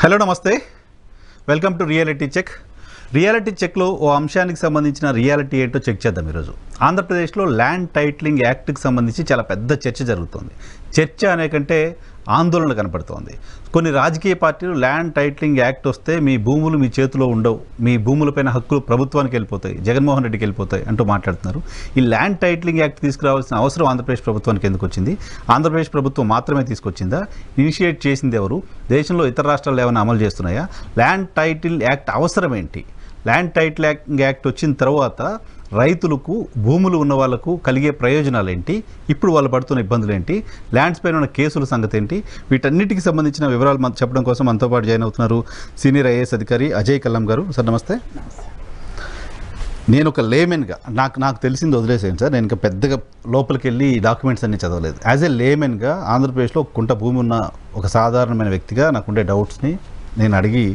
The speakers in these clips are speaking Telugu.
హలో నమస్తే, welcome to reality check. Reality చెక్లో ఓ అంశానికి సంబంధించిన రియాలిటీ ఏంటో చెక్ చేద్దాం. ఈరోజు ఆంధ్రప్రదేశ్లో ల్యాండ్ టైటిలింగ్ యాక్ట్కి సంబంధించి చాలా పెద్ద చర్చ జరుగుతుంది. చర్చ అనే కంటే ఆందోళన కనపడుతోంది. కొన్ని రాజకీయ పార్టీలు ల్యాండ్ టైటిలింగ్ యాక్ట్ వస్తే మీ భూములు మీ చేతిలో ఉండవు, మీ భూములపైన హక్కులు ప్రభుత్వానికి వెళ్ళిపోతాయి, జగన్మోహన్ రెడ్డికి వెళ్ళిపోతాయి అంటూ మాట్లాడుతున్నారు. ఈ ల్యాండ్ టైటిలింగ్ యాక్ట్ తీసుకురావాల్సిన అవసరం ఆంధ్రప్రదేశ్ ప్రభుత్వానికి ఎందుకు వచ్చింది? ఆంధ్రప్రదేశ్ ప్రభుత్వం మాత్రమే తీసుకొచ్చిందా? ఇనిషియేట్ చేసింది ఎవరు? దేశంలో ఇతర రాష్ట్రాలు ఏమైనా అమలు చేస్తున్నాయా? ల్యాండ్ టైటిల్ యాక్ట్ అవసరం ఏంటి? ల్యాండ్ టైటిలింగ్ యాక్ట్ వచ్చిన తర్వాత రైతులకు, భూములు ఉన్న వాళ్లకు కలిగే ప్రయోజనాలు ఏంటి? ఇప్పుడు వాళ్ళు పడుతున్న ఇబ్బందులు ఏంటి? ల్యాండ్స్ పైన ఉన్న కేసుల సంగతి ఏంటి? వీటన్నిటికి సంబంధించిన వివరాలు చెప్పడం కోసం మనతో పాటు జాయిన్ అవుతున్నారు సీనియర్ ఐఏఎస్ అధికారి అజయ్ కల్లం గారు. సార్ నమస్తే. నేను ఒక లేమెన్గా నాకు తెలిసింది వదిలేసేయండి సార్. నేను ఇంకా పెద్దగా లోపలికి వెళ్ళి డాక్యుమెంట్స్ అన్ని చదవలేదు. యాజ్ ఏ లేమెన్గా ఆంధ్రప్రదేశ్లో కుంట భూమి ఉన్న ఒక సాధారణమైన వ్యక్తిగా నాకుండే డౌట్స్ని నేను అడిగి,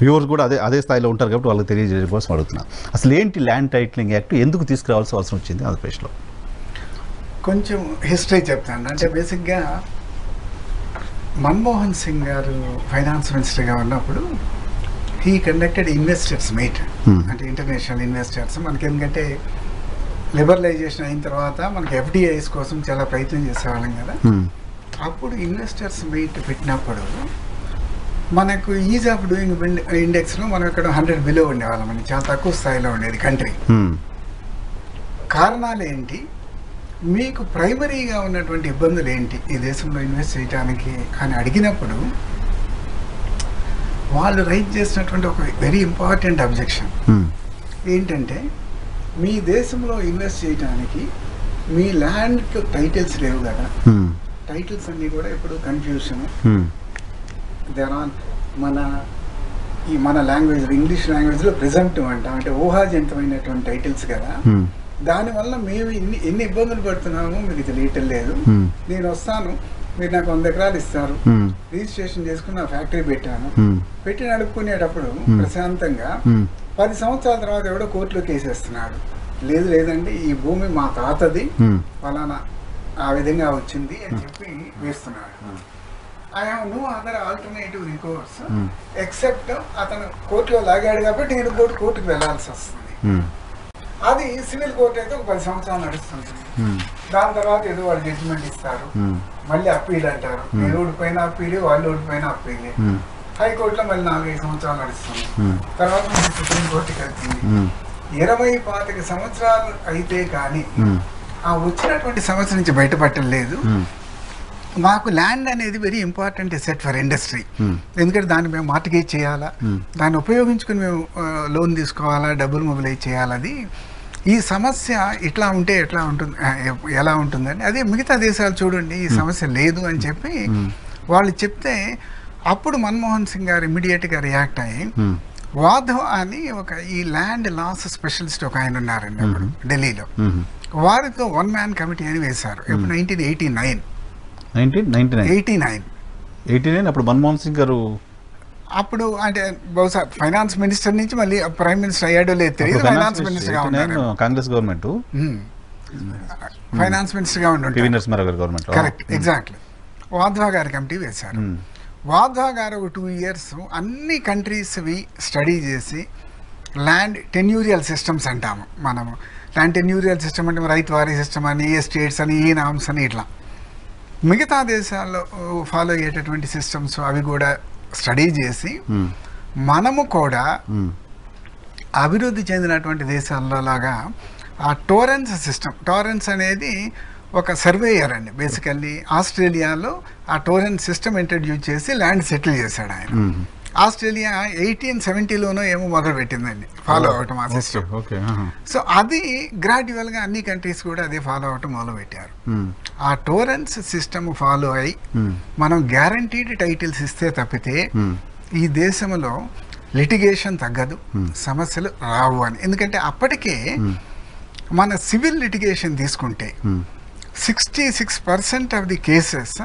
వ్యూవర్స్ కూడా అదే స్థాయిలో ఉంటారు కాబట్టి వాళ్ళకి తెలియజేయడం కోసం అడుగుతున్నాను. అసలు ఏంటి ల్యాండ్ టైటిలింగ్ యాక్ట్? ఎందుకు తీసుకురావాల్సిన అవసరం వచ్చింది ఆంధ్రప్రదేశ్లో? కొంచెం హిస్టరీ చెప్తాను. అంటే బేసిక్గా మన్మోహన్ సింగ్ గారు ఫైనాన్స్ మినిస్టర్గా ఉన్నప్పుడు హీ కండక్టెడ్ ఇన్వెస్టర్స్ మీట్. అంటే ఇంటర్నేషనల్ ఇన్వెస్టర్స్ మనకి, ఎందుకంటే లిబరలైజేషన్ అయిన తర్వాత మనకి ఎఫ్డిఐస్ కోసం చాలా ప్రయత్నం చేసేవాళ్ళం కదా. అప్పుడు ఇన్వెస్టర్స్ మీట్ పెట్టినప్పుడు మనకు ఈజ్ ఆఫ్ డూయింగ్ ఇండెక్స్లో మనం ఇక్కడ 100 బిలో ఉండేవాళ్ళం అని, చాలా తక్కువ స్థాయిలో ఉండేది కంట్రీ. కారణాలు ఏంటి, మీకు ప్రైమరీగా ఉన్నటువంటి ఇబ్బందులు ఏంటి ఈ దేశంలో ఇన్వెస్ట్ చేయడానికి అని అడిగినప్పుడు వాళ్ళు రైజ్ చేసినటువంటి ఒక వెరీ ఇంపార్టెంట్ అబ్జెక్షన్ ఏంటంటే, మీ దేశంలో ఇన్వెస్ట్ చేయడానికి మీ ల్యాండ్ టైటిల్స్ లేవు కదా. టైటిల్స్ అన్నీ కూడా ఇప్పుడు కన్ఫ్యూషన్. మన లాంగ్వేజ్, ఇంగ్లీష్ లాంగ్వేజ్లో ప్రెజెంటివ్ అంటాం, అంటే ఊహాజనితమైనటువంటి టైటిల్స్ కదా. దానివల్ల మేము ఎన్ని ఇబ్బందులు పడుతున్నామో మీకు తెలియటం లేదు. నేను వస్తాను, మీరు నాకు 100 ఎకరాలు ఇస్తారు, రిజిస్ట్రేషన్ చేసుకుని నా ఫ్యాక్టరీ పెట్టి నడుపుకునేటప్పుడు ప్రశాంతంగా 10 సంవత్సరాల తర్వాత ఎవడో కోర్టులో కేసేస్తున్నాడు. లేదండి, ఈ భూమి మా తాతది, ఫలానా ఆ విధంగా వచ్చింది అని చెప్పి వేస్తున్నాడు. I have no other alternative recourse except అతను కోర్టులో లాగాడు కాబట్టి నేను కోర్టుకు వెళ్లాల్సి వస్తుంది. అది సివిల్ కోర్టు అయితే ఒక 10 సంవత్సరాలు నడుస్తుంది. దాని తర్వాత ఏదో వాళ్ళు జడ్జిమెంట్ ఇస్తారు, మళ్ళీ అప్పీల్ అంటారు. నేను ఓడిపోయిన అప్పీలే, వాళ్ళు ఓడిపోయిన అప్పీలే. హైకోర్టులో మళ్ళీ 4-5 సంవత్సరాలు నడుస్తుంది. తర్వాత సుప్రీం కోర్టుకి వెళ్తుంది. 20-25 సంవత్సరాలు అయితే కానీ ఆ వచ్చినటువంటి సమస్య నుంచి బయటపడటం లేదు. మాకు ల్యాండ్ అనేది very important asset for industry. ఎందుకంటే దాన్ని మేము మార్టిగేజ్ చేయాలా, దాన్ని ఉపయోగించుకుని మేము లోన్ తీసుకోవాలా, డబ్బులు మొబిలైజ్ చేయాలది. ఈ సమస్య ఇట్లా ఉంటే ఎలా ఉంటుందని, అదే మిగతా దేశాలు చూడండి ఈ సమస్య లేదు అని చెప్పి వాళ్ళు చెప్తే, అప్పుడు మన్మోహన్ సింగ్ గారు ఇమ్మీడియట్గా రియాక్ట్ అయ్యి వాధవ్ అని ఈ ల్యాండ్ లాస్ స్పెషలిస్ట్ ఒక ఆయన ఉన్నారండి అప్పుడు ఢిల్లీలో. వారితో 1 మ్యాన్ కమిటీ అని వేశారు. ఇప్పుడు 1989 అప్పుడు మన్మోహన్ సింగ్ గారు అప్పుడు, అంటే బహుశా ఫైనాన్స్ మినిస్టర్ నుంచి మళ్ళీ ప్రైమ్ మినిస్టర్ అయ్యాడో లేదు తెలియదు. ఫైనాన్స్ మినిస్టర్ గా ఉన్నారు, కాంగ్రెస్ గవర్నమెంట్ ఫైనాన్స్ మినిస్టర్ గా ఉండే. Correct, exactly. వాధ్వా గారి కమిటీ వేశారు. వాధ్వా గారు ఒక 2 years అన్ని కంట్రీస్వి స్టడీ చేసి ల్యాండ్ టెన్యూరియల్ సిస్టమ్స్ అంటాము మనము. ల్యాండ్ టెన్యూరియల్ సిస్టమ్ అంటే రైతు వారీ సిస్టమ్ అని, ఏ స్టేట్స్ అని, ఏ నామ్స్ అని, ఇట్లా మిగతా దేశాల్లో ఫాలో అయ్యేటటువంటి సిస్టమ్స్ అవి కూడా స్టడీ చేసి మనము కూడా అభివృద్ధి చెందినటువంటి దేశాల్లో లాగా ఆ టోరెన్స్ సిస్టమ్, టోరెన్స్ అనేది ఒక సర్వేయర్ అండి బేసికల్లీ. ఆస్ట్రేలియాలో ఆ టోరెన్స్ సిస్టమ్ ఇంట్రడ్యూస్ చేసి ల్యాండ్ సెటిల్ చేశాడు ఆయన. ఆస్ట్రేలియా 1870లోనో ఏమో మొదలు పెట్టిందండి ఫాలో అవటం ఆ సిస్టమ్. సో అది గ్రాడ్యువల్గా అన్ని కంట్రీస్ కూడా అదే ఫాలో అవటం మొదలు పెట్టారు. ఆ టోరెన్స్ సిస్టమ్ ఫాలో అయ్యి మనం గ్యారంటీడ్ టైటిల్స్ ఇస్తే తప్పితే ఈ దేశంలో లిటిగేషన్ తగ్గదు, సమస్యలు రావు అని. ఎందుకంటే అప్పటికే మన సివిల్ లిటిగేషన్ తీసుకుంటే 66% of the cases,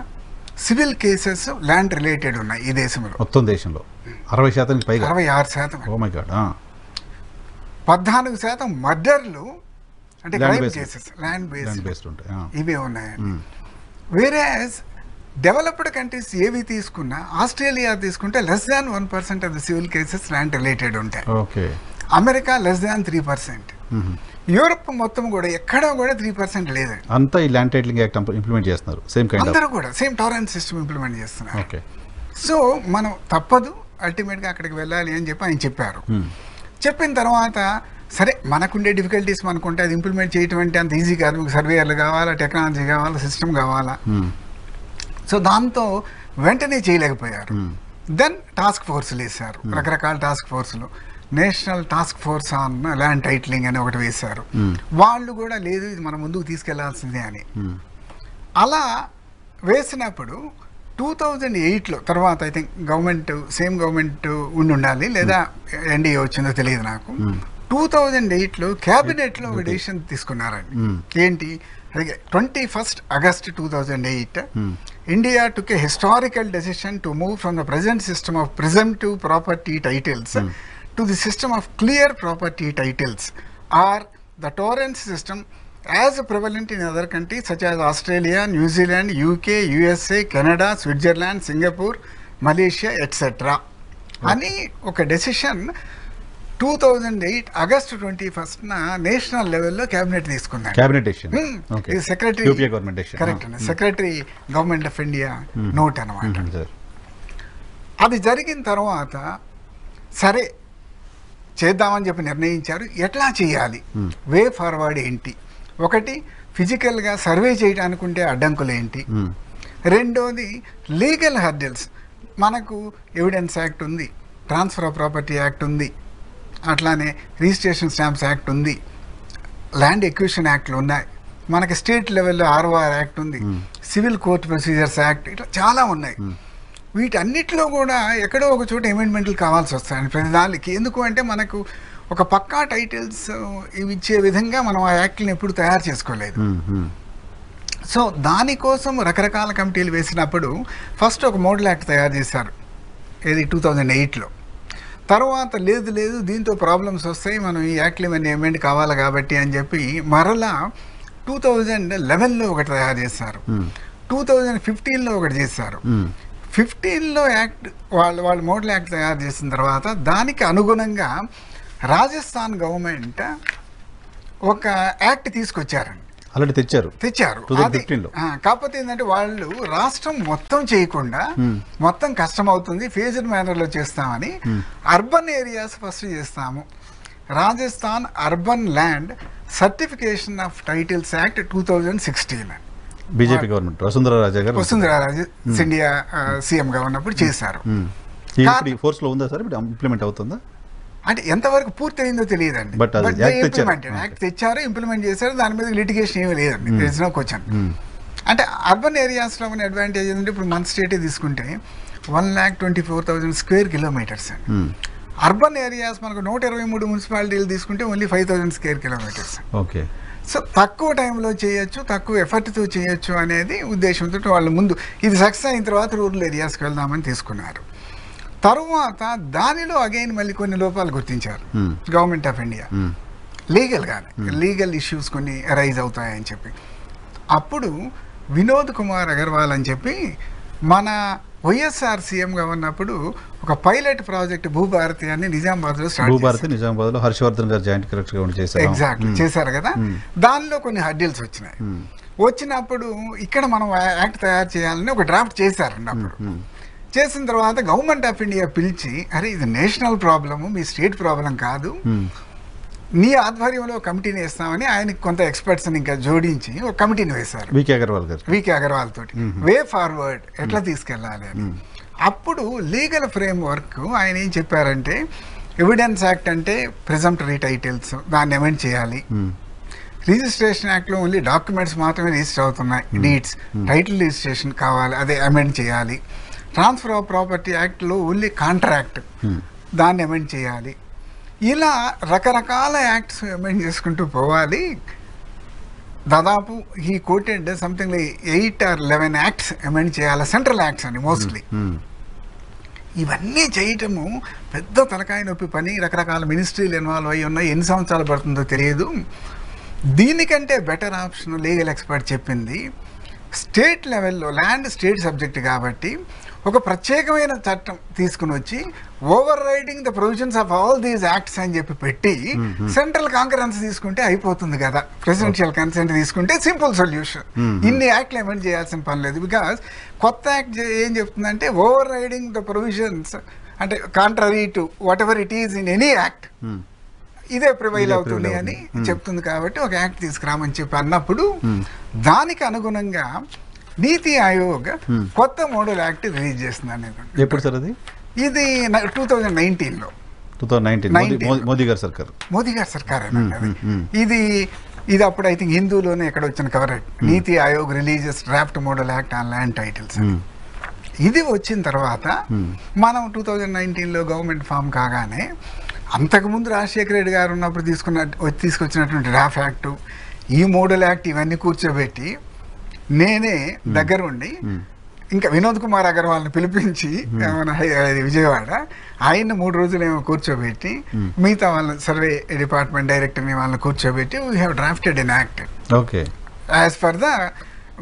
civil cases land related ఉన్నాయి ఈ దేశంలో. మొత్తం దేశంలో 60% పైగా, 66%. Oh my God. 14% మర్డర్లు అంటే క్రైమ్ కేసెస్ ల్యాండ్ బేస్డ్ ఉంటాయి, ఇవే ఉన్నాయి. వేరే డెవలప్డ్ కంట్రీస్ ఏవి తీసుకున్నా, ఆస్ట్రేలియా తీసుకుంటే <1% of the civil cases land related ఉంటాయి. ఓకే. అమెరికా <3%. యూరప్ మొత్తం కూడా ఎక్కడా కూడా 3% లేదండి. అంతా ఈ ల్యాండ్ టైటిలింగ్ యాక్ట్ ఇంప్లిమెంట్ చేస్తున్నారు. సేమ్ కైండ్ అందరూ కూడా సేమ్ టాలరెన్స్ సిస్టమ్ ఇంప్లిమెంట్ చేస్తున్నారు. ఓకే. సో మనం తప్పదు అల్టిమేట్గా అక్కడికి వెళ్ళాలి అని చెప్పి ఆయన చెప్పారు. చెప్పిన తర్వాత సరే మనకుండే డిఫికల్టీస్ మనకుంటే అది ఇంప్లిమెంట్ చేయటం అంటే అంత ఈజీ కాదు. మీకు సర్వేయర్లు కావాలా, టెక్నాలజీ కావాలా, సిస్టమ్ కావాలా. సో దాంతో వెంటనే చేయలేకపోయారు. దెన్ టాస్క్ ఫోర్స్లు వేశారు, రకరకాల టాస్క్ ఫోర్సులు. National task force on land titling అని ఒకటి వేశారు. వాళ్ళు కూడా లేదు ఇది మనం ముందుకు తీసుకెళ్లాల్సిందే అని. అలా వేసినప్పుడు 2008లో తర్వాత ఐ థింక్ సేమ్ గవర్నమెంట్ ఉండాలి లేదా ఎన్డీఏ వచ్చిందో తెలియదు నాకు. 2008లో క్యాబినెట్లో ఒక డెసిషన్ తీసుకున్నారండి. ఏంటి, 21st August 2008 India took a historical decision to move from the present system of presumptive property titles to the system of clear property titles, or the torrent system as prevalent in other countries such as Australia, New Zealand, UK, USA, Canada, Switzerland, Singapore, Malaysia, etc. అని ఒక డెసిషన్ 2008 August 21st నేషనల్ లెవెల్లో క్యాబినెట్ తీసుకున్నారు. Secretary government of India note అన్నమాట. అది జరిగిన తర్వాత సరే చేద్దామని చెప్పి నిర్ణయించారు. ఎట్లా చేయాలి, వే ఫార్వర్డ్ ఏంటి, ఒకటి ఫిజికల్గా సర్వే చేయడానికి ఉంటే అడ్డంకులు ఏంటి, రెండోది లీగల్ హర్డిల్స్. మనకు ఎవిడెన్స్ యాక్ట్ ఉంది, ట్రాన్స్ఫర్ ఆఫ్ ప్రాపర్టీ యాక్ట్ ఉంది, అట్లానే రిజిస్ట్రేషన్ స్టాంప్స్ యాక్ట్ ఉంది, ల్యాండ్ ఎక్విజిషన్ యాక్ట్లు ఉన్నాయి, మనకి స్టేట్ లెవెల్లో ROR యాక్ట్ ఉంది, సివిల్ కోర్ట్ ప్రొసీజర్స్ యాక్ట్, ఇట్లా చాలా ఉన్నాయి. వీటన్నిటిలో కూడా ఎక్కడో ఒక చోట అమెండ్మెంట్లు కావాల్సి వస్తాయి ప్రతి దానికి. ఎందుకు అంటే మనకు ఒక పక్కా టైటిల్స్ ఇవి ఇచ్చే విధంగా మనం ఆ యాక్ట్ని ఎప్పుడు తయారు చేసుకోలేదు. సో దానికోసం రకరకాల కమిటీలు వేసినప్పుడు ఫస్ట్ ఒక మోడల్ యాక్ట్ తయారు చేశారు, ఏది 2008లో. తర్వాత లేదు దీంతో ప్రాబ్లమ్స్ వస్తాయి, మనం ఈ యాక్ట్లు ఇవన్నీ అమెండ్ కావాలి కాబట్టి అని చెప్పి మరలా 2011లో ఒకటి తయారు చేశారు, 2015లో ఒకటి చేశారు. 15లో యాక్ట్ వాళ్ళు మోడల్ యాక్ట్ తయారు చేసిన తర్వాత దానికి అనుగుణంగా రాజస్థాన్ గవర్నమెంట్ ఒక యాక్ట్ తీసుకొచ్చారండి. ఆల్రెడీ తెచ్చారు. కాకపోతే ఏంటంటే వాళ్ళు రాష్ట్రం మొత్తం చేయకుండా మొత్తం కష్టం అవుతుంది, ఫేజ్డ్ మేనర్లో చేస్తామని అర్బన్ ఏరియాస్ ఫస్ట్ చేస్తాము. Rajasthan urban land certification of titles act 2016 BJP government Vasundhara Raje India సీఎంగా ఉన్నప్పుడు చేశారు. ఫోర్స్లో ఉందా సార్, ఇప్పుడు ఇంప్లిమెంట్ అవుతుందా అంటే ఎంతవరకు పూర్తి అయిందో తెలియదండి. యాక్ట్ తెచ్చారు, ఇంప్లిమెంట్ చేశారు, దాని మీద లిటిగేషన్ ఏమీ లేదండి. తెలిసిన క్వశ్చన్ అంటే అర్బన్ ఏరియాస్లో ఉన్న అడ్వాంటేజ్ ఏంటంటే ఇప్పుడు మన స్టేటే తీసుకుంటే 1,24,000 స్క్వేర్ కిలోమీటర్స్ అండి. అర్బన్ ఏరియాస్ మనకు 123 మున్సిపాలిటీలు తీసుకుంటే only 5,000 square kilometres. Okay. So తక్కువ టైంలో చేయొచ్చు, తక్కువ ఎఫర్ట్తో చేయొచ్చు అనేది ఉద్దేశంతో వాళ్ళు ముందు ఇది సక్సెస్ అయిన తర్వాత రూరల్ ఏరియాస్కి వెళ్దామని తీసుకున్నారు. తరువాత దానిలో అగైన్ మళ్ళీ కొన్ని లోపాలు గుర్తించారు government of India, legal issues కొన్ని అరైజ్ అవుతాయని చెప్పి. అప్పుడు వినోద్ కుమార్ అగర్వాల్ అని చెప్పి మన వైఎస్ఆర్ సీఎంగా ఉన్నప్పుడు ఒక పైలట్ ప్రాజెక్ట్ భూభారతి అని నిజామాబాద్లో హర్షవర్ధన్ గారు జాయింట్ కలెక్టర్గా చేశారు. ఎగ్జాక్ట్లీ చేశారు కదా. దానిలో కొన్ని హర్డిల్స్ వచ్చినాయి. వచ్చినప్పుడు ఇక్కడ మనం యాక్ట్ తయారు చేయాలని ఒక డ్రాఫ్ట్ చేశారండి. అప్పుడు చేసిన తర్వాత గవర్నమెంట్ ఆఫ్ ఇండియా పిలిచి, అరే ఇది నేషనల్ ప్రాబ్లము, మీ స్టేట్ ప్రాబ్లం కాదు, నీ ఆధ్వర్యంలో కమిటీని వేస్తామని ఆయనకి కొంత ఎక్స్పర్ట్స్ని ఇంకా జోడించి ఒక కమిటీని వేశారు వికే అగర్వాల్ తోటి. వే ఫార్వర్డ్ ఎట్లా తీసుకెళ్ళాలి అని. అప్పుడు లీగల్ ఫ్రేమ్ వర్క్ ఆయన ఏం చెప్పారంటే, ఎవిడెన్స్ యాక్ట్ అంటే ప్రిజంప్టరీ టైటిల్స్, దాన్ని అమెండ్ చేయాలి. రిజిస్ట్రేషన్ యాక్ట్లో ఓన్లీ డాక్యుమెంట్స్ మాత్రమే రిజిస్టర్ అవుతున్నాయి, డీడ్స్, టైటిల్ రిజిస్ట్రేషన్ కావాలి, అదే అమెండ్ చేయాలి. ట్రాన్స్ఫర్ ఆఫ్ ప్రాపర్టీ యాక్ట్లో ఓన్లీ కాంట్రాక్ట్, దాన్ని అమెండ్ చేయాలి. ఇలా రకరకాల యాక్ట్స్ అమెండ్ చేసుకుంటూ పోవాలి. దాదాపు ఈ quoted something like 8 or 11 acts amend చేయాలి, సెంట్రల్ యాక్ట్స్ అని మోస్ట్లీ. ఇవన్నీ చేయటము పెద్ద తలకాయ నొప్పి పని, రకరకాల మినిస్ట్రీలు ఇన్వాల్వ్ అయ్యి ఉన్నాయి, ఎన్ని సంవత్సరాలు పడుతుందో తెలియదు. దీనికంటే బెటర్ ఆప్షన్ లీగల్ ఎక్స్పర్ట్ చెప్పింది స్టేట్ లెవెల్లో ల్యాండ్ స్టేట్ సబ్జెక్ట్ కాబట్టి ఒక ప్రత్యేకమైన చట్టం తీసుకుని వచ్చి over riding the provisions of all these acts అని చెప్పి పెట్టి సెంట్రల్ కాంకరెన్స్ తీసుకుంటే అయిపోతుంది కదా, ప్రెసిడెన్షియల్ కన్సెంట్ తీసుకుంటే సింపుల్ సొల్యూషన్. ఇన్ని యాక్ట్లు అమెండ్ చేయాల్సిన పని లేదు. బికాస్ కొత్త యాక్ట్ ఏం చెప్తుందంటే ఓవర్ రైడింగ్ ద ప్రొవిజన్స్ అంటే contrary to what ever it is in any act ఇదే ప్రివైల్ అవుతుంది అని చెప్తుంది. కాబట్టి ఒక యాక్ట్ తీసుకురామని చెప్పి అన్నప్పుడు దానికి అనుగుణంగా నీతి ఆయోగ్ కొత్త మోడల్ యాక్ట్ రిలీజ్ చేస్తున్నాను. ఎప్పుడు సార్ అది? ఇది 2019లో. 2019 మోదీ గారి సర్కార్ ఇది అప్పుడు ఐ థింక్ హిందూలోనే ఎక్కడ వచ్చిన coverage. NITI Aayog religious draft model act on land titles. ఇది వచ్చిన తర్వాత మనం 2019లో గవర్నమెంట్ ఫామ్ కాగానే అంతకుముందు రాజశేఖర రెడ్డి గారు ఉన్నప్పుడు తీసుకొచ్చినటువంటి డ్రాఫ్ట్ యాక్టు, ఈ మోడల్ యాక్ట్ ఇవన్నీ కూర్చోబెట్టి నేనే దగ్గరుండి ఇంకా వినోద్ కుమార్ అగర్వాల్ని పిలిపించి విజయవాడ ఆయన్ని 3 రోజులు ఏమో కూర్చోబెట్టి మిగతా వాళ్ళ సర్వే డిపార్ట్మెంట్ డైరెక్టర్ని వాళ్ళని కూర్చోబెట్టి we have drafted N act as per the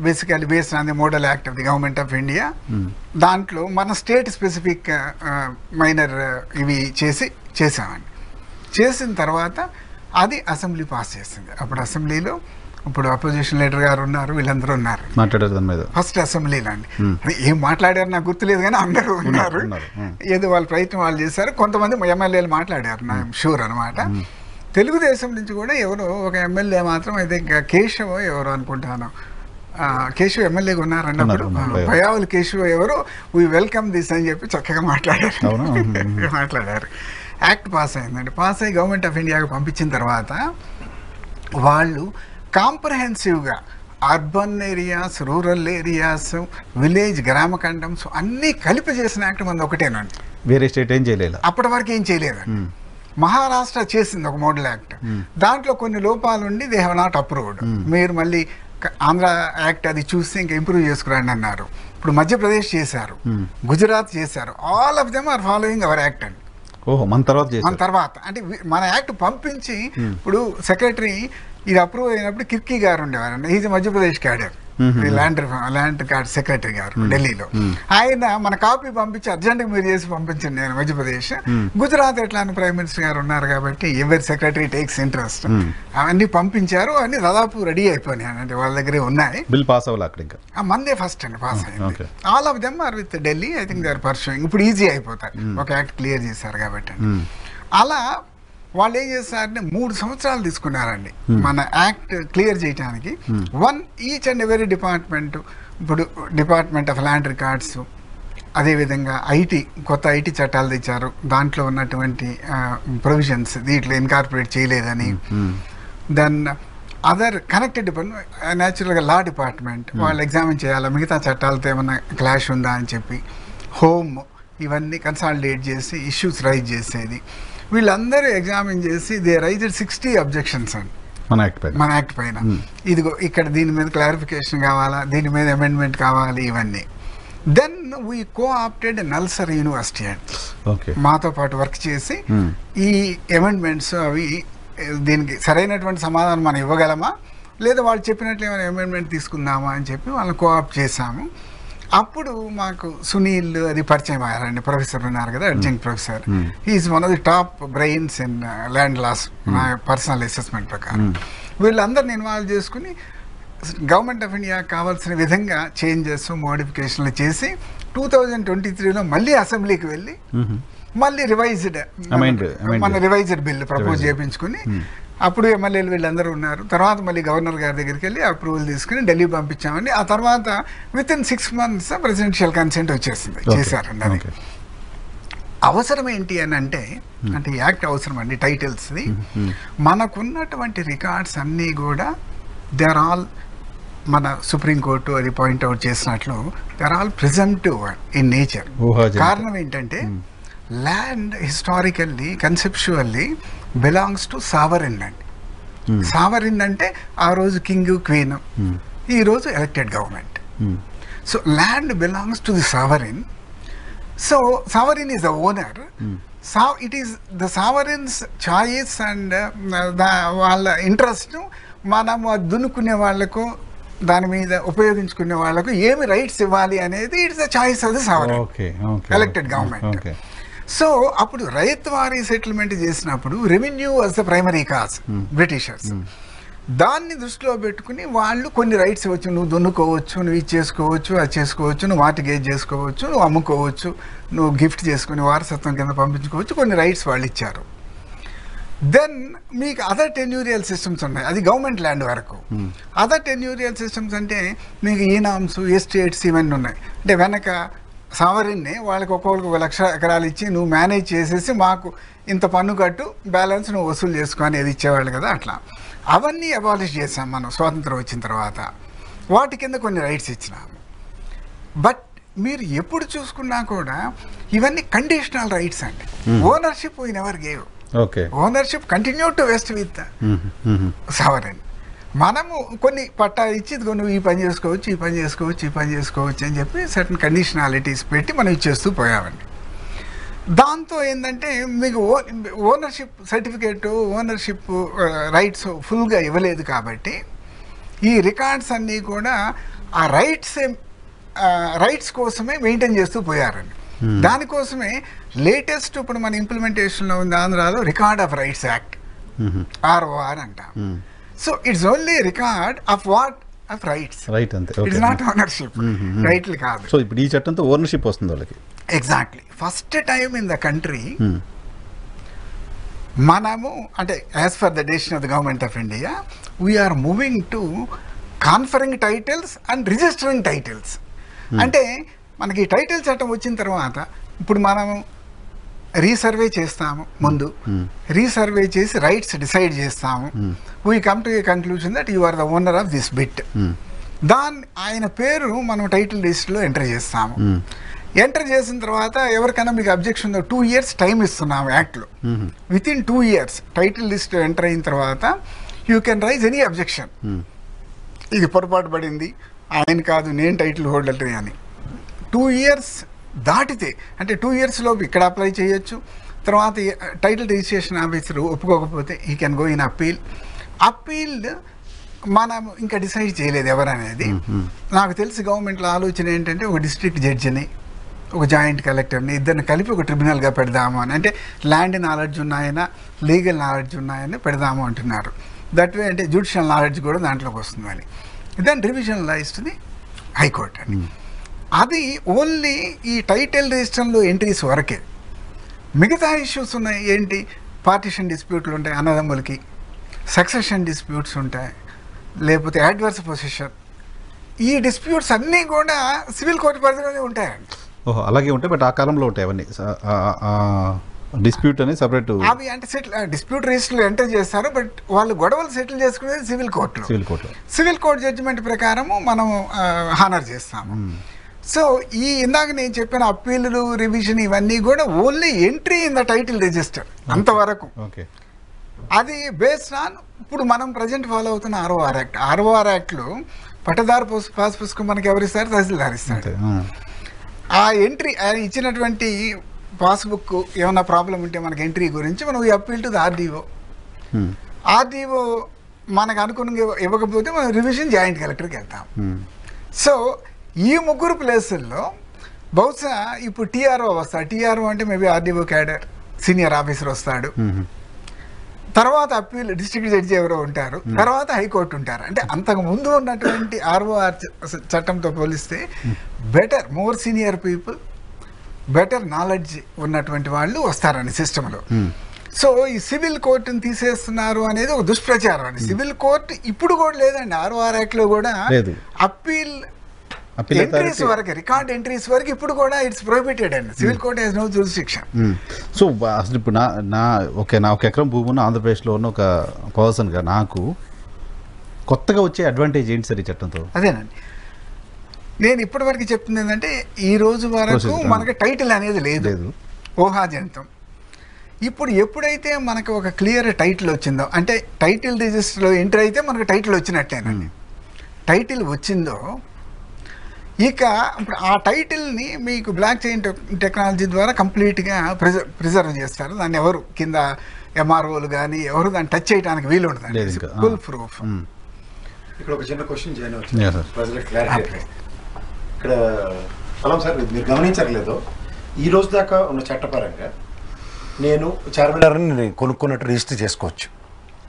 basically based on the model act of the government of India. దాంట్లో మన స్టేట్ స్పెసిఫిక్ మైనర్ ఇవి చేసామండి. చేసిన తర్వాత అది అసెంబ్లీ పాస్ చేసింది. అప్పుడు అసెంబ్లీలో ఇప్పుడు అపోజిషన్ లీడర్ గారు ఉన్నారు, వీళ్ళందరూ ఉన్నారు మాట్లాడారు ఫస్ట్ అసెంబ్లీలో అండి. ఏం మాట్లాడారు నాకు గుర్తులేదు కానీ అందరూ ఉన్నారు. ఏదో వాళ్ళ ప్రయత్నం వాళ్ళు చేశారు. కొంతమంది ఎమ్మెల్యేలు మాట్లాడారు, నా షూర్ అనమాట. తెలుగుదేశం నుంచి కూడా ఎవరో ఒక ఎమ్మెల్యే మాత్రం అయితే ఇంకా కేశవ్ ఎవరు అనుకుంటాను, కేశవ్ ఎమ్మెల్యేగా ఉన్నారండి అప్పుడు. పయావులు కేశవ్ ఎవరో వీ వెల్కమ్ దిస్ అని చెప్పి చక్కగా మాట్లాడారు. యాక్ట్ పాస్ అయిందండి. పాస్ అయ్యి గవర్నమెంట్ ఆఫ్ ఇండియాకి పంపించిన తర్వాత వాళ్ళు కాంప్రహెన్సివ్గా urban areas, rural areas, village, గ్రామ కండమ్స్ అన్నీ కలిపి చేసిన యాక్ట్ మనది ఒకటేనండి. వేరే స్టేట్ ఏం చేయలేదు అప్పటి వరకు, ఏం చేయలేదండి. మహారాష్ట్ర చేసింది ఒక మోడల్ యాక్ట్. దాంట్లో కొన్ని లోపాలు ఉండి దే హ్యావ్ నాట్ అప్రూవ్డ్. మీరు మళ్ళీ ఆంధ్ర యాక్ట్ అది చూసి ఇంకా ఇంప్రూవ్ చేసుకురండి అన్నారు. ఇప్పుడు మధ్యప్రదేశ్ చేశారు, గుజరాత్ చేశారు. All of them are following our act అండి. మన తర్వాత అంటే మన యాక్ట్ పంపించి ఇప్పుడు సెక్రటరీ ఇది అప్రూవ్ అయినప్పుడు కిర్కీ గారు ఉండేవారండి. Is Madhya Pradesh cadre, land card secretary గారు ఢిల్లీలో. ఆయన మన కాపీ పంపించి అర్జెంట్గా మీరు చేసి పంపించండి నేను మధ్యప్రదేశ్. గుజరాత్ ఎట్లా ప్రైమ్ మినిస్టర్ గారు ఉన్నారు కాబట్టి ఎవరి సెక్రటరీ టేక్స్ ఇంట్రెస్ట్ అవన్నీ పంపించారు. అన్ని దాదాపు రెడీ అయిపోయినాయి అంటే వాళ్ళ దగ్గరే ఉన్నాయి. బిల్ పాస్ అవ్వాలి అక్కడ ఇంకా మందే ఫస్ట్ అండి పాస్ అయింది. All of them are with Delhi. I think they are pursuing. ఇప్పుడు ఈజీ అయిపోతారు ఒక యాక్ట్ క్లియర్ చేశారు కాబట్టి. అలా వాళ్ళు ఏం చేస్తారంటే 3 సంవత్సరాలు తీసుకున్నారండి మన యాక్ట్ క్లియర్ చేయడానికి. ఈచ్ అండ్ ఎవరీ డిపార్ట్మెంట్, ఇప్పుడు డిపార్ట్మెంట్ ఆఫ్ ల్యాండ్ రికార్డ్స్, అదేవిధంగా కొత్త ఐటీ చట్టాలు తెచ్చారు. దాంట్లో ఉన్నటువంటి ప్రొవిజన్స్ దీంట్లో ఇన్కార్పొరేట్ చేయలేదని. దెన్ అదర్ కనెక్టెడ్ డిపార్ట్మెంట్, న్యాచురల్గా లా డిపార్ట్మెంట్ వాళ్ళు ఎగ్జామిన్ చేయాలి మిగతా చట్టాలతో ఏమన్నా క్లాష్ ఉందా అని చెప్పి. హోమ్ ఇవన్నీ కన్సాలిడేట్ చేసి ఇష్యూస్ రైజ్ చేసేది. వీళ్ళందరూ ఎగ్జామిన్ చేసి దే రైజ్డ్ 60 అబ్జెక్షన్స్ అండి మన యాక్ట్ పైన. ఇదిగో ఇక్కడ దీని మీద క్లారిఫికేషన్ కావాలా, దీని మీద అమెండ్మెంట్ కావాలి, ఇవన్నీ. Then we co-opted NALSAR university అండి మాతో పాటు వర్క్ చేసి ఈ అమెండ్మెంట్స్ అవి దీనికి సరైనటువంటి సమాధానం మనం ఇవ్వగలమా లేదా వాళ్ళు చెప్పినట్లు ఏమైనా అమెండ్మెంట్ తీసుకుందామా అని చెప్పి వాళ్ళని కోఆప్ట్ చేశాము. అప్పుడు మాకు సునీల్ అది పరిచయం అయ్యారండి. ప్రొఫెసర్ ఉన్నారు కదా, adjunct professor. He is one of the top brains in land laws నా పర్సనల్ అసెస్మెంట్ ప్రకారం. వీళ్ళందరిని ఇన్వాల్వ్ చేసుకుని గవర్నమెంట్ ఆఫ్ ఇండియా కావాల్సిన విధంగా చేంజెస్ మోడిఫికేషన్లు చేసి 2023లో మళ్ళీ అసెంబ్లీకి వెళ్ళి మళ్ళీ రివైజ్డ్ బిల్ ప్రపోజ్ చేయించుకుని అప్పుడు ఎమ్మెల్యేలు వీళ్ళందరూ ఉన్నారు. తర్వాత మళ్ళీ గవర్నర్ గారి దగ్గరికి వెళ్ళి అప్రూవల్ తీసుకుని ఢిల్లీ పంపించామండి. ఆ తర్వాత with in 6 months presidential consent వచ్చేసింది. చేశారండి. అది అవసరం ఏంటి అని అంటే యాక్ట్ అవసరం అండి టైటిల్స్ది. మనకున్నటువంటి రికార్డ్స్ అన్నీ కూడా దే ఆర్ ఆల్ మన సుప్రీంకోర్టు అది పాయింట్అవుట్ చేసినట్లు they are all presumptive in nature. కారణం ఏంటంటే land historically conceptually belongs to sovereign అండి. సావరిన్ అంటే ఆ రోజు కింగ్ క్వీన్, ఈ రోజు elected government. So land belongs to the sovereign. So sovereign is the owner. It is the sovereign's choice and వాళ్ళ ఇంట్రెస్ట్ మనము దున్నుకునే వాళ్లకు దాని మీద ఉపయోగించుకునే వాళ్ళకు ఏమి రైట్స్ ఇవ్వాలి అనేది it's the choice of the sovereign elected government. So అప్పుడు రైతువారీ సెటిల్మెంట్ చేసినప్పుడు revenue was the primary cause Britishers. దాన్ని దృష్టిలో పెట్టుకుని వాళ్ళు కొన్ని రైట్స్ ఇవ్వచ్చు, నువ్వు దున్నుకోవచ్చు, నువ్వు ఇది చేసుకోవచ్చు, అది చేసుకోవచ్చు, నువ్వు మార్టిగేజ్ చేసుకోవచ్చు, నువ్వు అమ్ముకోవచ్చు, నువ్వు గిఫ్ట్ చేసుకుని వారసత్వం కింద పంపించుకోవచ్చు, కొన్ని రైట్స్ వాళ్ళు ఇచ్చారు. దెన్ మీకు అదర్ టెన్యూరియల్ సిస్టమ్స్ ఉన్నాయి, అది గవర్నమెంట్ ల్యాండ్ వరకు. అదర్ టెన్యూరియల్ సిస్టమ్స్ అంటే మీకు ఈనామ్స్, ఎస్టేట్స్ ఇవన్నీ ఉన్నాయి. అంటే వెనక సావరిన్ని వాళ్ళకి ఒక్కొక్కరికి 1,00,000 ఎకరాలు ఇచ్చి నువ్వు మేనేజ్ చేసేసి మాకు ఇంత పన్ను కట్టు, బ్యాలెన్స్ నువ్వు వసూలు చేసుకొని అది ఇచ్చేవాళ్ళు కదా. అట్లా అవన్నీ అబాలిష్ చేసాం మనం స్వాతంత్రం వచ్చిన తర్వాత. వాటి కింద కొన్ని రైట్స్ ఇచ్చినాము. బట్ మీరు ఎప్పుడు చూసుకున్నా కూడా ఇవన్నీ కండిషనల్ రైట్స్ అండి. Ownership we never gave. Ownership continue to west with sovereign. మనము కొన్ని పట్టా ఇచ్చి ఇదిగో నువ్వు ఈ పని చేసుకోవచ్చు, ఈ పని చేసుకోవచ్చు, ఈ పని చేసుకోవచ్చు అని చెప్పి సర్టన్ కండిషనాలిటీస్ పెట్టి మనం ఇచ్చేస్తూ పోయామండి. దాంతో ఏంటంటే మీకు ఓనర్షిప్ సర్టిఫికేట్, ఓనర్షిప్ రైట్స్ ఫుల్గా ఇవ్వలేదు కాబట్టి ఈ రికార్డ్స్ అన్నీ కూడా ఆ రైట్స్ కోసమే మెయింటైన్ చేస్తూ పోయారండి. దానికోసమే లేటెస్ట్ ఇప్పుడు మన ఇంప్లిమెంటేషన్లో ఉంది ఆంధ్రాలో record of rights act, ROR అంటాం. So it's only record of what of rights, it's not ownership. రైట్లు కాదు. సో ఇప్పుడు ఈ చట్టంతో ఓనర్షిప్ వస్తుంది వాళ్ళకి. Exactly. First time in the country మనము అంటే as for the decision of the government of India we are moving to conferring titles and registering titles. అంటే మనకి టైటిల్ చట్టం వచ్చిన తర్వాత ఇప్పుడు మనము రీసర్వే చేస్తాము, ముందు రీసర్వే చేసి రైట్స్ డిసైడ్ చేస్తాము. We come to a conclusion that you are the owner of this bit. ఆయన పేరు మనం టైటిల్ లిస్ట్లో ఎంటర్ చేస్తాము. ఎంటర్ చేసిన తర్వాత ఎవరికైనా మీకు అబ్జెక్షన్ ఉందో 2 years టైం ఇస్తున్నాము యాక్ట్లో. Within 2 years title list enter అయిన తర్వాత you can raise any objection. ఇది పొరపాటు పడింది, ఆయన కాదు నేను టైటిల్ హోల్డర్ అని. 2 years దాటితే అంటే 2 years లోపు ఇక్కడ అప్లై చేయొచ్చు. తర్వాత టైటిల్ రిజిస్ట్రేషన్ ఆఫీసర్ ఒప్పుకోకపోతే ఈ can go in appeal. Appeal మనం ఇంకా డిసైడ్ చేయలేదు ఎవరనేది. నాకు తెలిసి గవర్నమెంట్లో ఆలోచన ఏంటంటే ఒక డిస్ట్రిక్ట్ జడ్జిని, ఒక జాయింట్ కలెక్టర్ని ఇద్దరిని కలిపి ఒక ట్రిబ్యునల్గా పెడదాము అని. అంటే ల్యాండ్ నాలెడ్జ్ ఉన్నాయన, లీగల్ నాలెడ్జ్ ఉన్నాయని పెడదాము అంటున్నారు. దట్ వే అంటే జ్యుడిషియల్ నాలెడ్జ్ కూడా దాంట్లోకి వస్తుందని. దెన్ రివిజనలైజ్డ్ ది హైకోర్ట్ అని. అది ఓన్లీ ఈ టైటిల్ రిజిస్టర్లో ఎంట్రీస్ వరకే. మిగతా ఇష్యూస్ ఉన్నాయి. ఏంటి, పార్టిషన్ డిస్ప్యూట్లు ఉంటాయి అన్నదమ్ములకి, సక్సెషన్ డిస్ప్యూట్స్ ఉంటాయి, లేకపోతే అడ్వర్స్ పొసిషన్. ఈ డిస్ప్యూట్స్ అన్నీ కూడా సివిల్ కోర్టు పరిధిలోనే ఉంటాయండి. ఓహో, అలాగే ఉంటాయి. బట్ ఆ కాలంలో ఉంటాయి అవన్నీ డిస్ప్యూట్ అనేది సపరేట్. అవి అంటే డిస్ప్యూట్ రిజిస్టర్లో ఎంటర్ చేస్తారు. బట్ వాళ్ళు గొడవలు సెటిల్ చేసుకునేది సివిల్ కోర్టులో. సివిల్ కోర్టు జడ్జిమెంట్ ప్రకారము మనం హానర్ చేస్తాము. సో ఈ ఇందాక నేను చెప్పిన అప్పీలు, రివిజన్ ఇవన్నీ కూడా only entry in the title register అంతవరకు. అది బేస్డ్ ఆన్ ఇప్పుడు మనం ప్రజెంట్ ఫాలో అవుతున్న ROR యాక్ట్. ROR యాక్ట్లో పట్టదారు పాస్ పుస్తకం మనకి ఎవరిస్తారు? తహసీల్దార్ ఇస్తాడు. ఆ ఎంట్రీ ఆయన ఇచ్చినటువంటి పాస్బుక్ ఏమైనా ప్రాబ్లం ఉంటే మనకి ఎంట్రీ గురించి మనం appeal to the RDO. RDO మనకు అనుకున్న ఇవ్వకపోతే మనం రివిజన్ జాయింట్ కలెక్టర్కి వెళ్తాం. సో ఈ 3 ప్లేసుల్లో బహుశా ఇప్పుడు TRO వస్తాడు. TRO అంటే maybe RDO cadre senior officer వస్తాడు. తర్వాత అప్పీల్ డిస్ట్రిక్ట్ జడ్జి ఎవరో ఉంటారు. తర్వాత హైకోర్టు ఉంటారు. అంటే అంతకు ముందు ఉన్నటువంటి ROR చట్టంతో పోలిస్తే better, more senior people, better knowledge ఉన్నటువంటి వాళ్ళు వస్తారని సిస్టంలో. సో ఈ సివిల్ కోర్టుని తీసేస్తున్నారు అనేది ఒక దుష్ప్రచారం అండి. సివిల్ కోర్టు ఇప్పుడు కూడా లేదండి. ROR యాక్ట్లో కూడా అప్పీల్ ఎంట్రీస్ వరకు, రికార్డ్ ఎంట్రీస్ వరకు ఇప్పుడు కూడా ఇట్స్ ప్రొహిబిటెడ్ అండి. Civil court has no jurisdiction. So అసలు ఇప్పుడు నా ఒక ఎకరం భూమి ఉన్న ఆంధ్రప్రదేశ్లో ఉన్న ఒక పర్సన్గా నాకు కొత్తగా వచ్చే అడ్వాంటేజ్ ఏంటి సార్ ఈ చట్టంతో? అదేనండి నేను ఇప్పటివరకు చెప్తుంది ఏంటంటే ఈ రోజు వరకు మనకి టైటిల్ అనేది లేదు, ఊహాజనితం. ఇప్పుడు ఎప్పుడైతే మనకు ఒక క్లియర్ టైటిల్ వచ్చిందో, అంటే టైటిల్ రిజిస్టర్లో ఎంట్రీ అయితే మనకు టైటిల్ వచ్చినట్టేనండి. టైటిల్ వచ్చిందో ఇక ఇప్పుడు ఆ టైటిల్ని మీకు బ్లాక్ చైన్ టెక్నాలజీ ద్వారా కంప్లీట్గా ప్రిజర్వ్ చేస్తారు. దాన్ని ఎవరు కింద MROలు కానీ ఎవరు దాన్ని టచ్ చేయడానికి వీలు ఉంటుంది. Full proof. ఇక్కడ ఒక చిన్న క్వశ్చన్ చేయను Yeah, sir. ప్రజలకు క్లారిటీ. ఇక్కడ పొలం సార్ మీరు గమనించట్లేదు, ఈ రోజు దాకా ఉన్న చట్టపరంగా నేను చార్మినార్ని కొనుక్కున్నట్టు రిజిస్టర్ చేసుకోవచ్చు.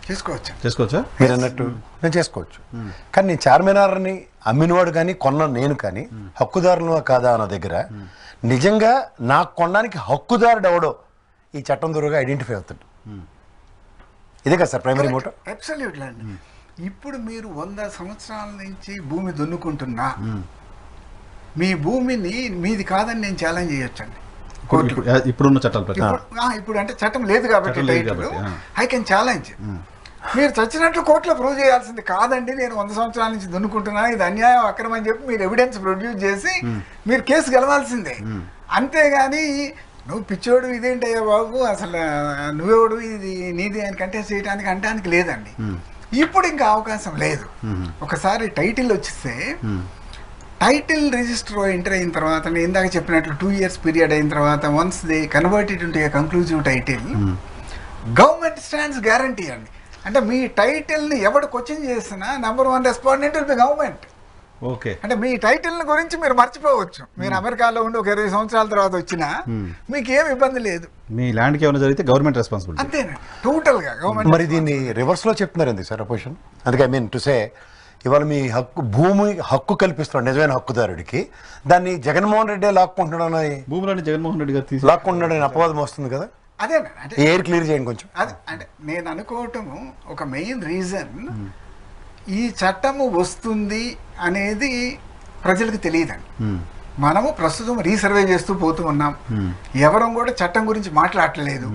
చేసుకోవచ్చా? మీరు అన్నట్టు నేను చేసుకోవచ్చు. కానీ నేను చార్మినార్ని అమ్మినవాడు కానీ కొన్న నేను కానీ హక్కుదారులు కాదా అన్న దగ్గర నిజంగా నాకు కొనడానికి హక్కుదారుడు ఎవడో ఈ చట్టం ద్వారా ఐడెంటిఫై అవుతాడు. ఇదే కదా సార్ ప్రైమరీ మోటో. అబ్సల్యూట్లీ అండి. ఇప్పుడు మీరు 100 సంవత్సరాల నుంచి భూమి దున్నుకుంటున్నా, మీ భూమిని మీది కాదని నేను ఛాలెంజ్ చేయొచ్చండి కోర్టుకు. ఇప్పుడున్న చట్టాల ప్రకారం ఇప్పుడు అంటే చట్టం లేదు కాబట్టి చట్టం లేదు టైటిల్ కాబట్టి, ఐ కెన్ ఛాలెంజ్. మీరు చచ్చినట్లు కోర్టులో ప్రూవ్ చేయాల్సింది కాదండి, నేను 100 సంవత్సరాల నుంచి దున్నుకుంటున్నా, ఇది అన్యాయం అక్రమం అని చెప్పి మీరు ఎవిడెన్స్ ప్రొడ్యూస్ చేసి మీరు కేసు గెలవాల్సిందే. అంతేగాని నువ్వు పిచ్చోడు ఇదేంటయ్యా బాబు అసలు నువ్వెవడు ఇది నీది అని కంటెస్ట్ చేయడానికి అంటానికి లేదండి. ఇప్పుడు ఇంకా అవకాశం లేదు. ఒకసారి టైటిల్ వచ్చేస్తే టైటిల్ రిజిస్టర్ ఎంటర్ అయిన తర్వాత నేను ఇందాక చెప్పినట్లు 2 years పీరియడ్ అయిన తర్వాత once they converted into A conclusive title, government stands guarantee అండి. అంటే మీ టైటిల్ని ఎవడు క్వశ్చన్ చేసినా number 1 respondent will be government. Okay. అంటే మీ టైటిల్ గురించి మీరు మర్చిపోవచ్చు. మీరు అమెరికాలో ఉండి ఒక 20 సంవత్సరాల తర్వాత వచ్చినా మీకు ఏం ఇబ్బంది లేదు. మీ ల్యాండ్కి ఏమైనా జరిగితే గవర్నమెంట్ రెస్పాన్సిబిలిటీ. అంతేనండి, టోటల్గా గవర్నమెంట్. మరి దీన్ని రివర్స్లో చెప్తున్నారు ఎందుకు సార్ అపోజిషన్? అందుకే ఐ మీన్ టు సే ఇవాళ మీ హక్కు భూమి హక్కు కల్పిస్తున్నాడు నిజమైన హక్కుదారుడికి, దాన్ని జగన్మోహన్ రెడ్డి లాక్కుంటున్నాడు, భూములని జగన్మోహన్ రెడ్డి గారు తీసి లాక్కుంటున్నాడు అని అపవాదం వస్తుంది కదా. అదేనండి, అంటే ఎయిర్ క్లియర్ చేయండి కొంచెం. అది అంటే నేను అనుకోవటము ఒక మెయిన్ రీజన్ ఈ చట్టము వస్తుంది అనేది ప్రజలకు తెలియదండి. మనము ప్రస్తుతం రీసర్వే చేస్తూ పోతూ ఉన్నాం, ఎవరం కూడా చట్టం గురించి మాట్లాడలేదు.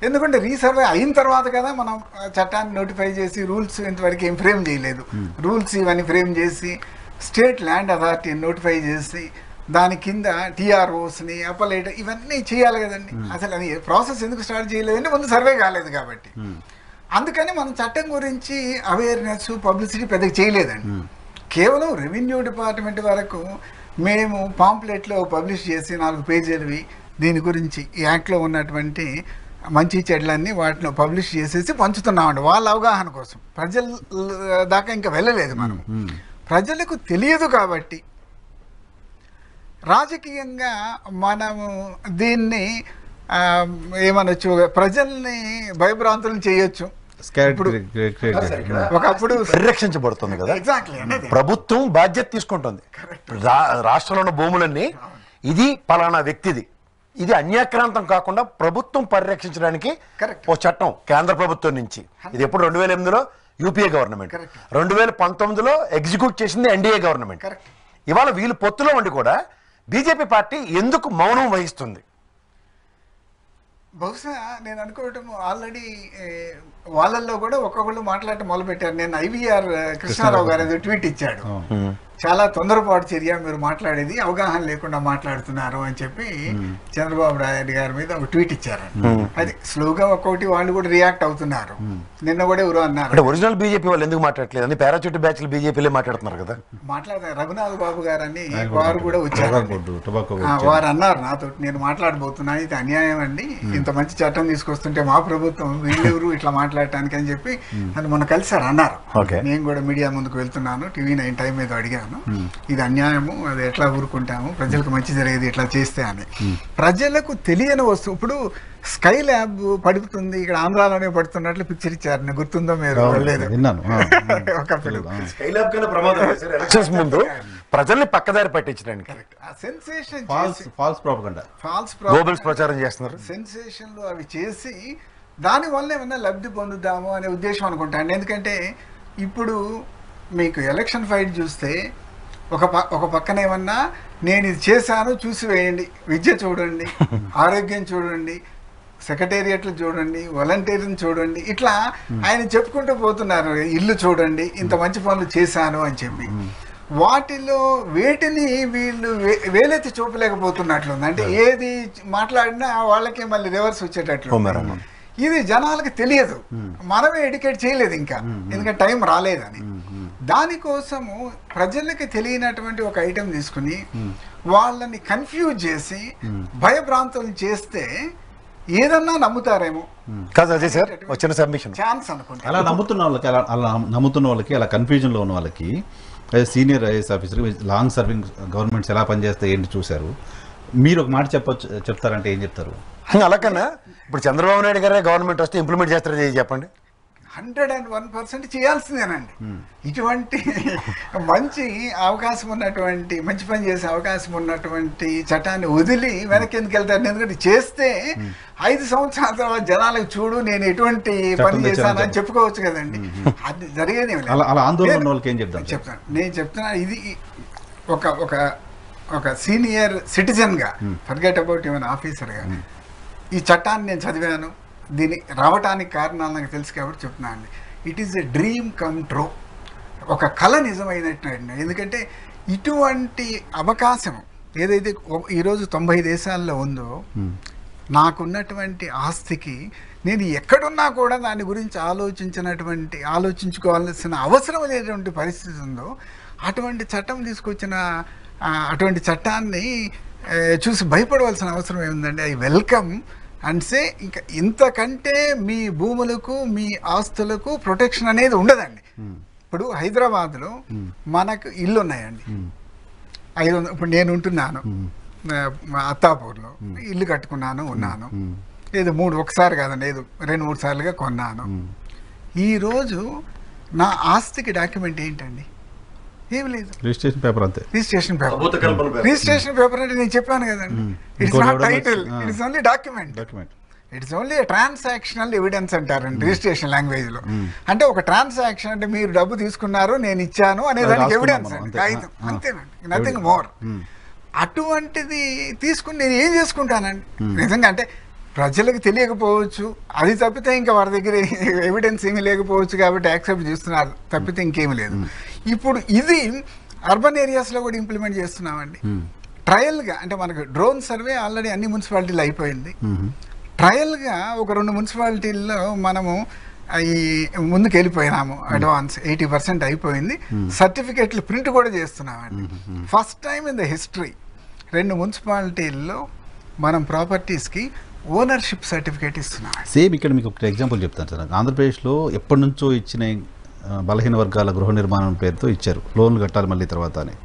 ఎందుకంటే రీసర్వే అయిన తర్వాత కదా మనం చట్టాన్ని నోటిఫై చేసి, రూల్స్ ఇంతవరకు ఏం ఫ్రేమ్ చేయలేదు. రూల్స్ ఇవన్నీ ఫ్రేమ్ చేసి స్టేట్ ల్యాండ్ అథారిటీని నోటిఫై చేసి దాని కింద టీఆర్ఓస్ని అపలేట్ ఇవన్నీ చేయాలి కదండి. అసలు అది ప్రాసెస్ ఎందుకు స్టార్ట్ చేయలేదంటే ముందు సర్వే కాలేదు కాబట్టి. అందుకని మనం చట్టం గురించి అవేర్నెస్ పబ్లిసిటీ పెద్దగా చేయలేదండి. కేవలం రెవెన్యూ డిపార్ట్మెంట్ వరకు మేము పాంప్లెట్లో పబ్లిష్ చేసి 4 పేజీలవి దీని గురించి ఈ యాక్ట్లో ఉన్నటువంటి మంచి చెడ్లన్నీ వాటిలో పబ్లిష్ చేసేసి పంచుతున్నామండి వాళ్ళ అవగాహన కోసం. ప్రజల దాకా ఇంకా వెళ్ళలేదు మనం. ప్రజలకు తెలియదు కాబట్టి రాజకీయంగా మనము దీన్ని ఏమనొచ్చు, ప్రజల్ని భయభ్రాంతులను చేయొచ్చు. ఒకప్పుడు పరిరక్షించబడుతుంది కదా. ఎగ్జాక్ట్లీ, ప్రభుత్వం బాధ్యత తీసుకుంటుంది. రాష్ట్రంలో ఉన్న భూములన్నీ ఇది పలానా వ్యక్తిది, ఇది అన్యాక్రాంతం కాకుండా ప్రభుత్వం పరిరక్షించడానికి ఓ చట్టం కేంద్ర ప్రభుత్వం నుంచి. ఇది ఎప్పుడు 2008లో యూపీఏ గవర్నమెంట్, 2019లో ఎగ్జిక్యూట్ చేసింది ఎన్డీఏ గవర్నమెంట్. ఇవాళ వీళ్ళు పొత్తులో ఉండి కూడా బీజేపీ పార్టీ ఎందుకు మౌనం వహిస్తుంది? బహుశా నేను అనుకోవటం ఆల్రెడీ వాళ్ళల్లో కూడా ఒక్కొక్కళ్ళు మాట్లాడటం మొదలుపెట్టారు. నేను ఐవీఆర్ కృష్ణారావు గారు ట్వీట్ ఇచ్చాడు, చాలా తొందరపాటు చర్య మీరు మాట్లాడేది, అవగాహన లేకుండా మాట్లాడుతున్నారు అని చెప్పి చంద్రబాబు నాయుడు గారి మీద ఒక ట్వీట్ ఇచ్చారు. అది స్లోగా ఒక్కొక్కటి వాళ్ళు కూడా రియాక్ట్ అవుతున్నారు. నిన్న కూడా ఎవరు అన్నారు, అంటే ఒరిజినల్ బీజేపీ వాళ్ళు ఎందుకు మాట్లాడలేదు అని పారాచూట్ బ్యాచ్లు బీజేపీలే మాట్లాడుతున్నారు కదా. మాట్లాడారు. రఘునాథ్ బాబు గారు అని వారు కూడా వచ్చారు. వారు అన్నారు నాతో, నేను మాట్లాడబోతున్నా, ఇది అన్యాయం అండి, ఇంత మంచి చట్టం తీసుకొస్తుంటే మా ప్రభుత్వం వీళ్ళెవరు ఇట్లా మాట్లాడటానికి అని చెప్పి నన్ను మొన్న కలిసారు అన్నారు. నేను కూడా మీడియా ముందుకు వెళ్తున్నాను, TV9 టైం మీద అడిగాను, ఇది అన్యాయము, అది ఎట్లా ఊరుకుంటాము, ప్రజలకు మంచి జరిగేది ఇట్లా చేస్తే అని. ప్రజలకు తెలియని వస్తువు, ఇప్పుడు స్కై ల్యాబ్ పడుతుంది ఇక్కడ ఆంధ్రాలోనే పడుతున్నట్లు పిక్చర్ ఇచ్చారు, గుర్తుందో మీరు? ముందు ప్రజల్ని పక్కదారి పట్టించడానికి ప్రచారం చేస్తున్నారు. సెన్సేషన్లు అవి చేసి దానివల్ల ఏమన్నా లబ్ధి పొందుదాము అనే ఉద్దేశం అనుకుంటాను. ఎందుకంటే ఇప్పుడు మీకు ఎలక్షన్ ఫైట్ చూస్తే ఒక పక్కన ఏమన్నా నేను ఇది చేశాను చూసి వేయండి, విద్య చూడండి, ఆరోగ్యం చూడండి, సెక్రటేరియట్లు చూడండి, వాలంటీర్ని చూడండి, ఇట్లా ఆయన చెప్పుకుంటూ పోతున్నారు, ఇల్లు చూడండి, ఇంత మంచి పనులు చేశాను అని చెప్పి. వాటిలో వేటిని వీళ్ళు వేలెత్తి చూపలేకపోతున్నట్లుంది. అంటే ఏది మాట్లాడినా వాళ్ళకి మళ్ళీ రివర్స్ వచ్చేటట్లు. ఇది జనాలకు తెలియదు, మనమే ఎడ్యుకేట్ చేయలేదు ఇంకా, ఎందుకంటే టైం రాలేదని. దానికోసము ప్రజలకి తెలియనటువంటి ఒక ఐటెం తీసుకుని వాళ్ళని కన్ఫ్యూజ్ చేసి భయభ్రాంతులు చేస్తే ఏదన్నా నమ్ముతారేమో కాదు అదే సార్ వచ్చిన సబ్మిషన్ ఛాన్స్ అనుకుంటా. అలా నమ్ముతున్న వాళ్ళకి అలా కన్ఫ్యూజన్లో ఉన్న వాళ్ళకి senior IAS officer long serving governments ఎలా పనిచేస్తాయి ఏంటి చూశారు, మీరు ఒక మాట చెప్తారంటే ఏం చెప్తారు? అలాగన్నా ఇప్పుడు చంద్రబాబు నాయుడు గారే గవర్నమెంట్ వస్తే ఇంప్లిమెంట్ చేస్తారో చెప్పండి. 101% చేయాల్సిందేనండి. ఇటువంటి మంచి అవకాశం ఉన్నటువంటి, మంచి పని చేసే అవకాశం ఉన్నటువంటి చట్టాన్ని వదిలి వెనక్కి ఎందుకు వెళ్తారు? ఎందుకంటే చేస్తే 5 సంవత్సరాల తర్వాత జనాలకు చూడు నేను ఎటువంటి పని చేశానని చెప్పుకోవచ్చు కదండి. అది జరిగేది చెప్తాను. నేను చెప్తున్నా, ఇది ఒక సీనియర్ సిటిజన్గా, ఫర్గెట్ అబౌట్ ఈవెన్ ఆఫీసర్గా ఈ చట్టాన్ని నేను చదివాను. దీన్ని రావటానికి కారణాలు నాకు తెలుసు కాబట్టి చెప్తున్నాను అండి. It is a dream come true. ఒక కళ నిజమైనట్టు. ఎందుకంటే ఇటువంటి అవకాశం ఏదైతే ఈరోజు 90 దేశాల్లో ఉందో, నాకున్నటువంటి ఆస్తికి నేను ఎక్కడున్నా కూడా దాని గురించి ఆలోచించుకోవాల్సిన అవసరం లేనటువంటి పరిస్థితి ఉందో, అటువంటి చట్టం తీసుకొచ్చిన అటువంటి చట్టాన్ని చూసి భయపడవలసిన అవసరం ఏముందండి? ఐ వెల్కమ్ అండ్ సే ఇంకా ఇంతకంటే మీ భూములకు మీ ఆస్తులకు ప్రొటెక్షన్ అనేది ఉండదండి. ఇప్పుడు హైదరాబాద్లో మనకు ఇల్లు ఉన్నాయండి, 500. ఇప్పుడు నేను ఉంటున్నాను అత్తాపూర్లో, ఇల్లు కట్టుకున్నాను, ఉన్నాను. ఏదో ఒకసారి కాదండి, ఏదో 2-3 సార్లుగా కొన్నాను. ఈరోజు నా ఆస్తికి డాక్యుమెంట్ ఏంటండి? ఏమి లేదు. రిజిస్ట్రేషన్ పేపర్ అంతే. రిజిస్ట్రేషన్ పేపర్ అంటే నేను చెప్పాను కదండి, it's not title, it's only document. It's only transactional evidence అంటారండి రిజిస్ట్రేషన్ లాంగ్వేజ్ లో. అంటే ఒక ట్రాన్సాక్షన్ అంటే మీరు డబ్బు తీసుకున్నారు, నేను ఇచ్చాను అనే దానికి ఎవిడెన్స్ అండి, కాగితం, అంతేనండి, నథింగ్ మోర్. అటువంటిది తీసుకుని నేను ఏం చేసుకుంటానండి? నిజంగా అంటే ప్రజలకు తెలియకపోవచ్చు, అది తప్పితే ఇంకా వారి దగ్గర ఎవిడెన్స్ ఏమీ లేకపోవచ్చు కాబట్టి యాక్సెప్ట్ చేస్తున్నారు తప్పితే ఇంకేమీ లేదు. ఇప్పుడు ఇది అర్బన్ ఏరియాస్లో కూడా ఇంప్లిమెంట్ చేస్తున్నామండి ట్రయల్గా. అంటే మనకు డ్రోన్ సర్వే ఆల్రెడీ అన్ని మున్సిపాలిటీలు అయిపోయింది. ట్రయల్గా ఒక 2 మున్సిపాలిటీల్లో మనము ఈ ముందుకు వెళ్ళిపోయినాము. అడ్వాన్స్ 80% అయిపోయింది. సర్టిఫికేట్లు ప్రింట్ కూడా చేస్తున్నామండి. First time in the history 2 మున్సిపాలిటీల్లో మనం ప్రాపర్టీస్కి ఓనర్షిప్ సర్టిఫికేట్ ఇస్తున్నాం. సేమ్ ఇక్కడ మీకు ఒక ఎగ్జాంపుల్ చెప్తాను సార్. ఆంధ్రప్రదేశ్లో ఎప్పటి నుంచో ఇచ్చిన బలహీన వర్గాల గృహ నిర్మాణం పేరుతో ఇచ్చారు, లోన్లు కట్టాలి మళ్ళీ తర్వాత అని.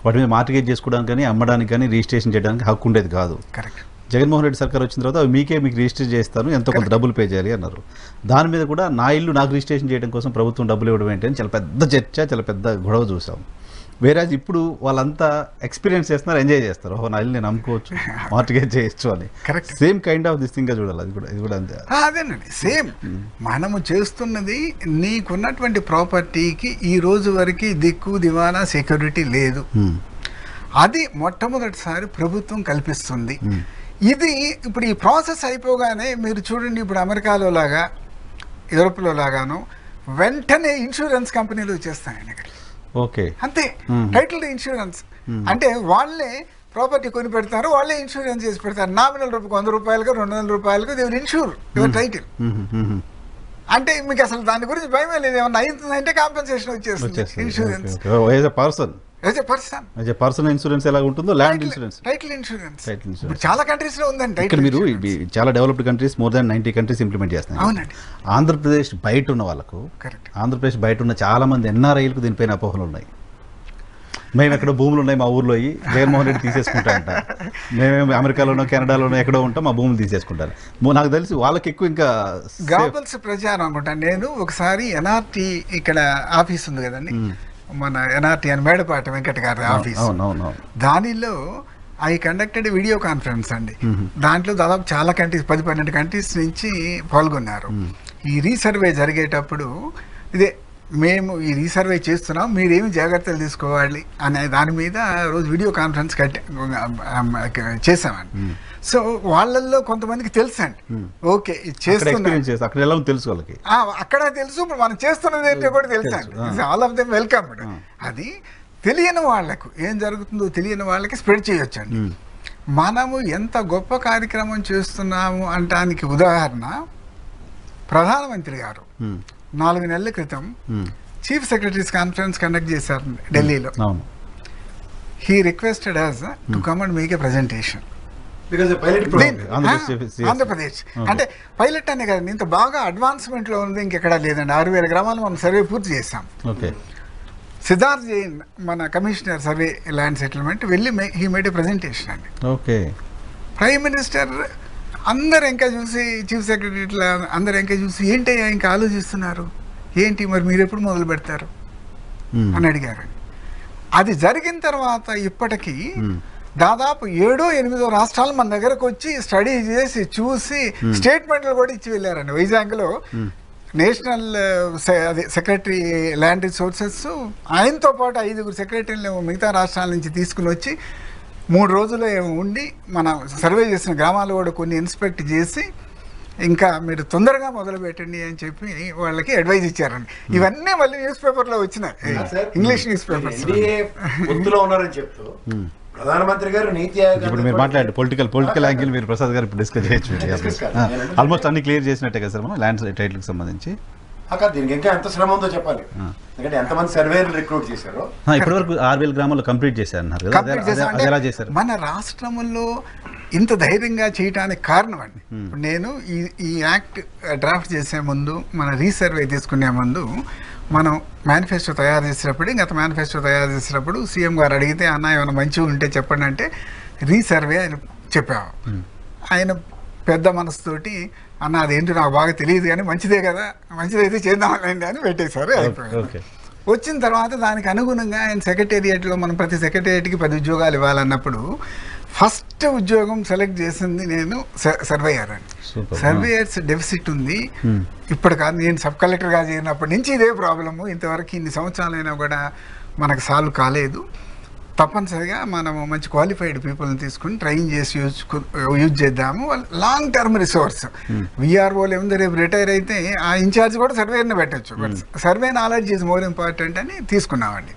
వాటి మీద మార్టిగేజ్ చేసుకోవడానికి కానీ అమ్మడానికి కానీ రిజిస్ట్రేషన్ చేయడానికి హక్కు ఉండేది కాదు. కరెక్ట్. జగన్మోహన్ రెడ్డి సర్కార్ వచ్చిన తర్వాత అవి మీకు రిజిస్టర్ చేస్తాను, ఎంతో కొంత డబ్బులు పే చేయాలి అన్నారు. దాని మీద కూడా నా ఇల్లు నాకు రిజిస్ట్రేషన్ చేయడం కోసం ప్రభుత్వం డబ్బులు ఇవ్వడం ఏంటి అని చాలా పెద్ద చర్చ, చాలా పెద్ద గొడవ చూసాం. వేరాజ్ ఇప్పుడు వాళ్ళంతా ఎక్స్పీరియన్స్ చేస్తున్నారు, ఎంజాయ్ చేస్తారు. నా ఇల్లు నేను అమ్ముకోవచ్చు, మార్టిగేజ్ చేయొచ్చు అని. Correct. Same kind of this thing గా చూడాలి. ఇది కూడా అంతే. అదేనండి, సేమ్ మనము చేస్తున్నది. నీకున్నటువంటి ప్రాపర్టీకి ఈ రోజు వరకు దిక్కు దివానా సెక్యూరిటీ లేదు. అది మొట్టమొదటిసారి ప్రభుత్వం కల్పిస్తుంది. ఇది ఇప్పుడు ఈ ప్రాసెస్ అయిపోగానే మీరు చూడండి, ఇప్పుడు అమెరికాలో లాగా యూరోప్లో లాగాను వెంటనే ఇన్సూరెన్స్ కంపెనీలు వచ్చేస్తాయండి ఇక్కడ. ఓకే, అంతే. టైటిల్ ఇన్సూరెన్స్ అంటే వాళ్ళే ప్రాపర్టీ కొని పెడతారు, వాళ్ళే ఇన్సూరెన్స్ చేసి పెడతారు. Nominal ₹100 ₹200 they will insure your title. అంటే మీకు అసలు దాని గురించి భయమే లేదు. ఏమన్నా అయిందంటే కాంపెన్సేషన్ వచ్చేస్తుంది. ఇన్సూరెన్స్ పర్సనల్ ఇన్సూరెన్స్ ఎలా ఉంటుందో ల్యాండ్ ఇన్సూరెన్స్, టైటిల్ ఇన్సూరెన్స్ చాలా కంట్రీస్ లో ఉందండి. ఇక్కడ మీరు చాలా developed countries, more than 90 countries implement చేస్తున్నారు. అవునండి. ఆంధ్రప్రదేశ్ బయట ఉన్న వాళ్ళకు, ఆంధ్రప్రదేశ్ బయట ఉన్న చాలా మంది ఎన్ఆర్ఐలకు దీనిపైన అపోహలు ఉన్నాయి. మేము ఎక్కడో భూములు ఉన్నాయి మా ఊర్లో, జగన్మోహన్ రెడ్డి తీసేసుకుంటారంట. మేమేమి అమెరికాలోనో కెనడాలోనో ఎక్కడో ఉంటాం, మా భూములు తీసేసుకుంటారు. నాకు తెలిసి వాళ్ళకి ఎక్కువ ఇంకా గాబల్స్ ప్రచారం అనుకుంటాను. నేను ఒకసారి ఎన్ఆర్టీ ఇక్కడ ఆఫీస్ ఉంది కదండి, మన ఎన్ఆర్టీ అని మేడపాటి వెంకట గారి ఆఫీస్, దానిలో ఐ కండక్టెడ్ వీడియో కాన్ఫరెన్స్ అండి. దాంట్లో దాదాపు చాలా కంట్రీస్, 10-12 కంట్రీస్ నుంచి పాల్గొన్నారు. ఈ రీసర్వే జరిగేటప్పుడు ఇదే మేము ఈ రీసర్వే చేస్తున్నాం, మీరేమి జాగ్రత్తలు తీసుకోవాలి అనే దాని మీద రోజు వీడియో కాన్ఫరెన్స్ చేసామండి. సో వాళ్ళల్లో కొంతమందికి తెలుసు అండి, ఓకే చేస్తున్నాం, తెలుసు వాళ్ళకి అక్కడ తెలుసు, ఇప్పుడు మనం చేస్తున్నది ఏంటో కూడా తెలుసు అండి. All of them welcome. అది తెలియని వాళ్లకు, ఏం జరుగుతుందో తెలియని వాళ్ళకి స్ప్రెడ్ చేయొచ్చండి. మనము ఎంత గొప్ప కార్యక్రమం చేస్తున్నాము అనటానికి ఉదాహరణ, ప్రధానమంత్రి గారు 4 నెలల క్రితం చీఫ్ సెక్రటరీస్ కాన్ఫరెన్స్ కండక్ట్ చేశారు ఢిల్లీలో. He requested us to come and make a presentation. Andhra Pradesh అంటే పైలట్ అనే కదండి, ఇంత బాగా అడ్వాన్స్మెంట్ లో ఉంది ఇంకెక్కడా లేదండి. 6,000 గ్రామాలు మనం సర్వే పూర్తి చేస్తాం. సిద్ధార్థ్ జైన్ మన కమిషనర్ సర్వే ల్యాండ్ సెటిల్మెంట్ వెళ్ళి హీ మేడ్ ఏ ప్రెజెంటేషన్ అండి. ఓకే, ప్రైమ్ మినిస్టర్ అందరు ఇంకా చూసి, చీఫ్ సెక్రటరీ ఇట్లా అందరు ఇంకా చూసి ఏంటయ్యా ఇంకా ఆలోచిస్తున్నారు, ఏంటి మరి మీరు ఎప్పుడు మొదలు పెడతారు అని అడిగారండి. అది జరిగిన తర్వాత ఇప్పటికీ దాదాపు 7-8 రాష్ట్రాలు మన దగ్గరకు వచ్చి స్టడీ చేసి చూసి స్టేట్మెంట్లు కూడా ఇచ్చి వెళ్ళారండి. వైజాగ్లో నేషనల్ సెక్రటరీ ల్యాండ్ రిసోర్సెస్ ఆయనతో పాటు 5 సెక్రటరీలు మిగతా రాష్ట్రాల నుంచి తీసుకుని వచ్చి 3 రోజులు ఉండి మన సర్వే చేసిన గ్రామాలు కూడా కొన్ని ఇన్స్పెక్ట్ చేసి ఇంకా మీరు తొందరగా మొదలు పెట్టండి అని చెప్పి వాళ్ళకి అడ్వైజ్ ఇచ్చారండి. ఇవన్నీ మళ్ళీ న్యూస్ పేపర్లో వచ్చినాయి, ఇంగ్లీష్ న్యూస్ పేపర్స్. ప్రధానమంత్రి గారు నీతి ఇప్పుడు మీరు మాట్లాడండి పొలిటికల్ యాంగిల్ మీరు ప్రసాద్ గారు ఇప్పుడు డిస్కస్ చేయొచ్చు. ఆల్మోస్ట్ అన్ని క్లియర్ చేసినట్టే కదా సార్ మనం ల్యాండ్ టైటిల్కి సంబంధించి. దీనికి ఇంకా ఎంత శ్రమ ఉందో చెప్పాలి, ఎందుకంటే ఎంతమంది సర్వేలు రిక్రూట్ చేశారు. ఇప్పటివరకు 6,000 గ్రామాల్లో కంప్లీట్ చేశారన్నారు కదా, ఎలా చేశారు? మన రాష్ట్రంలో ఇంత ధైర్యంగా చేయడానికి కారణం అండి. నేను ఈ యాక్ట్ డ్రాఫ్ట్ చేసే ముందు, మన రీసర్వే తీసుకునే ముందు మనం మేనిఫెస్టో తయారు చేసేటప్పుడు, గత మేనిఫెస్టో తయారు చేసేటప్పుడు సీఎం గారు అడిగితే అన్న ఏమైనా మంచిగా ఉంటే చెప్పండి అంటే రీసర్వే ఆయన చెప్పాము. ఆయన పెద్ద మనసుతోటి అన్న అదేంటి నాకు బాగా తెలియదు కానీ మంచిదే కదా, మంచిదైతే చేద్దామండి అని పెట్టేశారు. అయిపోయారు. వచ్చిన తర్వాత దానికి అనుగుణంగా ఆయన సెక్రటేరియట్లో మనం ప్రతి సెక్రటేరియట్కి 10 ఉద్యోగాలు ఇవ్వాలన్నప్పుడు ఫస్ట్ ఉద్యోగం సెలెక్ట్ చేసింది నేను సర్వేయర్ అండి. సర్వేయర్స్ డెఫిసిట్ ఉంది. ఇప్పుడు కాదు, నేను సబ్ కలెక్టర్గా చేరినప్పటి నుంచి ఇదే ప్రాబ్లము, ఇంతవరకు ఇన్ని సంవత్సరాలైనా కూడా మనకు సాల్వ్ కాలేదు. తప్పనిసరిగా మనము మంచి క్వాలిఫైడ్ పీపుల్ని తీసుకుని ట్రైన్ చేసి యూజ్ చేద్దాము. Long term resource. విఆర్ఓలు ఏముంది, రేపు రిటైర్ అయితే ఆ ఇన్ఛార్జ్ కూడా సర్వేని పెట్టచ్చు, but survey knowledge is more important అని తీసుకున్నామండి.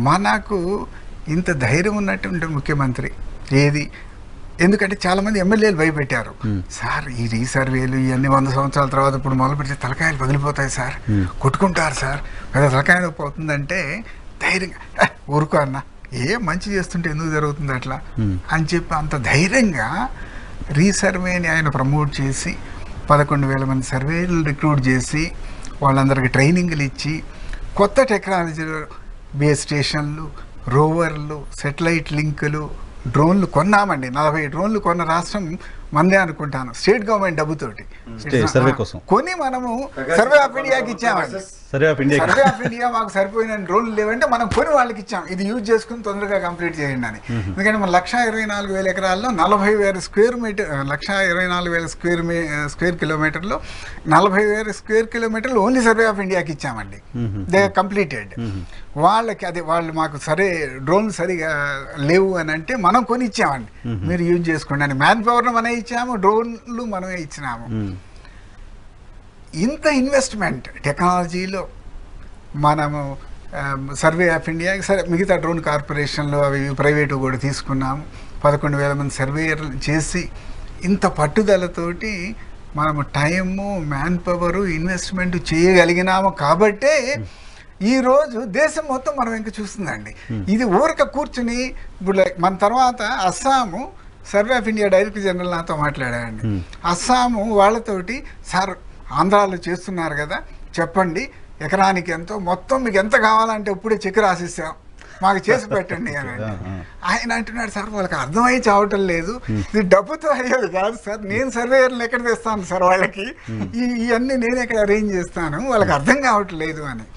మనకు ఇంత ధైర్యం ఉన్నటువంటి ముఖ్యమంత్రి ఏది, ఎందుకంటే చాలామంది ఎమ్మెల్యేలు భయపెట్టారు, సార్ ఈ రీసర్వేలు ఇవన్నీ 100 సంవత్సరాల తర్వాత ఇప్పుడు మొదలు పెడితే తలకాయలు పగిలిపోతాయి సార్, కొట్టుకుంటారు సార్, పెద్ద తలకాయ నొప్పి అవుతుందంటే ధైర్యంగా ఊరుకో అన్న, మంచి చేస్తుంటే ఎందుకు జరుగుతుంది అట్లా అని చెప్పి అంత ధైర్యంగా రీసర్వేని ఆయన ప్రమోట్ చేసి 11,000 మంది సర్వేలు రిక్రూట్ చేసి వాళ్ళందరికీ ట్రైనింగ్లు ఇచ్చి కొత్త టెక్నాలజీలు, బేస్ స్టేషన్లు, రోవర్లు, సెటిలైట్ లింకులు, డ్రోన్లు కొన్నామండి. 40 డ్రోన్లు కొన్న రాష్ట్రం మందే అనుకుంటాను, స్టేట్ గవర్నమెంట్ డబ్బుతోటి సర్వే కోసం కొని మనము సర్వే ఆఫ్ ఇండియాకి ఇచ్చామండి. సర్వే ఆఫ్ ఇండియా మాకు సరిపోయిన డ్రోన్లు లేవంటే మనం కొని వాళ్ళకి ఇచ్చాం, ఇది యూజ్ చేసుకుని తొందరగా కంప్లీట్ చేయండి అని. ఎందుకంటే మన 124,000 ఎకరాల్లో 40,000 స్క్వేర్ మీటర్, 124,000 స్క్వేర్ కిలోమీటర్లో 40,000 స్క్వేర్ కిలోమీటర్లు ఓన్లీ సర్వే ఆఫ్ ఇండియాకి ఇచ్చామండి. They completed. వాళ్ళకి అదే వాళ్ళు మాకు సరే డ్రోన్లు సరిగా లేవు అని అంటే మనం కొని ఇచ్చామండి, మీరు యూజ్ చేసుకోండి అని. మ్యాన్ పవర్ను మనమే ఇచ్చాము, డ్రోన్లు మనమే ఇచ్చినాము. ఇంత ఇన్వెస్ట్మెంట్ టెక్నాలజీలో మనము సర్వే ఆఫ్ ఇండియా, సరే మిగతా డ్రోన్ కార్పొరేషన్లు అవి ప్రైవేటు కూడా తీసుకున్నాము. 11,000 మంది సర్వేయర్లు చేసి ఇంత పట్టుదలతోటి మనము టైము, మ్యాన్ పవరు, ఇన్వెస్ట్మెంట్ చేయగలిగినాము. కాబట్టే ఈరోజు దేశం మొత్తం మనం ఇంకా చూస్తుందండి. ఇది ఊరక కూర్చుని ఇప్పుడు మన తర్వాత Assam survey of India director general నాతో మాట్లాడారండి. అస్సాము వాళ్ళతోటి సార్ ఆంధ్రాలో చేస్తున్నారు కదా, చెప్పండి ఎకరానికి ఎంతో, మొత్తం మీకు ఎంత కావాలంటే ఇప్పుడే చెక్ రాసిస్తాం, మాకు చేసి పెట్టండి అని. ఆయన అంటున్నాడు, సార్ వాళ్ళకి అర్థమై చావటం లేదు, ఇది డబ్బుతో అయ్యేది కాదు సార్, నేను సర్వేయర్లు ఎక్కడ తెస్తాను సార్, వాళ్ళకి ఇవన్నీ నేను ఎక్కడ అరేంజ్ చేస్తాను, వాళ్ళకి అర్థం కావట్లేదు అని.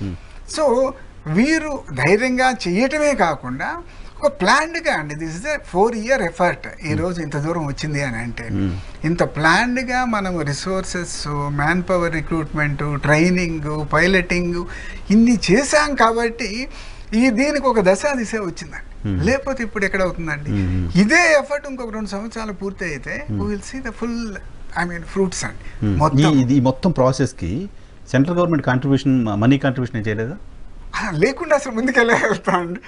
సో వీరు ధైర్యంగా చేయటమే కాకుండా ఒక ప్లాన్డ్గా అండి, this is a 4-year effort ఈరోజు ఇంత దూరం వచ్చింది అని అంటే. ఇంత ప్లాన్డ్గా మనం resources, man power recruitment, training, piloting ఇన్ని చేశాం కాబట్టి దీనికి ఒక దిశ వచ్చిందండి. లేకపోతే ఇప్పుడు ఎక్కడ అవుతుందండి? ఇదే ఎఫర్ట్ ఇంకొక 2 సంవత్సరాలు పూర్తి అయితే we will see the full fruits అండి. మొత్తం ప్రాసెస్కి central government contribution, money contribution చేయలేదా? లేకుండా అసలు ముందుకెళ్ళగలుగుతామండి.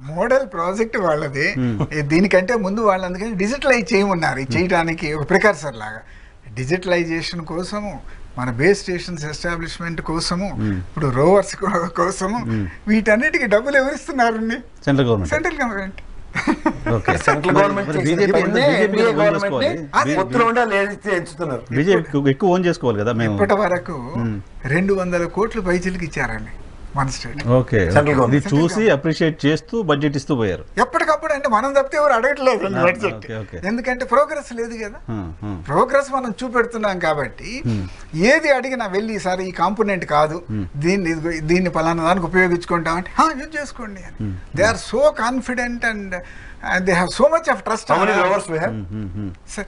మోడల్ ప్రాజెక్ట్ వాళ్ళది. దీనికంటే ముందు వాళ్ళు అందుకని డిజిటలైజ్ చేయమన్నారు, చేయడానికి ఒక ప్రికర్సర్ లాగా. డిజిటలైజేషన్ కోసము, మన బేస్ స్టేషన్స్ ఎస్టాబ్లిష్మెంట్ కోసము, ఇప్పుడు రోవర్స్ కోసము, వీటన్నిటికీ డబ్బులు ఎవరిస్తున్నారండి? Central government. Central government. Okay central government BJP ఎక్కువ ఓన్ చేసుకోవాలి కదా మేము. ఇప్పటి వరకు 200 కోట్లు పైసలకి ఇచ్చారండి మన స్టేట్. ఓకే, ఇది చూసి అప్రిషియేట్ చేస్తూ బడ్జెట్ ఇస్తూ పోయారు ఎప్పటికప్పుడు. అంటే మనం తప్పితే ఎవరు అడగట్లేదు బడ్జెట్, ఎందుకంటే ప్రోగ్రెస్ లేదు కదా. ప్రోగ్రెస్ మనం చూపెడుతున్నాం కాబట్టి ఏది అడిగినా వెళ్ళి సార్ ఈ కాంపోనెంట్ కాదు, దీన్ని పలానా దానికి ఉపయోగించుకుంటామంటే యూజ్ చేసుకోండి అని. They are so confident and they have so much of trust. Sir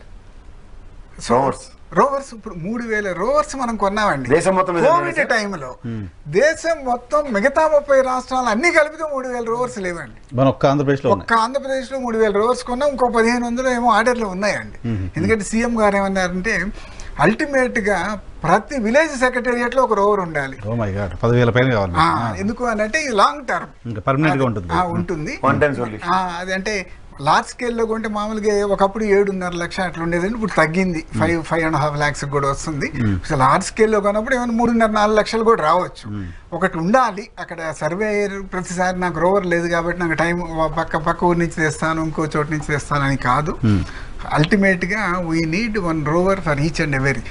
rovers ఇప్పుడు 3000 రోవర్స్ మనం కొన్నామండి కోవిడ్ టైంలో. దేశం మొత్తం మిగతా 30 రాష్ట్రాలు అన్ని కలిపితే 3000 రోవర్స్ లేవండి. ఒక్క ఆంధ్రప్రదేశ్ లో 3000 రోవర్స్ కొన్నాం. ఇంకో 1500 ఏమో ఆర్డర్లు ఉన్నాయండి. ఎందుకంటే సీఎం గారు ఏమన్నారంటే అల్టిమేట్ గా ప్రతి విలేజ్ సెక్రటేరియట్ లో ఒక రోవర్ ఉండాలి. 10,000 పైన కావాలి. ఎందుకు అని అంటే ఇది లాంగ్ టర్మ్ ఉంటుంది. అది అంటే లార్జ్ స్కేల్లో కొంటే మామూలుగా ఒకప్పుడు 7.5 లక్ష అట్లా ఉండేదండి, ఇప్పుడు తగ్గింది 5.5 lakhs కూడా వస్తుంది. లార్జ్ స్కేల్లో కొన్నప్పుడు ఏమైనా 3.5-4 లక్షలు కూడా రావచ్చు. ఒకటి ఉండాలి అక్కడ సర్వేయర్. ప్రతిసారి నాకు రోవర్ లేదు కాబట్టి నాకు టైం పక్క ఊరి నుంచి తెస్తాను, ఇంకో చోటు నుంచి తెస్తాను అని కాదు. అల్టిమేట్ గా we need 1 rover for each and every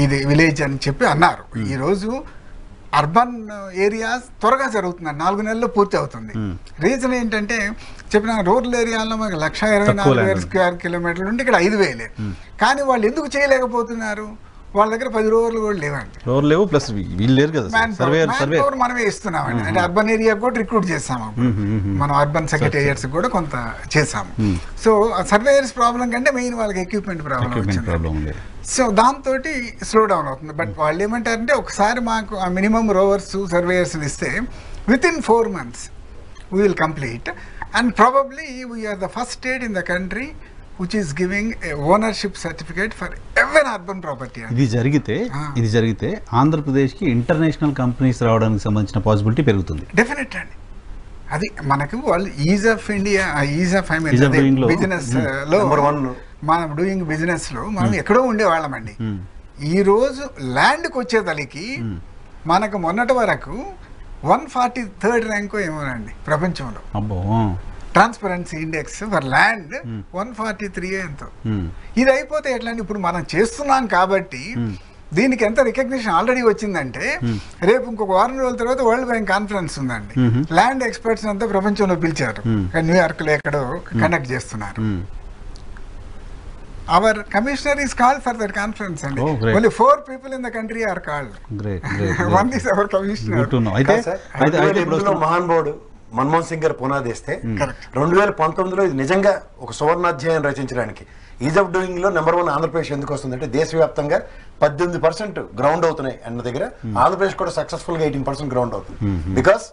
ఇది విలేజ్ అని చెప్పి అన్నారు. ఈ రోజు అర్బన్ ఏరియాస్ త్వరగా జరుగుతుంది, 4 నెలల్లో పూర్తి అవుతుంది. రీజన్ ఏంటంటే చెప్పిన రూరల్ ఏరియాలో మనకి 124,000 స్క్వేర్ కిలోమీటర్లు ఉంటే ఇక్కడ 5,000. కానీ వాళ్ళు ఎందుకు చేయలేకపోతున్నారు? వాళ్ళ దగ్గర 10 రోవర్లు కూడా లేవండి. మనమే ఇస్తున్నామండి. అంటే అర్బన్ ఏరియా కూడా రిక్రూట్ చేస్తాము, మనం అర్బన్ సెక్రటేరియట్స్ కూడా కొంత చేసాము. సో సర్వేయర్స్ ప్రాబ్లం కంటే మెయిన్ వాళ్ళకి ఎక్విప్మెంట్ ప్రాబ్లం వచ్చింది. సో దాంతో స్లో డౌన్ అవుతుంది. బట్ వాళ్ళు ఏమంటారంటే ఒకసారి మాకు ఆ మినిమం రోవర్స్ సర్వేయర్స్ ఇస్తే within 4 months we will complete, and probably we are the first state in the country which is giving a ownership certificate for every urban property. ఇది జరిగితే ఆంధ్రప్రదేశ్ కి ఇంటర్నేషనల్ కంపెనీస్ రావడానికి సంబంధించిన పాసిబిలిటీ పెరుగుతుంది. డెఫినెట్ అండి. అది మనకు వాళ్ళు is of India, is of business లో మనం డూయింగ్ బిజినెస్ లో మనం ఎక్కడో ఉండేవాళ్ళం అండి. ఈ రోజు ల్యాండ్కి వచ్చేదలికి మనకు మొన్నటి వరకు 143rd ర్యాంక్ ఏమోనండి ప్రపంచంలో. ట్రాన్స్పరెన్సీ ఇండెక్స్ ఫర్ ల్యాండ్ 143 ఎంతో. ఇది అయిపోతే ఎట్లా అండి? ఇప్పుడు మనం చేస్తున్నాం కాబట్టి దీనికి ఎంత రికగ్నిషన్ ఆల్రెడీ వచ్చిందంటే రేపు ఇంకొక 4 రోజుల తర్వాత వరల్డ్ బ్యాంక్ కాన్ఫరెన్స్ ఉందండి. ల్యాండ్ ఎక్స్పర్ట్స్ అంతా ప్రపంచంలో పిలిచారు, న్యూయార్క్ లో ఎక్కడో కండక్ట్ చేస్తున్నారు. Our commissioner is called for that conference, and only 4 people in the country are called. Great. One is our commissioner. Good to know. మహాన్భావుడు Manmohan Singh గారు పునాదేస్తే 2019లో ఇది నిజంగా ఒక సువర్ణాధ్యాయం రచించడానికి ఈజ్ ఆఫ్ డూయింగ్ లో నెంబర్ 1 ఆంధ్రప్రదేశ్ ఎందుకు వస్తుందంటే దేశవ్యాప్తంగా 18% గ్రౌండ్ అవుతున్నాయి అన్న దగ్గర ఆంధ్రప్రదేశ్ కూడా సక్సెస్ఫుల్ గా 18% గ్రౌండ్ అవుతుంది. బికాస్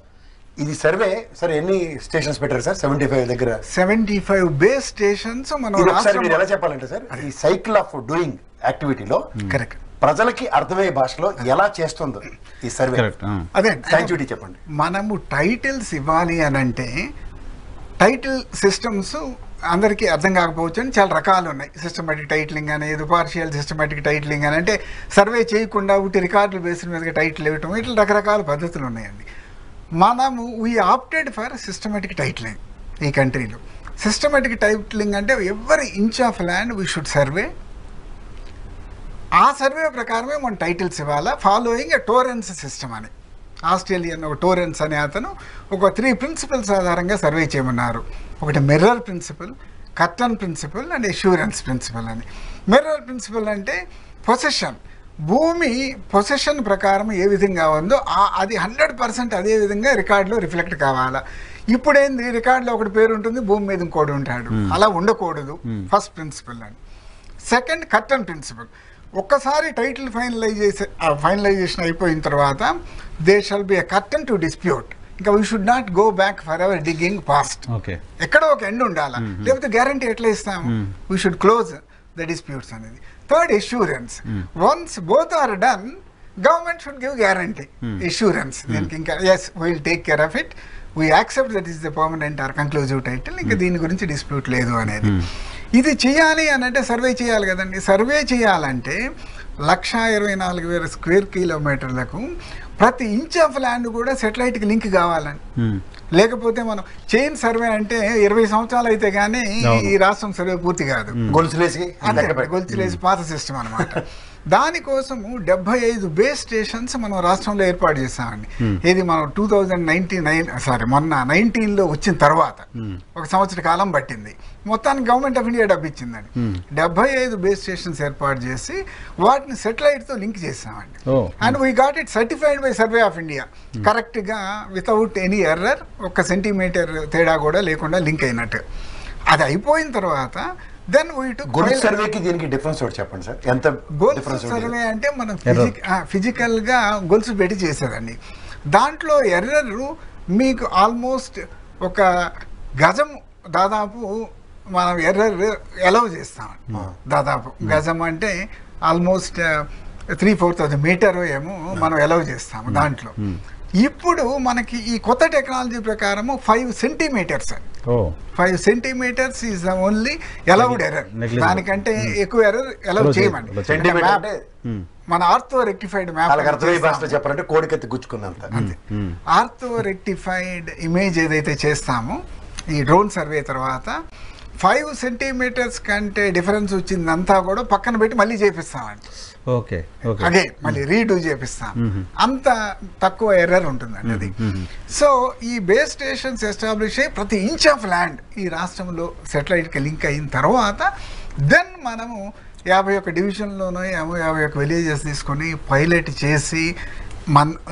ఇది సర్వే సార్ ఎన్ని స్టేషన్స్ పెట్టారు సార్? 75 దగ్గర 75 బేస్ స్టేషన్స్. మనం మీరు ఎలా చెప్పాలంటే సార్ ఈ సైకిల్ ఆఫ్ డూయింగ్ యాక్టివిటీలో కరెక్ట్ ప్రజలకి అర్థమయ్యే భాషలో ఎలా చేస్తుందో ఈ సర్వే. అదే సాంక్చుటీ చెప్పండి. మనము టైటిల్స్ ఇవ్వాలి అని అంటే టైటిల్ సిస్టమ్స్ అందరికీ అర్థం కాకపోవచ్చు అని చాలా రకాలు ఉన్నాయి. సిస్టమేటిక్ టైటిలింగ్ అనేది, పార్షియల్ సిస్టమేటిక్ టైటిలింగ్ అని అంటే సర్వే చేయకుండా ఉట్టి రికార్డులు బేసిన మీదగా టైటిల్ ఇవ్వటం, ఇట్లా రకరకాల పద్ధతులు ఉన్నాయండి. మనము we opted for systematic titling. ఈ కంట్రీలో సిస్టమేటిక్ టైటిలింగ్ అంటే ఎవరి inch of land we should survey. ఆ సర్వే ప్రకారమే మనం టైటిల్స్ ఇవ్వాలా, ఫాలోయింగ్ ఎ టోరెన్స్ సిస్టమ్ అని. ఆస్ట్రేలియన్ ఒక టోరెన్స్ అనే అతను ఒక 3 ప్రిన్సిపల్స్ ఆధారంగా సర్వే చేయమన్నారు. ఒకటి mirror principle, curtain principle and assurance principle అని. మిర్రర్ ప్రిన్సిపల్ అంటే పొసెషన్, భూమి పొసెషన్ ప్రకారం ఏ విధంగా ఉందో అది 100% అదే విధంగా రికార్డులో రిఫ్లెక్ట్ కావాలా. ఇప్పుడేంది రికార్డులో ఒకటి పేరు ఉంటుంది, భూమి మీద ఇంకోటి ఉంటాడు, అలా ఉండకూడదు. ఫస్ట్ ప్రిన్సిపల్ అని. సెకండ్ కర్టన్ ప్రిన్సిపల్, ఒక్కసారి టైటిల్ ఫైనలైజేషన్ అయిపోయిన తర్వాత they shall be a certain to dispute. ఇంకా we should not go back for our digging past. ఎక్కడో ఒక ఎండ్ ఉండాలా, లేకపోతే గ్యారంటీ ఎట్లా ఇస్తాము? We should close the disputes అనేది. Third assurance, once both are done government should give guarantee assurance. దీనికి ఇంకా yes will take care of it, we accept that is the permanent are conclusive title, ఇంకా దీని గురించి డిస్ప్యూట్ లేదు అనేది. ఇది చేయాలి అని అంటే సర్వే చేయాలి కదండి. సర్వే చేయాలంటే 124,000 స్క్వేర్ కిలోమీటర్లకు ప్రతి ఇంచ్ ఆఫ్ ల్యాండ్ కూడా సెటిలైట్కి లింక్ కావాలండి. లేకపోతే మనం చైన్ సర్వే అంటే 20 సంవత్సరాలు అయితే కానీ ఈ రాష్ట్రం సర్వే పూర్తి కాదు. గొలుసులేసి పాత సిస్టమ్ అనమాట. దానికోసము 75 బేస్ స్టేషన్స్ మనం రాష్ట్రంలో ఏర్పాటు చేసామండి. ఇది మనం 2019 వచ్చిన తర్వాత 1 సంవత్సర కాలం పట్టింది. మొత్తానికి గవర్నమెంట్ ఆఫ్ ఇండియా డబ్బు ఇచ్చిందండి. 75 బేస్ స్టేషన్స్ ఏర్పాటు చేసి వాటిని సెటిలైట్ తో లింక్ చేసామండి. And we got it certified by survey of India, correct గా వితౌట్ ఎనీ ఎర్రర్, 1 సెంటీమీటర్ తేడా కూడా లేకుండా లింక్ అయినట్టు. అది అయిపోయిన తర్వాత దెన్ గొలుసు సర్వేకి దీనికి డిఫరెన్స్ చెప్పండి సార్. ఎంత గొలుసు సర్వే అంటే మనం ఫిజికల్ గా గొలుసు పెట్టి చేసేదండి. దాంట్లో ఎర్రర్ మీకు ఆల్మోస్ట్ 1 గజం దాదాపు మనం ఎర్రర్ అలౌ చేస్తాం. దాదాపు గజం అంటే ఆల్మోస్ట్ 3-4,000 మీటర్ ఏమో మనం అలౌ చేస్తాము దాంట్లో. ఇప్పుడు మనకి ఈ కొత్త టెక్నాలజీ ప్రకారము 5 centimetres 5 centimetres is the only allowed error. దానికంటే ఎక్కువ ఎర్రర్ అలౌ చేయమండి. మన ఆర్థో రెక్టిఫైడ్ మ్యాప్ చెప్పాలంటే కోడికత్తి గుచ్చుకున్నంత. ఆర్థో రెక్టిఫైడ్ ఇమేజ్ ఏదైతే చేస్తామో ఈ డ్రోన్ సర్వే తర్వాత 5 సెంటీమీటర్స్ కంటే డిఫరెన్స్ వచ్చిందంతా కూడా పక్కన పెట్టి మళ్ళీ చేపిస్తామండి. అదే మళ్ళీ రీడూ చేపిస్తాం. అంత తక్కువ ఎర్రర్ ఉంటుందండి అది. సో ఈ బేస్ స్టేషన్స్ ఎస్టాబ్లిష్ అయ్యి ప్రతి ఇంచ్ ఆఫ్ ల్యాండ్ ఈ రాష్ట్రంలో సెటిలైట్కి లింక్ అయిన తర్వాత దెన్ మనము 51 డివిజన్లోనో 51 విలేజెస్ తీసుకొని పైలట్ చేసి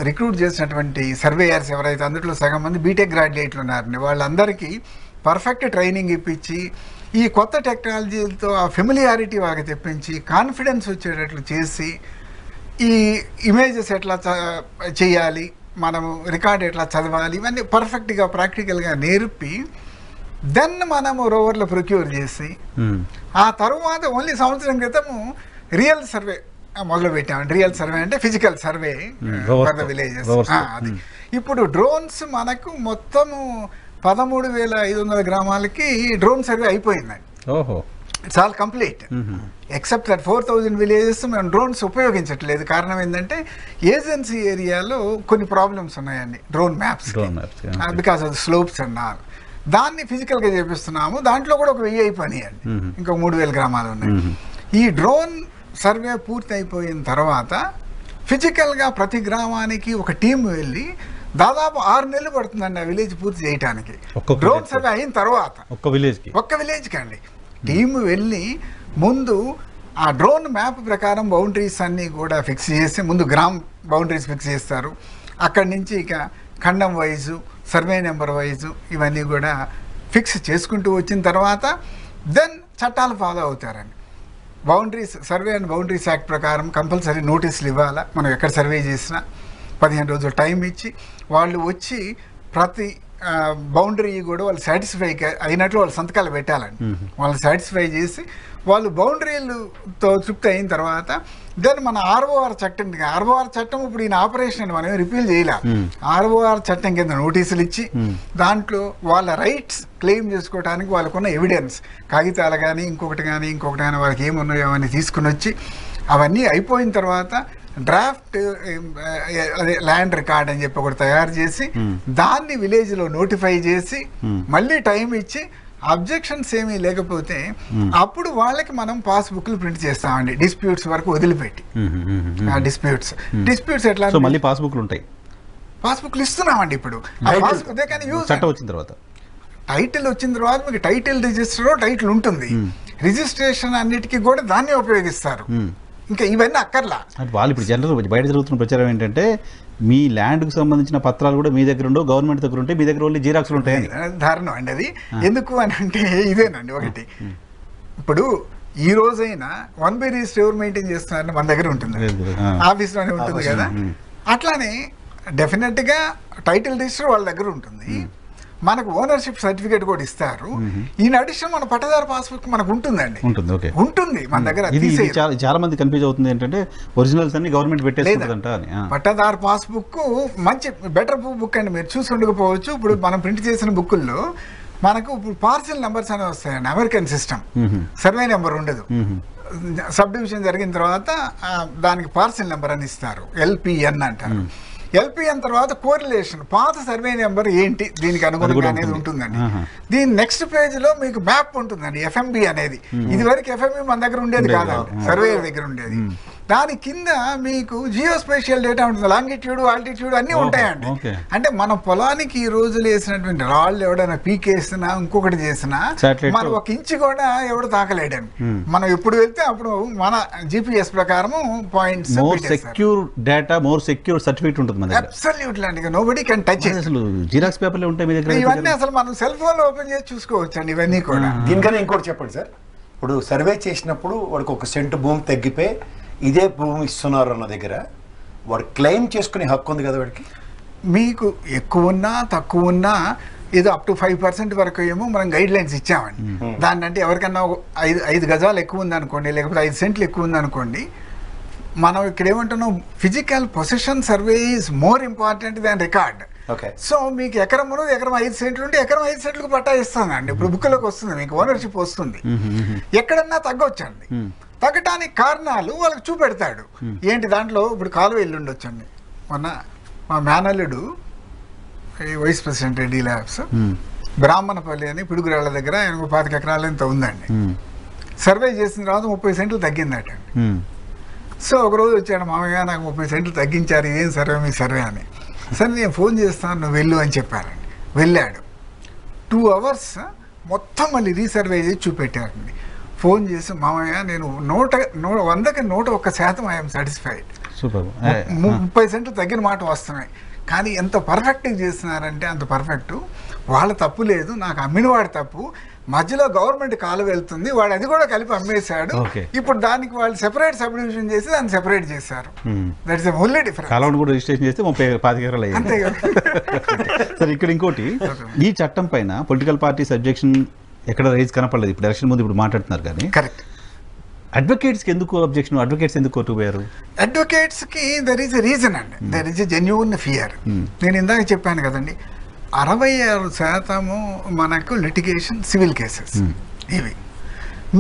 రిక్రూట్ చేసినటువంటి సర్వేయర్స్ ఎవరైతే అందులో సగం మంది బీటెక్ గ్రాడ్యుయేట్లు ఉన్నారండి, వాళ్ళందరికీ పర్ఫెక్ట్ ట్రైనింగ్ ఇప్పించి ఈ కొత్త టెక్నాలజీలతో ఆ ఫెమిలియారిటీ వాళ్ళకి తెప్పించి కాన్ఫిడెన్స్ వచ్చేటట్లు చేసి ఈ ఇమేజెస్ ఎట్లా చేయాలి, మనము రికార్డ్ ఎట్లా చదవాలి, ఇవన్నీ పర్ఫెక్ట్గా ప్రాక్టికల్గా నేర్పి దెన్ మనము రోవర్లో ప్రొక్యూర్ చేసి ఆ తరువాత ఓన్లీ సంవత్సరం క్రితము రియల్ సర్వే మొదలు పెట్టామండి. రియల్ సర్వే అంటే physical survey for the villages. అది ఇప్పుడు డ్రోన్స్ మనకు మొత్తము 13,500 గ్రామాలకి డ్రోన్ సర్వే అయిపోయిందండి. It's all complete except that 4,000 villages మేము డ్రోన్స్ ఉపయోగించట్లేదు. కారణం ఏంటంటే ఏజెన్సీ ఏరియాలో కొన్ని ప్రాబ్లమ్స్ ఉన్నాయండి drone maps because of slopes and all. దాన్ని ఫిజికల్గా చేపిస్తున్నాము. దాంట్లో కూడా 1,000 అయిపోయినాయండి. ఇంకో 3,000 గ్రామాలు ఉన్నాయి. ఈ డ్రోన్ సర్వే పూర్తి అయిపోయిన తర్వాత ఫిజికల్గా ప్రతి గ్రామానికి ఒక టీం వెళ్ళి దాదాపు 6 నెలలు పడుతుందండి ఆ విలేజ్ పూర్తి చేయడానికి. డ్రోన్ సర్వే అయిన తర్వాత ఒక్క విలేజ్కి అండి టీం వెళ్ళి ముందు ఆ డ్రోన్ మ్యాప్ ప్రకారం బౌండరీస్ అన్నీ కూడా ఫిక్స్ చేసి ముందు గ్రామ్ బౌండరీస్ ఫిక్స్ చేస్తారు. అక్కడి నుంచి ఇక ఖండం వైజు సర్వే నెంబర్ వైజు ఇవన్నీ కూడా ఫిక్స్ చేసుకుంటూ వచ్చిన తర్వాత దెన్ చట్టాలు ఫాలో అవుతారండి. Boundaries survey and boundaries act ప్రకారం కంపల్సరీ నోటీసులు ఇవ్వాలా. మనం ఎక్కడ సర్వే చేసినా 15 రోజులు టైం ఇచ్చి వాళ్ళు వచ్చి ప్రతి బౌండరీ కూడా వాళ్ళు సాటిస్ఫై అయినట్లు వాళ్ళు సంతకాలు పెట్టాలండి. వాళ్ళు సాటిస్ఫై చేసి వాళ్ళు బౌండరీలతో తృప్తి అయిన తర్వాత దెన్ మన ROR చట్టం ఇప్పుడు ఈయన ఆపరేషన్ మనం రిపీల్ చేయలే. ROR చట్టం కింద నోటీసులు ఇచ్చి దాంట్లో వాళ్ళ రైట్స్ క్లెయిమ్ చేసుకోవడానికి వాళ్ళకున్న ఎవిడెన్స్ కాగితాలు కానీ ఇంకొకటి కానీ వాళ్ళకి ఏమున్నాయో అవన్నీ తీసుకుని వచ్చి అవన్నీ అయిపోయిన తర్వాత డ్రాఫ్ట్ అదే ల్యాండ్ రికార్డ్ అని చెప్పి ఒకటి తయారు చేసి దాన్ని విలేజ్లో నోటిఫై చేసి మళ్ళీ టైం ఇచ్చి అబ్జెక్షన్స్ ఏమీ లేకపోతే అప్పుడు వాళ్ళకి మనం పాస్బుక్లు ప్రింట్ చేస్తామండి. డిస్ప్యూట్స్ వరకు వదిలిపెట్టి డిస్ప్యూట్స్ ఎట్లా మళ్ళీ పాస్బుక్లు ఉంటాయి. పాస్బుక్లు ఇస్తున్నామండి ఇప్పుడు. టైటిల్ వచ్చిన తర్వాత మీకు టైటిల్ రిజిస్టర్ టైటిల్ ఉంటుంది. రిజిస్ట్రేషన్ అన్నిటికీ కూడా దాన్ని ఉపయోగిస్తారు. ఇంకా ఇవన్నీ అక్కర్లా. వాళ్ళు ఇప్పుడు జనరల్ బయట జరుగుతున్న ప్రచారం ఏంటంటే మీ ల్యాండ్కు సంబంధించిన పత్రాలు కూడా మీ దగ్గర ఉండవు, గవర్నమెంట్ దగ్గర ఉంటే మీ దగ్గర ఓన్లీ జీరాక్స్లు ఉంటాయని. దారుణం అండి అది. ఎందుకు అని అంటే ఇదేనండి ఒకటి. ఇప్పుడు ఈ రోజైనా 1 బై రిజిస్టర్ ఎవరు మెయింటైన్ చేస్తున్నారని మన దగ్గర ఉంటుంది, ఆఫీస్లోనే ఉంటుంది కదా. అట్లానే డెఫినెట్గా టైటిల్ రిజిస్టర్ వాళ్ళ దగ్గర ఉంటుంది. మనకు ఓనర్షిప్ సర్టిఫికేట్ కూడా ఇస్తారు. ఈ అడిషన్ మన పట్టదారు పాస్బుక్ మనకు ఉంటుందండి, ఉంటుంది మన దగ్గర. చాలా మంది కన్ఫ్యూజ్ అవుతుంది ఏంటంటే ఒరిజినల్స్ అన్ని గవర్నమెంట్ పెట్టేదంట. పట్టదారు పాస్బుక్ మంచి బెటర్ బుక్ అండి, మీరు చూసి ఉండకపోవచ్చు. ఇప్పుడు మనం ప్రింట్ చేసిన బుక్కుల్లో మనకు పార్సల్ నెంబర్స్ అనేవి వస్తాయండి. అమెరికన్ సిస్టమ్ సర్వే నెంబర్ ఉండదు. సబ్ డివిజన్ జరిగిన తర్వాత దానికి పార్సల్ నెంబర్ అని ఇస్తారు, LPN అంటారు. ఎల్పిఎన్ తర్వాత కోరిలేషన్, పాత సర్వే నెంబర్ ఏంటి దీనికి అనుగుణంగా అనేది ఉంటుందండి. దీని నెక్స్ట్ పేజ్ లో మీకు మ్యాప్ ఉంటుందండి, ఎఫ్ఎంబి అనేది. ఇది వరకు ఎఫ్ఎంబి మన దగ్గర ఉండేది కాదండి, సర్వేయర్ దగ్గర ఉండేది. దాని కింద మీకు జియో స్పేషియల్ డేటా ఉంటుంది, లాంగిట్యూడ్ ఆల్టిట్యూడ్ అన్నీ ఉంటాయండి. అంటే మన పొలానికి ఈ రోజులు వేసినటువంటి రాళ్ళు ఎవడైనా పీకేసినా ఇంకొకటి చేసినా మనం 1 ఇంచ్ కూడా ఎవడు తాకలేడండి. మనం ఎప్పుడు వెళ్తే అప్పుడు మన జిపిఎస్ ప్రకారం points. More secure data, more secure certificate ఉంటుంది మన దగ్గర. అబ్సల్యూట్లీ అండి, నోబడీ కెన్ టచ్. అసలు జిరాక్స్ పేపర్లు ఉంటాయి మీ దగ్గర. ఇవన్నీ అసలు మనం సెల్ ఫోన్ ఓపెన్ చేసి చూసుకోవచ్చు అండి ఇవన్నీ కూడా. దీనికన్నా ఇంకోటి చెప్పండి సార్. ఇప్పుడు సర్వే చేసినప్పుడు వాడికి 1 సెంటు భూమి తగ్గిపోయి ఇదే భూమి ఇస్తున్నారు అన్న దగ్గర వాడు క్లెయిమ్ చేసుకునే హక్కు ఉంది కదా వాడికి. మీకు ఎక్కువ ఉన్నా తక్కువ ఉన్నా ఏదో అప్ టు 5% వరకు ఏమో మనం గైడ్ లైన్స్ ఇచ్చామండి. దాన్ని అంటే ఎవరికన్నా 5 గజాలు ఎక్కువ ఉందనుకోండి, లేకపోతే 5 సెంట్లు ఎక్కువ ఉందనుకోండి, మనం ఇక్కడ ఏమంటున్నాం, physical position survey is more important than record. So మీకు ఎకరం 5 సెంట్లు ఉంటే ఎకరం 5 సెంట్లకు పట్టా ఇస్తుందండి. ఇప్పుడు బుక్లోకి వస్తుంది, మీకు ఓనర్షిప్ వస్తుంది. ఎక్కడన్నా తగ్గొచ్చండి. తగ్గటానికి కారణాలు వాళ్ళకి చూపెడతాడు. ఏంటి దాంట్లో ఇప్పుడు కాలువ ఇల్లు ఉండొచ్చండి. మొన్న మా మేనల్లుడు vice president Reddy labs Brahmanapalli అని పిడుగురాళ్ళ దగ్గర 25 ఎకరాలు ఎంత ఉందండి. సర్వే చేసిన తర్వాత 30 సెంట్లు తగ్గిందటండి. సో ఒకరోజు వచ్చాడు, మామయ్య నాకు 30 సెంట్లు తగ్గించారు, ఏం సర్వే మీ సర్వే అని. సరే నేను ఫోన్ చేస్తాను, నువ్వు వెళ్ళు అని చెప్పారండి. వెళ్ళాడు. 2 అవర్స్ మొత్తం మళ్ళీ రీసర్వే చేసి చూపెట్టారండి. ఫోన్ చేసి, మామయ్య నేను 100కి 101% ఐఎమ్ సాటిస్ఫైడ్. 30 సెంట్లు తగ్గిన మాట వస్తున్నాయి, కానీ ఎంత పర్ఫెక్ట్గా చేస్తున్నారంటే అంత పర్ఫెక్ట్. వాళ్ళ తప్పు లేదు, నాకు అమ్మినవాడి తప్పు. మధ్యలో గవర్నమెంట్ కాలు వెళ్తుంది, వాడు అది కూడా కలిపి అమ్మేశాడు. ఇప్పుడు దానికి వాళ్ళు సెపరేట్ సబ్ డివిజన్ చేసి దాన్ని సెపరేట్ చేశారు. That is only difference. కాలం కూడా రిజిస్ట్రేషన్ చేస్తే 30-25 ఎకరాలు అయ్యాయి. అంతే కదా. సరే, ఇక్కడ ఇంకోటి, ఈ చట్టం పైన పొలిటికల్ పార్టీస్ అబ్జెక్షన్ ఎక్కడ రైజ్ కనపడలేదు. ఇప్పుడు ఎలక్షన్ ముందు ఇప్పుడు మాట్లాడుతున్నారు కానీ. కరెక్ట్. అడ్వకేట్స్కి ఎందుకు అబ్జెక్షన్? అడ్వకేట్స్ ఎందుకు కోర్టు పోయారు? అడ్వకేట్స్కి దర్ ఈజ్ ఎ రీజన్ అండి, there is a genuine fear. నేను ఇందాక చెప్పాను కదండి, 66% మనకు లిటిగేషన్ సివిల్ కేసెస్ ఇవి.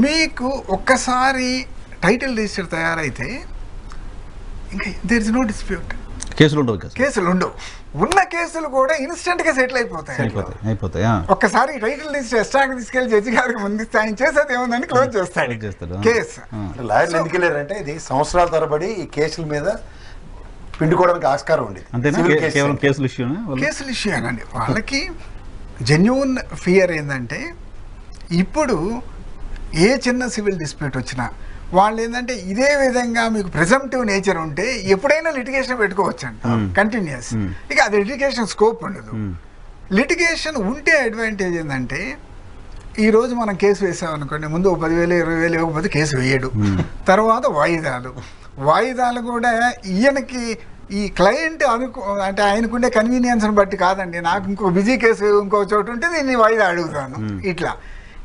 మీకు ఒక్కసారి టైటిల్ రిజిస్టర్ తయారైతే ఇంకా దేర్ ఇస్ నో డిస్ప్యూట్. కేసులు ఉండవు. కేసులు ఉండవు. ఉన్న కేసులు కూడా ఇన్స్టెంట్ గా సెటిల్ అయిపోతాయి. ఒక్కసారి టైటిల్ రిజిస్టర్ ఎస్ట్రాకి తీసుకెళ్లి జడ్జి గారికి ముందిస్తే ఆయన చేసేది ఏముందని క్లోజ్ చేస్తాడు కేసు. లాయర్లు ఎందుకు వెళ్ళారంటే ఇది సంవత్సరాల తరబడి ఈ కేసుల మీద పిండుకోవడానికి ఆస్కారం ఉంది. కేసులు ఇష్యూ అనండి. వాళ్ళకి జెన్యూన్ ఫియర్ ఏంటంటే ఇప్పుడు ఏ చిన్న సివిల్ డిస్ప్యూట్ వచ్చినా వాళ్ళు ఏంటంటే ఇదే విధంగా మీకు ప్రెజంప్టివ్ నేచర్ ఉంటే ఎప్పుడైనా లిటిగేషన్ పెట్టుకోవచ్చండి కంటిన్యూస్. ఇక అది లిటిగేషన్ స్కోప్ ఉండదు. లిటిగేషన్ ఉంటే అడ్వాంటేజ్ ఏంటంటే ఈరోజు మనం కేసు వేసామనుకోండి, ముందు 10,000 20,000 ఇవ్వకపోతే కేసు వేయడు. తర్వాత వాయిదాలు కూడా ఈయనకి ఈ క్లయింట్ అంటే ఆయనకుండే కన్వీనియన్స్ని బట్టి కాదండి, నాకు ఇంకో బిజీ కేసు ఇంకో చోటు ఉంటే నేను వాయిదా అడుగుతాను. ఇట్లా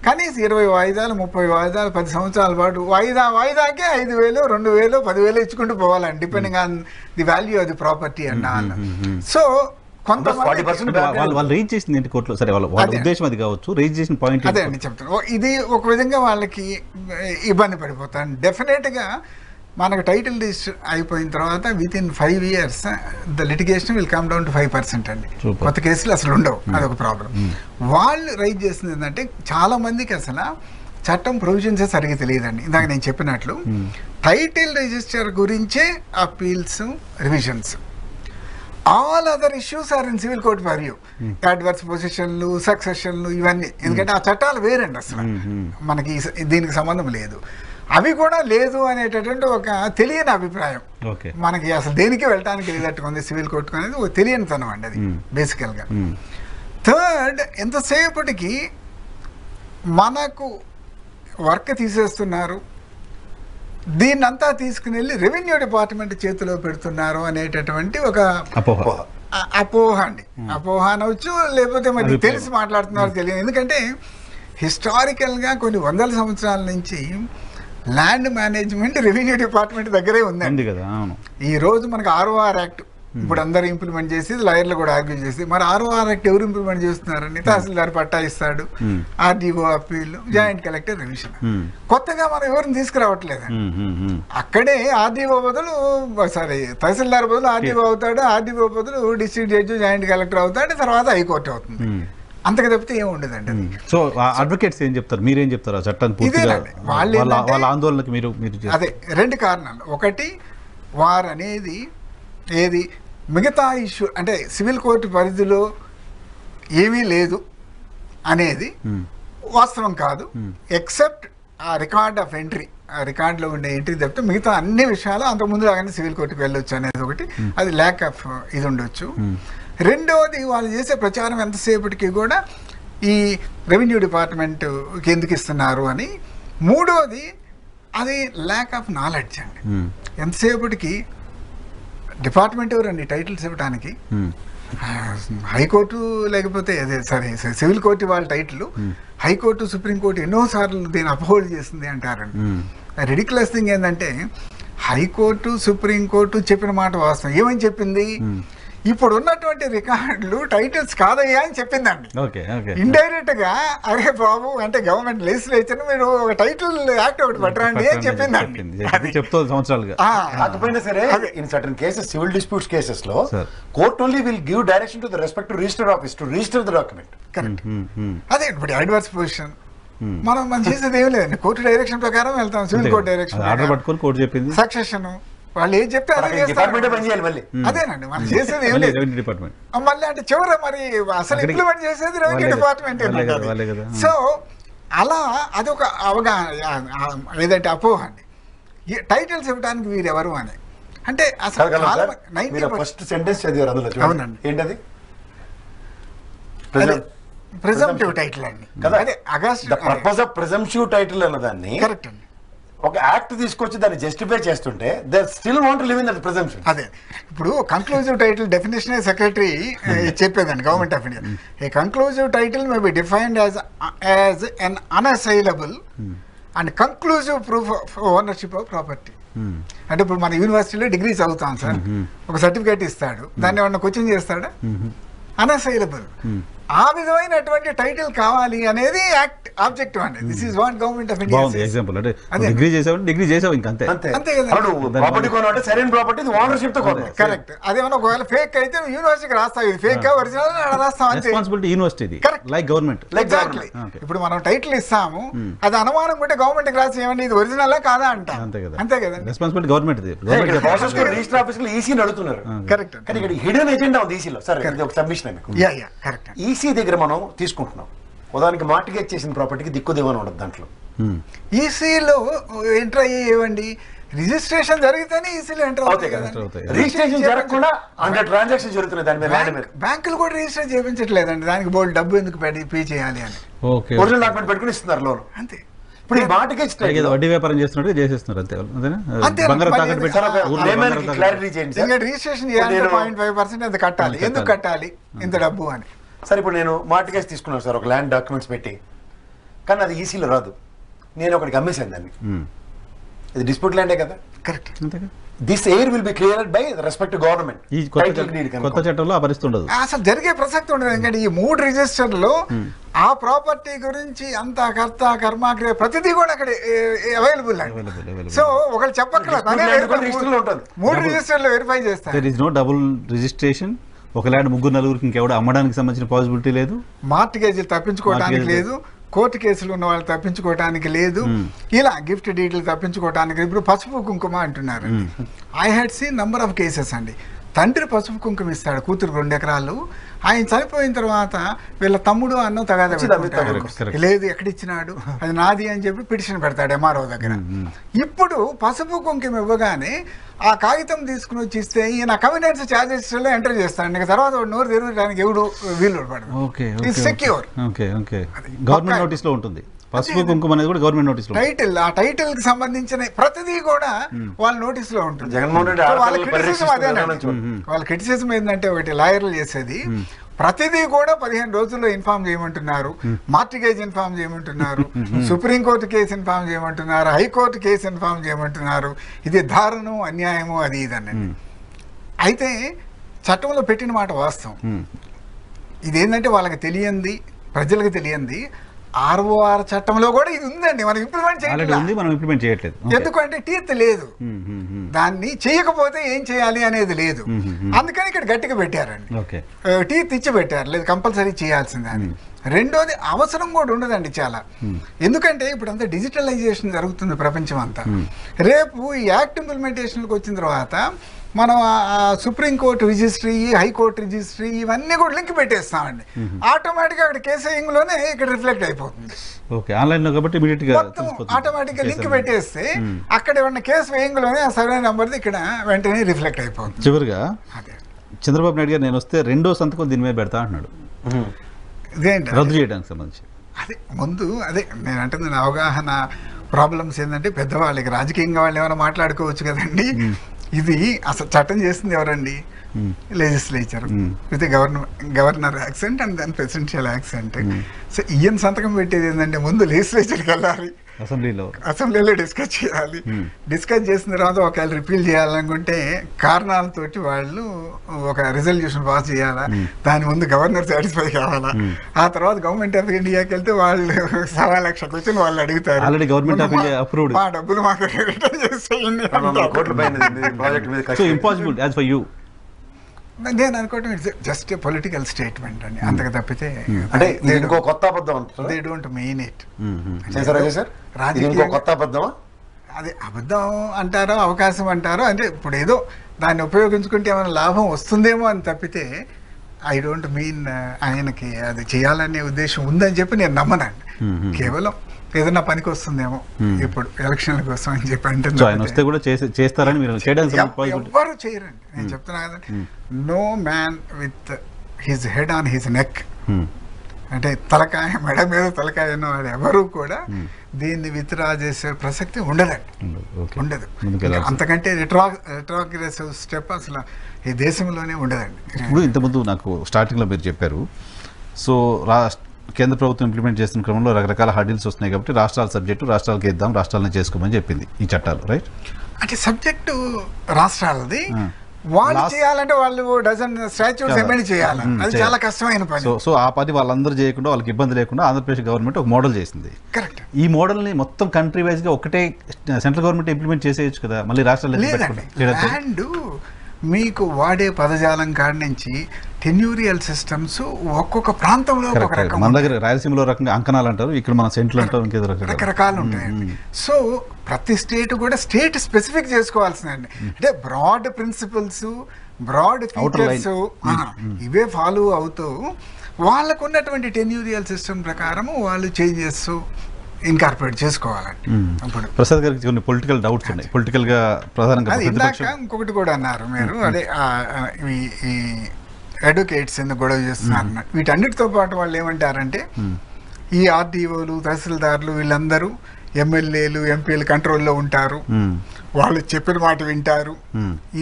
కనీసం 20 వాయిదాలు 30 వాయిదాలు 10 సంవత్సరాల పాటు వాయిదాకే 5,000 2,000 10,000 ఇచ్చుకుంటూ పోవాలండి, depending on the value of the property and all. So కొంతమంది వాళ్ళు రైజ్ చేసింది ఏంటి కోర్టులో? సరే, వాళ్ళ ఉద్దేశం అది కావచ్చు, రైజ్ చేసిన పాయింట్ అదే అండి చెప్తాను. ఇది ఒక విధంగా వాళ్ళకి ఇబ్బంది పడిపోతాను. డెఫినెట్గా మనకు టైటిల్ రిజిస్టర్ అయిపోయిన తర్వాత with in 5 years the litigation will come down to 5% అండి. కొత్త కేసులు అసలు ఉండవు, అదొక ప్రాబ్లం. వాళ్ళు రైజ్ చేసింది ఏంటంటే చాలా మందికి అసలు చట్టం ప్రొవిజన్సే సరిగ్గా తెలియదండి. ఇందాక నేను చెప్పినట్లు టైటిల్ రిజిస్టర్ గురించే appeals, revisions, all other issues are in civil court for you. Adverse పొజిషన్లు, సక్సెషన్లు ఇవన్నీ, ఎందుకంటే ఆ చట్టాలు వేరండి, అసలు మనకి దీనికి సంబంధం లేదు. అవి కూడా లేదు అనేటటువంటి ఒక తెలియని అభిప్రాయం మనకి, అసలు దేనికి వెళ్ళటానికి లేదట్టుకుంది సివిల్ కోర్టుకు అనేది ఒక తెలియనితనం అండి అది బేసికల్గా. థర్డ్, ఎంతసేపటికి మనకు వర్క్ తీసేస్తున్నారు, దీన్నంతా తీసుకుని వెళ్ళి రెవెన్యూ డిపార్ట్మెంట్ చేతిలో పెడుతున్నారు అనేటటువంటి ఒక అపోహ అండి. అపోహ అనవచ్చు, లేకపోతే మరి తెలిసి మాట్లాడుతున్నారు తెలియదు. ఎందుకంటే హిస్టారికల్గా కొన్ని 100 సంవత్సరాల నుంచి ల్యాండ్ మేనేజ్మెంట్ రెవెన్యూ డిపార్ట్మెంట్ దగ్గరే ఉందండి కదా. ఈ రోజు మనకు ROR యాక్ట్ ఇప్పుడు అందరూ ఇంప్లిమెంట్ చేసి లాయర్లు కూడా ఆర్గ్యూ చేసి మరి ROR యాక్ట్ ఎవరు ఇంప్లిమెంట్ చేస్తున్నారని తహసీల్దార్ పట్టా ఇస్తాడు, RDO appeal, joint collector revision. కొత్తగా మనం ఎవరిని తీసుకురావట్లేదండి. అక్కడే RDO బదులు తహసీల్దార్ బదులు RDO అవుతాడు, RDO బదులు డిస్ట్రిక్ట్ జడ్జి, జాయింట్ కలెక్టర్ అవుతాడు, తర్వాత హైకోర్టు అవుతుంది. అంతకు తప్పితే ఏం ఉండదండి. సో అడ్వకేట్స్ ఏం చెప్తారు, మీరేం చెప్తారు ఆ చట్టాన్ని పూర్తిగా వాళ్ళ ఆందోళనకి మీరు అదే 2 కారణాలు. ఒకటి, వారు అనేది ఏది మిగతా ఇష్యూ అంటే సివిల్ కోర్టు పరిధిలో ఏమీ లేదు అనేది వాస్తవం కాదు. ఎక్సెప్ట్ ఆ రికార్డ్ ఆఫ్ ఎంట్రీ, ఆ రికార్డులో ఉండే ఎంట్రీ తప్పితే మిగతా అన్ని విషయాలు అంతకుముందు లాగానే సివిల్ కోర్టుకు వెళ్ళొచ్చు అనేది ఒకటి. అది ల్యాక్ ఆఫ్ ఇది ఉండొచ్చు. రెండవది, వాళ్ళు చేసే ప్రచారం ఎంతసేపటికి కూడా ఈ రెవెన్యూ డిపార్ట్మెంట్కి ఎందుకు ఇస్తున్నారు అని. మూడవది, అది ల్యాక్ ఆఫ్ నాలెడ్జ్ అండి. ఎంతసేపటికి డిపార్ట్మెంట్ ఎవరండి టైటిల్స్ ఇవ్వడానికి? హైకోర్టు లేకపోతే అదే సరే సివిల్ కోర్టు వాళ్ళ టైటిల్, హైకోర్టు సుప్రీంకోర్టు ఎన్నోసార్లు దీన్ని అప్హోల్డ్ చేస్తుంది అంటారండి. రిడిక్యులస్ థింగ్ ఏంటంటే హైకోర్టు సుప్రీంకోర్టు చెప్పిన మాట వాస్తవం. ఏమని చెప్పింది? ఇప్పుడు ఉన్నటువంటి రికార్డులు టైటిల్స్ కాదయ్యా అని చెప్పిందండి. ఇండైరెక్ట్ గా అరే బాబు అంటే గవర్నమెంట్ లెజిస్లేచర్ మీరు ఒక టైటిల్ యాక్ట్ ఒకటి పట్టరండి అని చెప్పిందండి. కాకపోయినా సరే in certain cases, civil disputes cases లో court only will give direction to the respect to register office to register the document. Correct. అదే ఇప్పుడు అడ్వర్స్ పొజిషన్ మనం చేసేది ఏం లేదండి. కోర్టు డైరెక్షన్ ప్రకారం వెళ్తాం. సివిల్ కోర్టు డైరెక్షన్, సక్సెషన్ వాళ్ళు ఏం చెప్తే అదే అదేనండి మనం చేసేది ఏం లేదు. మళ్ళీ అంటే చివరి మరి అసలు ఇంప్లిమెంట్ చేసేది రెవెన్యూ డిపార్ట్మెంట్. సో అలా అదొక అవగాహన ఏదంటే అపోహ అండి. టైటిల్స్ ఇవ్వడానికి వీరెవరు అని అంటే అసలు ఫస్ట్ సెంటెన్స్ చదివారు అందులో. అవునండి, ఏంటది? ప్రిజంప్టివ్ టైటిల్ అండి. అదే august purpose of presumptive title అన్నదాన్ని కరెక్ట్ అండి. ఒక యాక్ట్ తీసుకొచ్చి దాన్ని జస్టిఫై చేస్తుంటే they still want to live in that presumption. అదే ఇప్పుడు కంక్లూజివ్ టైటిల్ డెఫినేషన్ సెక్రటరీ చెప్పేదండి government of India. A conclusive title may be defined as an unassailable and conclusive proof of ownership of property. అంటే ఇప్పుడు మన యూనివర్సిటీలో డిగ్రీ చదువుతాం సార్, ఒక సర్టిఫికేట్ ఇస్తాడు, దాన్ని ఏమన్నా క్వశ్చన్ చేస్తాడా? అన్అసైలబుల్. ఆ విధమైనటువంటి టైటిల్ కావాలి అనేది యాక్ట్ ఆబ్జెక్టివ్ అండి. This is what government of India example. అంటే డిగ్రీ చేసావు ఇంకా అంతే కదా. ప్రాపర్టీ కొనాలంటే సరైన ప్రాపర్టీ ఓనర్షిప్ తో కొనాలి. కరెక్ట్. అదేమన్నా ఒకవేళ ఫేక్ అయితే యూనివర్సిటీకి రాస్తావు, ఇది ఫేక్ ఒరిజినల్ రాస్తాం అంతే. Responsibility university, like government. Exactly. ఇప్పుడు మనం టైటిల్ ఇస్తాము, అది అనుమానం ఉంటే గవర్నమెంట్ రాసి ఏమండి ఇది ఒరిజినల్ కాదా అంట. అంతే కదా. Responsibility government. రిజిస్టర్ ఆఫీస్ లో ఈసీ అడుగుతున్నారు. కరెక్ట్. కానీ ఇక్కడ హిడెన్ ఎజెండా ఉంది ఈసీలో. సరే ఇది ఒక సబ్మిషన్ మీకు. కరెక్ట్. ఈసీ దగ్గర మనం తీసుకుంటున్నాం, ఉదాహరణకి మార్టిగేజ్ చేసిన ప్రాపర్టీకి దిక్కు దివాన ఉండదు దాంట్లో. ఈసీలో ఎంటర్ అయ్యేవండి రిజిస్ట్రేషన్ జరిగితేనే ఈసీలో ఎంటర్ అవుతాయి కదా. రిజిస్ట్రేషన్ జరగకుండా అండర్ ట్రాన్సాక్షన్ జరుగుతున్నాయి దాని మీద. బ్యాంకులు కూడా రిజిస్టర్ చేయించట్లేదండి, దానికి బోల్డ్ డబ్బు ఎందుకు పే చేయాలి అని. ఒరిజినల్ డాక్యుమెంట్ పెట్టుకుని ఇస్తున్నారు లోన్. అంతే. ఇప్పుడు ఈ మార్టిగేజ్ వడ్డీ వ్యాపారం చేస్తున్నట్టు చేసేస్తున్నారు అంతే. రిజిస్ట్రేషన్ 0.5% అది కట్టాలి, ఎందుకు కట్టాలి ఇంత డబ్బు అని. సరే ఇప్పుడు నేను మార్టిగేజ్ తీసుకున్నాను సార్ ఒక ల్యాండ్ డాక్యుమెంట్స్ పెట్టి, కానీ అది ఈసీలో రాదు, నేను ఒకటికి అమ్మేశాను దాన్ని, ఇది డిస్ప్యూట్ ల్యాండే కదా. Correct. This air will be cleared by respect to government. ఈ కొత్త చట్టంలో పరిస్థితి అసలు జరిగే ప్రసక్తి ఉండదు. ఎందుకంటే ఈ 3 రిజిస్టర్లో ఆ ప్రాపర్టీ గురించి అంత కర్త కర్మ ప్రతిదీ కూడా అక్కడ అవైలబుల్ అండి. సో ఒకళ్ళు చెప్పక్కర్లేదు, 3 రిజిస్టర్లో వెరిఫై చేస్తారు. There is no double registration. ఒక ల్యాండ్ 3-4 ఇంకెవడ అమ్మడానికి సంబంధించిన పాసిబిలిటీ లేదు, మార్టిగేజీలు తప్పించుకోవడానికి లేదు, కోర్టు కేసులు ఉన్న వాళ్ళు తప్పించుకోవడానికి లేదు, ఇలా గిఫ్ట్ డీటెయిల్ తప్పించుకోవడానికి. ఇప్పుడు పసుపు కుంకుమ అంటున్నారు. I had seen number of cases అండి. తండ్రి పసుపు కుంకుమ ఇస్తాడు, కూతురు 2 ఎకరాలు, ఆయన చనిపోయిన తర్వాత వీళ్ళ తమ్ముడు అన్న తగాదా లేదు ఎక్కడిచ్చినాడు అది నాది అని చెప్పి పిటిషన్ పెడతాడు ఎంఆర్ఓ దగ్గర. ఇప్పుడు పసుపు కుంకుమ ఇవ్వగానే ఆ కాగితం తీసుకుని వచ్చి ఇస్తే ఈయన కన్వీనియన్స్ ఛార్జెస్ లో ఎంటర్ చేస్తాడు. తర్వాత నోరు తెరవడానికి ఎవడు వీలు పడదు. సెక్యూర్. గవర్నమెంట్ నోటీస్ లో ఉంటుంది పసుపు కుంకుమ అనేది కూడా గవర్నమెంట్ నోటీస్ లో. టైటిల్ ఆ టైటిల్ కి సంబంధించిన ప్రతిదీ కూడా వాళ్ళ నోటీస్ లో ఉంటుంది. జగన్మోహన్ రెడ్డి వాళ్ళ క్రిటిసిజం అదేనండి. వాళ్ళ క్రిటిసిజం ఏంటంటే ఒకటి లాయర్లు చేసేది ప్రతిదీ కూడా 15 రోజుల్లో ఇన్ఫార్మ్ చేయమంటున్నారు, మార్టిగేజ్ ఇన్ఫార్మ్ చేయమంటున్నారు, సుప్రీంకోర్టు కేసు ఇన్ఫార్మ్ చేయమంటున్నారు, హైకోర్టు కేసు ఇన్ఫార్మ్ చేయమంటున్నారు. ఇది దారుణం, అన్యాయము, అది ఇదనండి. అయితే చట్టంలో పెట్టిన మాట వాస్తవం. ఇదేంటంటే వాళ్ళకి తెలియంది, ప్రజలకు తెలియంది. ROR చట్టంలో కూడా ఇది ఉందండి, మనం ఇంప్లిమెంట్ చేయట్లేదు. ఎందుకంటే టీత్ లేదు, దాన్ని చేయకపోతే ఏం చేయాలి అనేది లేదు. అందుకని ఇక్కడ గట్టిగా పెట్టారండి, టీత్ ఇచ్చి పెట్టారు, లేదు కంపల్సరీ చేయాల్సిందని. రెండోది అవసరం కూడా ఉండదండి చాలా. ఎందుకంటే ఇప్పుడు అంతా డిజిటలైజేషన్ జరుగుతుంది ప్రపంచం అంతా. రేపు ఈ యాక్ట్ ఇంప్లిమెంటేషన్కి వచ్చిన తర్వాత మనం సుప్రీంకోర్టు రిజిస్ట్రీ, హైకోర్టు రిజిస్ట్రీ ఇవన్నీ కూడా లింక్ పెట్టేస్తామండి. ఆటోమేటిక్గా అక్కడ కేసేయింగ్లోనే ఇక్కడ రిఫ్లెక్ట్ అయిపోతుంది. ఆటోమేటిక్గా లింక్ పెట్టేస్తే అక్కడ ఏమన్నా కేసు వేయింగ్లోనే ఆ సర్వే నెంబర్ది ఇక్కడ వెంటనే రిఫ్లెక్ట్ అయిపోతుంది. చివరిగా చంద్రబాబు నాయుడు గారు నేను వస్తే రెండో సంతకం దీని మీద పెడతా అంటున్నాడు, రద్దు చేయడానికి సంబంధించి. అదే ముందు అదే నేను అంటుంది, అవగాహన ప్రాబ్లమ్స్ ఏంటంటే పెద్దవాళ్ళకి రాజకీయంగా వాళ్ళు ఏమైనా మాట్లాడుకోవచ్చు కదండి. ఇది అసలు చట్టం చేస్తుంది ఎవరండి? Legislature with governor accent and దాని ప్రెసిడెన్షియల్ యాక్సెంట్. సో ఈయన సంతకం పెట్టేది ఏంటంటే ముందు లెజిస్లేచర్కి వెళ్ళాలి, అసెంబ్లీలో డిస్కస్ చేయాలి. డిస్కస్ చేసిన తర్వాత ఒకవేళ రిపీల్ చేయాలనుకుంటే కారణాలతోటి వాళ్ళు ఒక రిజల్యూషన్ పాస్ చేయాలా, దాని ముందు గవర్నర్ సాటిస్ఫై కావాలా, ఆ తర్వాత గవర్నమెంట్ ఆఫ్ ఇండియాకి వెళ్తే వాళ్ళు 1.25 లక్ష క్వశ్చన్ వాళ్ళు అడుగుతారు, మా డబ్బులు మాకు రిటర్న్ చేసేయండి. నేను అనుకోవటం జస్ట్ పొలిటికల్ స్టేట్మెంట్ అండి, అంతకు తప్పితే దే డోంట్ మీన్ ఇట్. అదే అబద్ధం అంటారో అవకాశం అంటారో, అంటే ఇప్పుడు ఏదో దాన్ని ఉపయోగించుకుంటే ఏమైనా లాభం వస్తుందేమో అని తప్పితే ఐ డోంట్ మీన్ ఆయనకి అది చేయాలనే ఉద్దేశం ఉందని చెప్పి నేను నమ్మనండి. కేవలం ఏదన్నా పనికి వస్తుందేమో ఇప్పుడు ఎలక్షన్ల కోసం అని చెప్పి అంటే ఎవ్వరు చేయరండి. నేను చెప్తున్నా కదండి, no man with his head on his neck, అంటే తలకాయ మెడ మీద తలకాయ ఉన్నవాడు ఎవరు కూడా దీన్ని విత్డ్రా చేసే ప్రసక్తి ఉండదు. అంతకంటే రిట్రాగ్రెసివ్ స్టెప్ అసలు ఈ దేశంలోనే ఉండదండి. ఇప్పుడు ఇంతకుముందు నాకు స్టార్టింగ్లో మీరు చెప్పారు, సో కేంద్ర ప్రభుత్వం ఇంప్లిమెంట్ చేస్తున్న క్రమంలో రకరకాల హర్డిల్స్ వస్తున్నాయి కాబట్టి రాష్ట్రాల సబ్జెక్టు రాష్ట్రాలకు ఇద్దాం, రాష్ట్రాలను చేసుకోమని చెప్పింది ఈ చట్టాలు, రైట్? అంటే సబ్జెక్టు రాష్ట్రాలది, వాళ్ళు చేయాలంటే వాళ్ళు డజన్ స్టాట్యూట్స్ అమెండ్ చేయాలి, అది చాలా కష్టమైన పని. సో ఆ పని వాళ్ళందరూ చేయకుండా వాళ్ళకి ఇబ్బంది లేకుండా ఆంధ్రప్రదేశ్ గవర్నమెంట్ ఒక మోడల్ చేసింది. కరెక్ట్. ఈ మోడల్ని మొత్తం కంట్రీ వైజ్ గా ఒకటే సెంట్రల్ గవర్నమెంట్ ఇంప్లిమెంట్ చేసేయచ్చు కదా, మళ్ళీ రాష్ట్రాలు అండ్ మీకు వాడే పదజాలం కాడి నుంచి టెన్యూరియల్ సిస్టమ్స్ ఒక్కొక్క ప్రాంతంలో ఒక రకం. మన దగ్గర రాయలసీమలో రకంగా అంకణాలు అంటారు, ఇక్కడ మన సెంట్లు అంటారు, ఇంకేదో రకరకాలు ఉంటాయండి. సో ప్రతి స్టేట్ కూడా స్టేట్ స్పెసిఫిక్ చేసుకోవాల్సిందండి. అంటే బ్రాడ్ ప్రిన్సిపల్స్, బ్రాడ్ ఫీచర్స్ ఇవే ఫాలో అవుతూ వాళ్ళకు ఉన్నటువంటి టెన్యూరియల్ సిస్టమ్ ప్రకారము వాళ్ళు చేంజెస్ ఇన్కార్పొరేట్ చేసుకోవాలండి. ప్రసాద్ గారికి కొన్ని పొలిటికల్ డౌట్స్ ఉన్నాయి, పొలిటికల్ గా ప్రధానంగా ఇంకొకటి కూడా అన్నారు మీరు, అదే ఈ అడ్వకేట్స్ ఎందుకు గొడవ చేస్తున్నారు. వీటన్నిటితో పాటు వాళ్ళు ఏమంటారంటే ఈ ఆర్డీఓలు, తహసీల్దార్లు వీళ్ళందరూ ఎమ్మెల్యేలు, ఎంపీలు కంట్రోల్లో ఉంటారు, వాళ్ళు చెప్పిన మాట వింటారు,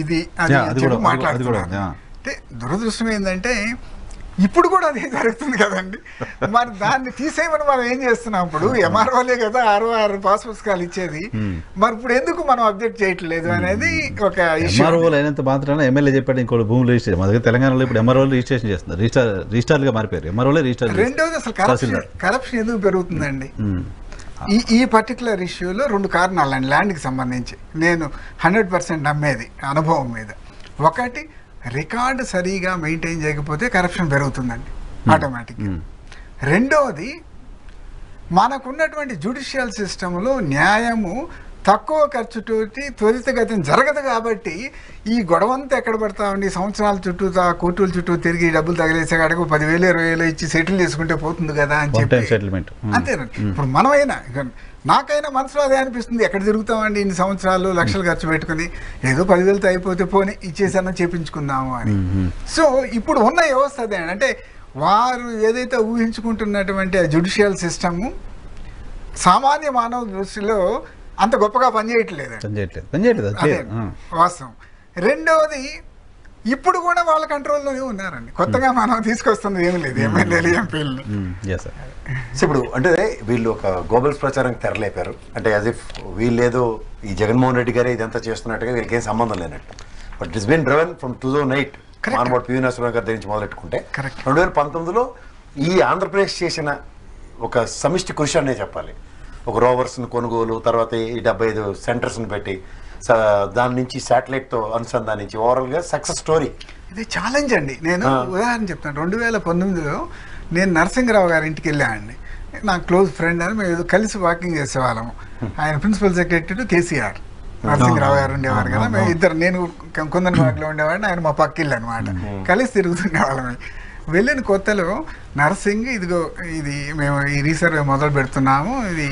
ఇది అది మాట్లాడుతున్నారు. అంటే దురదృష్టం ఏంటంటే ఇప్పుడు కూడా అదే జరుగుతుంది కదండి. మరి దాన్ని తీసేయమని మనం ఏం చేస్తున్నాం? ఇప్పుడు ఎంఆర్ఓలే కదా 6 పాస్ పుస్తకాలు ఇచ్చేది, మరి ఇప్పుడు ఎందుకు మనం అబ్జెక్ట్ చేయట్లేదు అనేది ఒక ఇష్యూ. అయినంత మాత్రాన ఎమ్మెల్యే చెప్పాడు ఇంకోటి భూములు రిజిస్ట్రేషన్, మా దగ్గర తెలంగాణలో ఇప్పుడు ఎంఆర్ఓలు రిజిస్ట్రేషన్ చేస్తున్నారు, రిజిస్టార్లుగా మారిపోయారు, ఎంఆర్ఓలే రిజిస్టర్. రెండోది అసలు కరప్షన్ ఎందుకు పెరుగుతుందండి? ఈ పర్టికులర్ ఇష్యూలో 2 కారణాలు అండి ల్యాండ్కి సంబంధించి నేను 100% నమ్మేది అనుభవం మీద. ఒకటి, రికార్డు సరిగా మెయింటైన్ చేయకపోతే కరప్షన్ పెరుగుతుందండి ఆటోమేటిక్గా. రెండవది, మనకున్నటువంటి జ్యుడిషియల్ సిస్టంలో న్యాయము తక్కువ ఖర్చుతోటి త్వరితగతిన జరగదు కాబట్టి ఈ గొడవంతా ఎక్కడ పడతామండి? సంవత్సరాల చుట్టూ కోర్టుల చుట్టూ తిరిగి డబ్బులు తగిలేసే కాడకు 10,000 20,000 ఇచ్చి సెటిల్ చేసుకుంటే పోతుంది కదా అని చెప్పి. అంతేనండి. ఇప్పుడు మనమైనా నాకైనా మనసులో అదే అనిపిస్తుంది, ఎక్కడ తిరుగుతామండి ఇన్ని సంవత్సరాలు లక్షలు ఖర్చు పెట్టుకుని, ఏదో 10,000తో అయిపోతే పోనీ ఇచ్చేసానో చేపించుకుందాము అని. సో ఇప్పుడు ఉన్న వ్యవస్థ అదే అంటే వారు ఏదైతే ఊహించుకుంటున్నటువంటి ఆ జ్యుడిషియల్ సిస్టము సామాన్య మానవ దృష్టిలో అంత గొప్పగా పనిచేయట్లేదు వాస్తవం. రెండవది, ఇప్పుడు కూడా వాళ్ళ కంట్రోల్లోనే ఉన్నారండి, కొత్తగా మనం తీసుకొస్తుంది ఏమి లేదు ఎమ్మెల్యేలు, ఎంపీలు. ఇప్పుడు అంటే వీళ్ళు ఒక గోబల్స్ ప్రచారం తెరలేపారు, అంటే యాజ్ ఇఫ్ వీళ్ళేదో ఈ జగన్మోహన్ రెడ్డి గారే ఇదంతా చేస్తున్నట్టుగా వీళ్ళకి ఏం సంబంధం లేనట్టు. But it's been driven from 2008 మానవుడు పివి నరసింహరావు గారి దగ్గర నుంచి మొదలెట్టుకుంటే Correct. 2019లో ఈ ఆంధ్రప్రదేశ్ చేసిన ఒక సమిష్టి కృషి అనే చెప్పాలి. ఒక రోవర్స్ని కొనుగోలు, తర్వాత ఈ 75 సెంటర్స్ని పెట్టి దాని నుంచి శాటిలైట్తో అనుసంధానించి ఓవరాల్గా సక్సెస్ స్టోరీ. ఇది ఛాలెంజ్ అండి. నేను ఉదాహరణ చెప్తాను. 2019లో నేను నరసింహరావు గారి ఇంటికి వెళ్ళానండి. నా క్లోజ్ ఫ్రెండ్ అని మేము కలిసి వాకింగ్ చేసేవాళ్ళము. ఆయన ప్రిన్సిపల్ సెక్రటరీ కేసీఆర్ నరసింహరావు గారు ఉండేవారు కదా. మేము ఇద్దరు, నేను కుందనబాగ్లో ఉండేవాడిని, ఆయన మా పక్కిళ్ళు అనమాట. కలిసి తిరుగుతుండేవాళ్ళమే. వెళ్ళిన కొత్తలో నర్సింగ్ ఇదిగో ఇది మేము ఈ రీసర్వే మొదలు పెడుతున్నాము, ఇది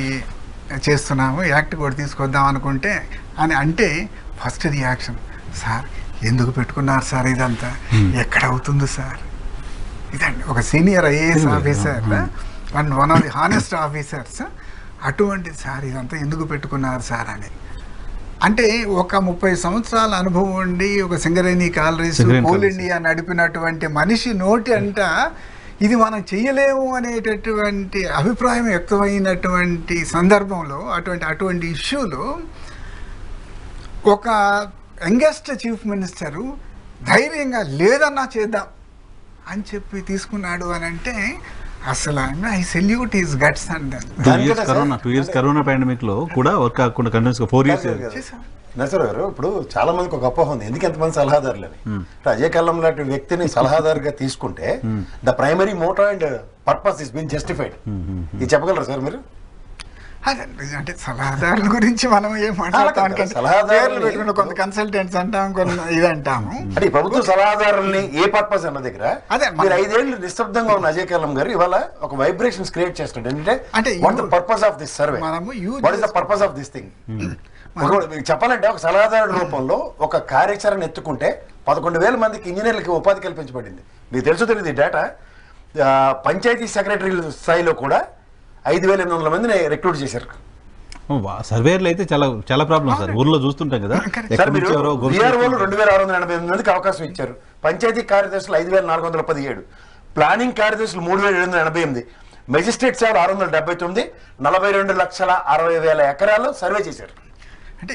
చేస్తున్నాము, యాక్ట్ కూడా తీసుకొద్దాం అనుకుంటే అని అంటే ఫస్ట్ రియాక్షన్, సార్ ఎందుకు పెట్టుకున్నారు సార్ ఇదంతా, ఎక్కడ అవుతుంది సార్ ఇదండి. ఒక senior IAS officer and one of the honest officers అటువంటి సార్ ఇదంతా ఎందుకు పెట్టుకున్నారు సార్ అని. అంటే ఒక 30 సంవత్సరాల అనుభవం ఉండి ఒక సింగరేణి కాలరీస్ కోల్ ఇండియా నడిపినటువంటి మనిషి నోటి అంట ఇది మనం చెయ్యలేము అనేటటువంటి అభిప్రాయం వ్యక్తమైనటువంటి సందర్భంలో అటువంటి ఇష్యూలో ఒక యంగెస్ట్ చీఫ్ మినిస్టరు ధైర్యంగా లేదన్నా చేద్దాం అని చెప్పి తీసుకున్నాడు అని అంటే అసలు I salute his guts and 2 years corona pandemic లో కూడా వర్క్ కాకుండా కంటిన్యూస్ గా 4 years నరసరావు గారు, ఇప్పుడు చాలా మందికి ఒక అపోహ ఉంది, ఎందుకు ఎంతమంది సలహాదారులు అని. అజయ్ కల్లం లాంటి వ్యక్తిని సలహాదారుగా తీసుకుంటే the primary motto and purpose is been justified. ఇది చెప్పగలరా సార్ మీరు? అంటే సలహాదారుల గురించి మనం ఏం మాట్లాడతాం, కొంత కన్సల్టెంట్స్ అంటాం, కొంత ఇది అంటాము. అంటే ప్రభుత్వ సలహాదారుల్ని ఏ పర్పస్ అన్న దగ్గర మీరు 5 ఏళ్ళు నిశ్శబ్దంగా ఉన్న అజయ్ కల్లం గారు ఇవాళ ఒక వైబ్రేషన్స్ క్రియేట్ చేస్తున్నాడు. ఏంటంటే what the purpose of this survey, what is the purpose of this thing. చెప్పాలంటే ఒక సలహాదారు రూపంలో ఒక కార్యాచరణ ఎత్తుకుంటే 11,000 మందికి ఇంజనీర్లకి ఉపాధి కల్పించబడింది. మీకు తెలుసు తెలియదు ఈ డేటా. పంచాయతీ సెక్రటరీ స్థాయిలో కూడా 5,800 మందిని రిక్రూట్ చేశారు. సర్వేర్లు అయితే చాలా చాలా ప్రాబ్లమ్ సార్, ఊర్లో చూస్తుంటాం కదా. సార్ మీరు విఆర్ఓలు 2,688 మందికి అవకాశం ఇచ్చారు. పంచాయతీ కార్యదర్శులు 5,417, ప్లానింగ్ కార్యదర్శులు 3,788, మెజిస్ట్రేట్ సేవలు 679, 42,60,60,000 ఎకరాలు సర్వే చేశారు. అంటే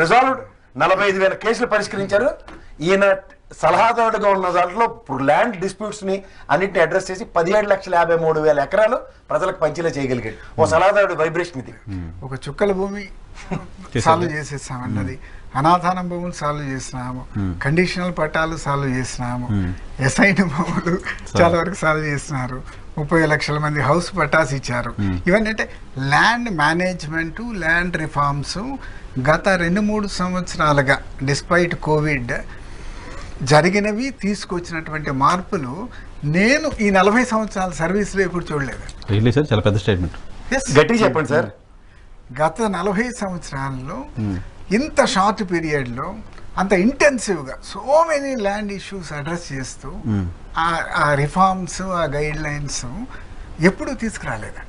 రిజాల్వ్డ్ 45,000 కేసులు పరిష్కరించారు. ఈయన సలహాదారుడుగా ఉన్న దాంట్లో ల్యాండ్ డిస్ప్యూట్స్ ని అన్నింటిని అడ్రస్ చేసి 17,53,000 ఎకరాలు ప్రజలకు పంచేలా చేయగలిగాడు. ఓ సలహాదారుడు వైబ్రేషన్ ఇది. ఒక చుక్కల భూమి సాల్వ్ చేసేస్తామన్నది, అనాథానం భూములు సాల్వ్ చేసినాము, కండిషనల్ పట్టాలు సాల్వ్ చేసినాము, ఎస్ఐన్ భూములు చాలా వరకు సాల్వ్ చేస్తున్నారు, 30 లక్షల మంది హౌస్ పట్టాస్ ఇచ్చారు. ఇవన్నీ అంటే ల్యాండ్ మేనేజ్మెంట్, ల్యాండ్ రిఫార్మ్స్ గత 2-3 సంవత్సరాలుగా డిస్పైట్ కోవిడ్ జరిగినవి, తీసుకొచ్చినటువంటి మార్పులు నేను ఈ 40 సంవత్సరాల సర్వీస్లో ఎప్పుడు చూడలేదు. చాలా పెద్ద స్టేట్మెంట్. గట్టిగా చెప్పండి సార్. గత 40 సంవత్సరాల్లో ఇంత షార్ట్ పీరియడ్లో అంత ఇంటెన్సివ్గా so many land issues address చేస్తూ ఆ రిఫార్మ్స్, ఆ గైడ్ లైన్స్ ఎప్పుడు తీసుకురాలేదు.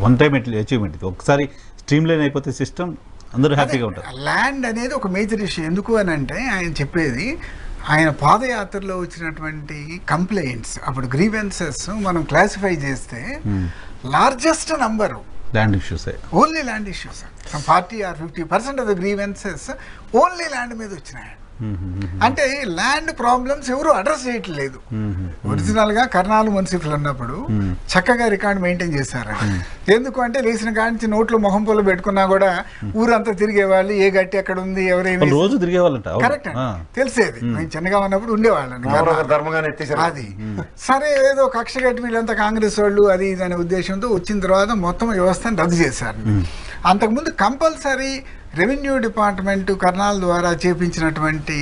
వన్ టైం అచీవ్మెంట్, ఒకసారి స్ట్రీమ్ లైన్ అయిపోతే సిస్టమ్ అందరూ హ్యాపీగా ఉంటారు. ల్యాండ్ అనేది ఒక మేజర్ ఇష్యూ. ఎందుకు అని అంటే ఆయన చెప్పేది, ఆయన పాదయాత్రలో వచ్చినటువంటి కంప్లైంట్స్, అప్పుడు గ్రీవెన్సెస్ మనం క్లాసిఫై చేస్తే largest number land issues, only land issues. 40 or 50% of the grievances only land మీద వచ్చినాయి. అంటే ల్యాండ్ ప్రాబ్లమ్స్ ఎవరు అడ్రస్ చేయట్లేదు. ఒరిజినల్ గా కర్నాలు మున్సిపల్ ఉన్నప్పుడు చక్కగా రికార్డ్ మెయింటైన్ చేశారు. ఎందుకు అంటే లేచిన కాడి నుంచి నోట్లో మొహం పొల పెట్టుకున్నా కూడా ఊరంతా తిరిగేవాళ్ళు, ఏ గట్టి ఎక్కడ ఉంది, ఎవరేమి రోజు తిరిగేవాళ్ళంట. కరెక్ట్ తెలిసేది. మేము చిన్నగా ఉన్నప్పుడు ఉండేవాళ్ళని. అది సరే ఏదో కక్ష కట్టి వీళ్ళంతా కాంగ్రెస్ వాళ్ళు అది ఇది అనే ఉద్దేశంతో వచ్చిన తర్వాత మొత్తం వ్యవస్థను రద్దు చేశారు. అంతకుముందు కంపల్సరీ రెవెన్యూ డిపార్ట్మెంట్ కర్నాల్ ద్వారా చేపించినటువంటి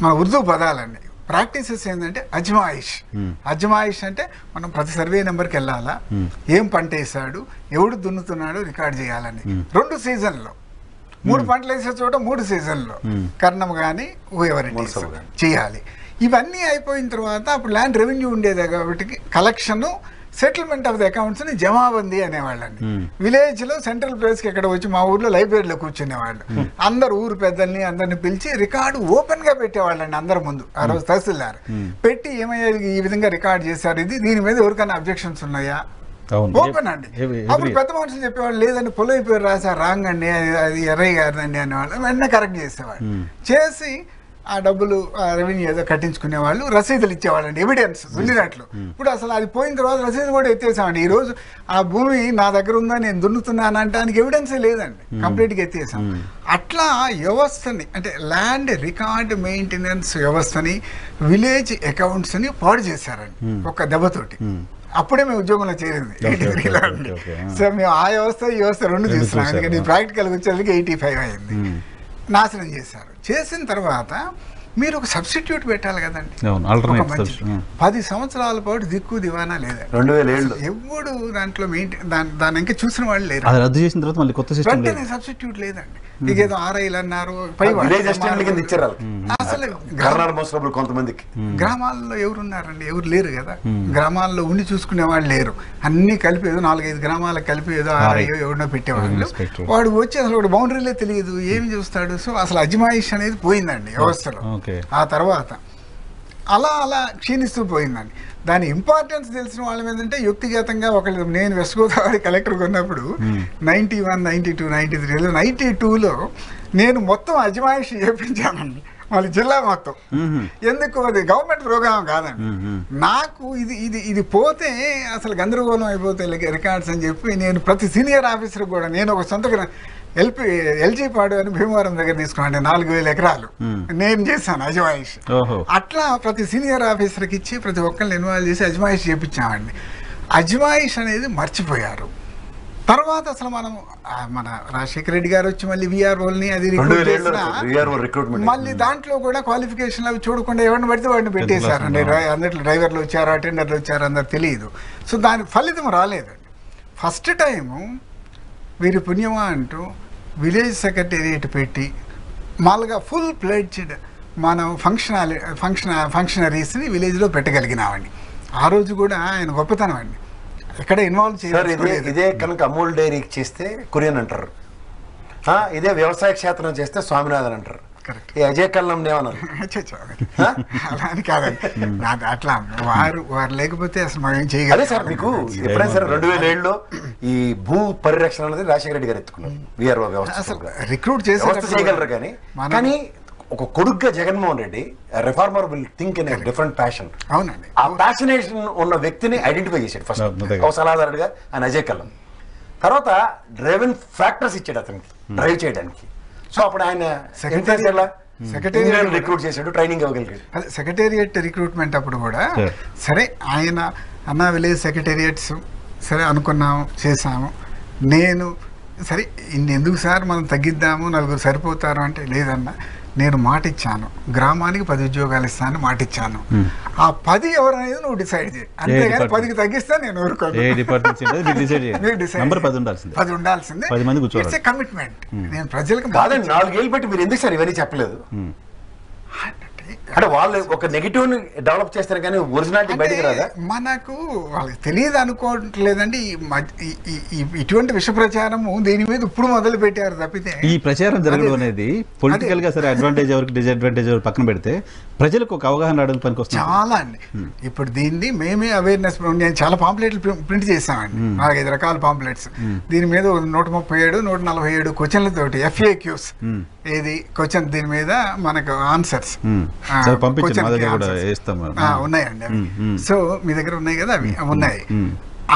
మన ఉర్దూ పదాలండి ప్రాక్టీసెస్ ఏంటంటే అజ్మాయిష్ అంటే మనం ప్రతి సర్వే నెంబర్కి వెళ్ళాలా, ఏం పంట వేసాడు, ఎవడు దున్నుతున్నాడు రికార్డ్ చేయాలని. 2 సీజన్లో 3 పంటలు వేసే చోట 3 సీజన్లో కర్ణం కానీ ఎవరైనా చేయాలి. ఇవన్నీ అయిపోయిన తర్వాత అప్పుడు ల్యాండ్ రెవెన్యూ ఉండేది కాబట్టి collection, settlement of the accounts ని జమాబందీ అనేవాళ్ళండి. విలేజ్ లో సెంట్రల్ ప్లేస్ కి ఎక్కడ వచ్చి మా ఊర్లో లైబ్రరీలో కూర్చునేవాళ్ళు. అందరు ఊరు పెద్దల్ని అందరిని పిలిచి రికార్డు ఓపెన్ గా పెట్టేవాళ్ళండి అందరి ముందు. ఆ రోజు తహసీల్దార్ పెట్టి ఏమయ్యేది, ఈ విధంగా రికార్డ్ చేశారు, ఇది దీని మీద ఎవరికైనా అబ్జెక్షన్స్ ఉన్నాయా, ఓపెన్ అండి. అప్పుడు పెద్ద మనుషులు చెప్పేవాళ్ళు, లేదండి పొలై పేరు రాశారు రాంగ్ అండి, అది ఎర్రయ్య గారిదండి అనేవాళ్ళు. వెంటనే కరెక్ట్ చేసేవాళ్ళు. చేసి ఆ డబ్బులు రెవెన్యూ ఏదో కట్టించుకునే వాళ్ళు రసీదులు ఇచ్చేవాళ్ళండి, ఎవిడెన్స్ దున్నినట్లు. ఇప్పుడు అసలు అది పోయిన తర్వాత రసీదు కూడా ఎత్తేసామండి. ఈరోజు ఆ భూమి నా దగ్గర ఉందా, నేను దున్నుతున్నాను అంటానికి ఎవిడెన్సే లేదండి, కంప్లీట్గా ఎత్తేసాం. అట్లా వ్యవస్థని అంటే ల్యాండ్ రికార్డ్ మెయింటెనెన్స్ వ్యవస్థని, విలేజ్ అకౌంట్స్ని పాడు చేశారండి ఒక దెబ్బతోటి. అప్పుడే మేము ఉద్యోగంలో చేరింది 83లో అండి. సో మేము ఆ వ్యవస్థ ఈ వ్యవస్థ రెండు చూస్తున్నాం, ఎందుకంటే ప్రాక్టికల్గా వచ్చేసరికి 85 అయింది. నాశనం చేశారు. చేసిన తర్వాత మీరు ఒక సబ్స్టిట్యూట్ పెట్టాలి కదండి, 10 సంవత్సరాల పాటు దిక్కు దివానా లేదా, 2007 ఎప్పుడు దాంట్లో దాన్ని ఇంకా చూసిన వాళ్ళు లేరు. రద్దు చేసిన తర్వాత మళ్ళీ కొత్త సిస్టమ్ సబ్స్టిట్యూట్ లేదండి. ఇక ఏదో ఆర్ఐలు అన్నారు, అసలు కొంతమందికి గ్రామాల్లో ఎవరున్నారండి, ఎవరు లేరు కదా. గ్రామాల్లో ఉండి చూసుకునే వాళ్ళు లేరు. అన్ని కలిపి ఏదో 4-5 గ్రామాలకు కలిపి ఏదో ఆర్ఐ ఎవరినో పెట్టేవాళ్ళు. వాడు వచ్చి అసలు ఒక బౌండరీలే తెలియదు, ఏమి చూస్తాడు. సో అసలు అజమాయిష్ అనేది పోయిందండి వ్యవస్థలో. ఆ తర్వాత అలా అలా క్షీణిస్తూ పోయిందండి. దాని ఇంపార్టెన్స్ తెలిసిన వాళ్ళ మీద అంటే వ్యక్తిగతంగా ఒకళ్ళు, నేను వెస్ట్ గోదావరి కలెక్టర్గా ఉన్నప్పుడు 91, 92, 93, 92లో నేను మొత్తం అజమాయిషి చేయించానండి, మళ్ళీ జిల్లా మొత్తం. ఎందుకు, అది గవర్నమెంట్ ప్రోగ్రామ్ కాదండి. నాకు ఇది పోతే అసలు గందరగోళం అయిపోతాయి రికార్డ్స్ అని చెప్పి నేను ప్రతి సీనియర్ ఆఫీసర్ కూడా, నేను ఒక సొంత ఎల్జీ పాడు అని భీమవరం దగ్గర తీసుకున్నాను, 4,000 ఎకరాలు నేను చేశాను అజమాయిష్. అట్లా ప్రతి సీనియర్ ఆఫీసర్కి ఇచ్చి ప్రతి ఒక్కరిని ఇన్వాల్వ్ చేసి అజమాయిష్ చేయించామండి. అజమాయిష్ అనేది మర్చిపోయారు. తర్వాత అసలు మన రాజశేఖర రెడ్డి గారు వచ్చి మళ్ళీ విఆర్ఓల్ని అది రిక్రూట్, మళ్ళీ దాంట్లో కూడా క్వాలిఫికేషన్ అవి చూడకుండా ఎవరిని పడితే వాడిని పెట్టేశారండి. అందరిలో డ్రైవర్లు వచ్చారు, అటెండర్లు వచ్చారు, అందరు తెలియదు. సో దాని ఫలితం రాలేదండి. ఫస్ట్ టైము వీరి పుణ్యమా అంటూ విలేజ్ సెక్రటేరియట్ పెట్టి మామూలుగా ఫుల్ ప్లేడ్జ్డ్ మనం ఫంక్షనరీస్ని విలేజ్లో పెట్టగలిగినామండి. ఆ రోజు కూడా ఆయన గొప్పతనం అండి, ఎక్కడ ఇన్వాల్వ్ చేయాలి. ఇదే కనుక అమూల్ డైరీకి చేస్తే కురియన్ అంటారు, ఇదే వ్యవసాయ క్షేత్రం చేస్తే స్వామినాథన్ అంటారు. ఈ అజయ్ కల్లం ఏమన్నారు, అలా అని కాదండి, అట్లా వారు లేకపోతే అసలు మనం ఏం చేయగలం. సార్ మీకు ఎప్పుడైనా సరే 2007లో ఈ భూ పరిరక్షణ అనేది రాజశేఖర రెడ్డి గారు ఎత్తుకున్నారు. విఆర్ఓ వ్యవస్థ రిక్రూట్ చేయగలరు, కానీ ఒక కొడుగ్గా Jaganmohan Reddy reformer will think in different passion. అవునండి, ఆ ప్యాషనేషన్ ఉన్న వ్యక్తిని ఐడెంటిఫై చేశాడు ఫస్ట్ ఒక సలహాదారుడిగా ఆయన అజయ్ కల్లం. తర్వాత డ్రైవింగ్ ఫ్యాక్టర్స్ ఇచ్చాడు అతనికి డ్రైవ్ చేయడానికి. సో అప్పుడు ఆయన సెక్రటేరియట్ రిక్రూట్ చేశాడు, ట్రైనింగ్ ఇవ్వగలిగాడు. అదే సెక్రటేరియట్ రిక్రూట్మెంట్ అప్పుడు కూడా సరే ఆయన అన్నా విలేజ్ సెక్రటేరియట్స్ సరే అనుకున్నాము, చేసాము. నేను సరే ఎందుకు సార్ మనం తగ్గిద్దాము, 4 సరిపోతారు అంటే, లేదన్నా నేను మాట ఇచ్చాను, గ్రామానికి 10 ఉద్యోగాలు ఇస్తాను మాట ఇచ్చాను. ఆ 10 ఎవరనేది నువ్వు డిసైడ్ చేయి, అంతేగాని 10కి తగ్గిస్తే నేను ఊరుకోను. 10 ఉండాల్సిందే, కమిట్మెంట్. నేను ప్రజలకు 4 ఏళ్ళు బట్టి మీరు ఎందుకు సార్ ఇవన్నీ చెప్పలేదు? అంటే వాళ్ళు ఒక నెగిటివ్ ని డెవలప్ చేస్తారు కానీ ఒరిజినాలిటీ బయటకు రాదా? మనకు వాళ్ళకి తెలియదు అనుకోవట్లేదండి. ఇటువంటి విష ప్రచారము దీని మీద ఇప్పుడు మొదలు పెట్టారు తప్పితే, ఈ ప్రచారం జరగడం అనేది పొలిటికల్ గా సరే అడ్వాంటేజ్ ఎవరికి డిసడ్వాంటేజ్ ఎవరికి పక్కన పెడితే ప్రజలకు ఒక అవగాహన రావడానికి పనికొస్తుంది చాలా అండి. ఇప్పుడు దీన్ని మేమే అవేర్నెస్, నేను చాలా పాంప్లెట్లు ప్రింట్ చేసామండి, 4-5 రకాల పాంప్లెట్స్. దీని మీద 137, 147 క్వశ్చన్లతోటి FAQs, ఏది క్వశ్చన్ దీని మీద మనకు ఆన్సర్స్ ఉన్నాయండి. సో మీ దగ్గర ఉన్నాయి కదా, అవి ఉన్నాయి.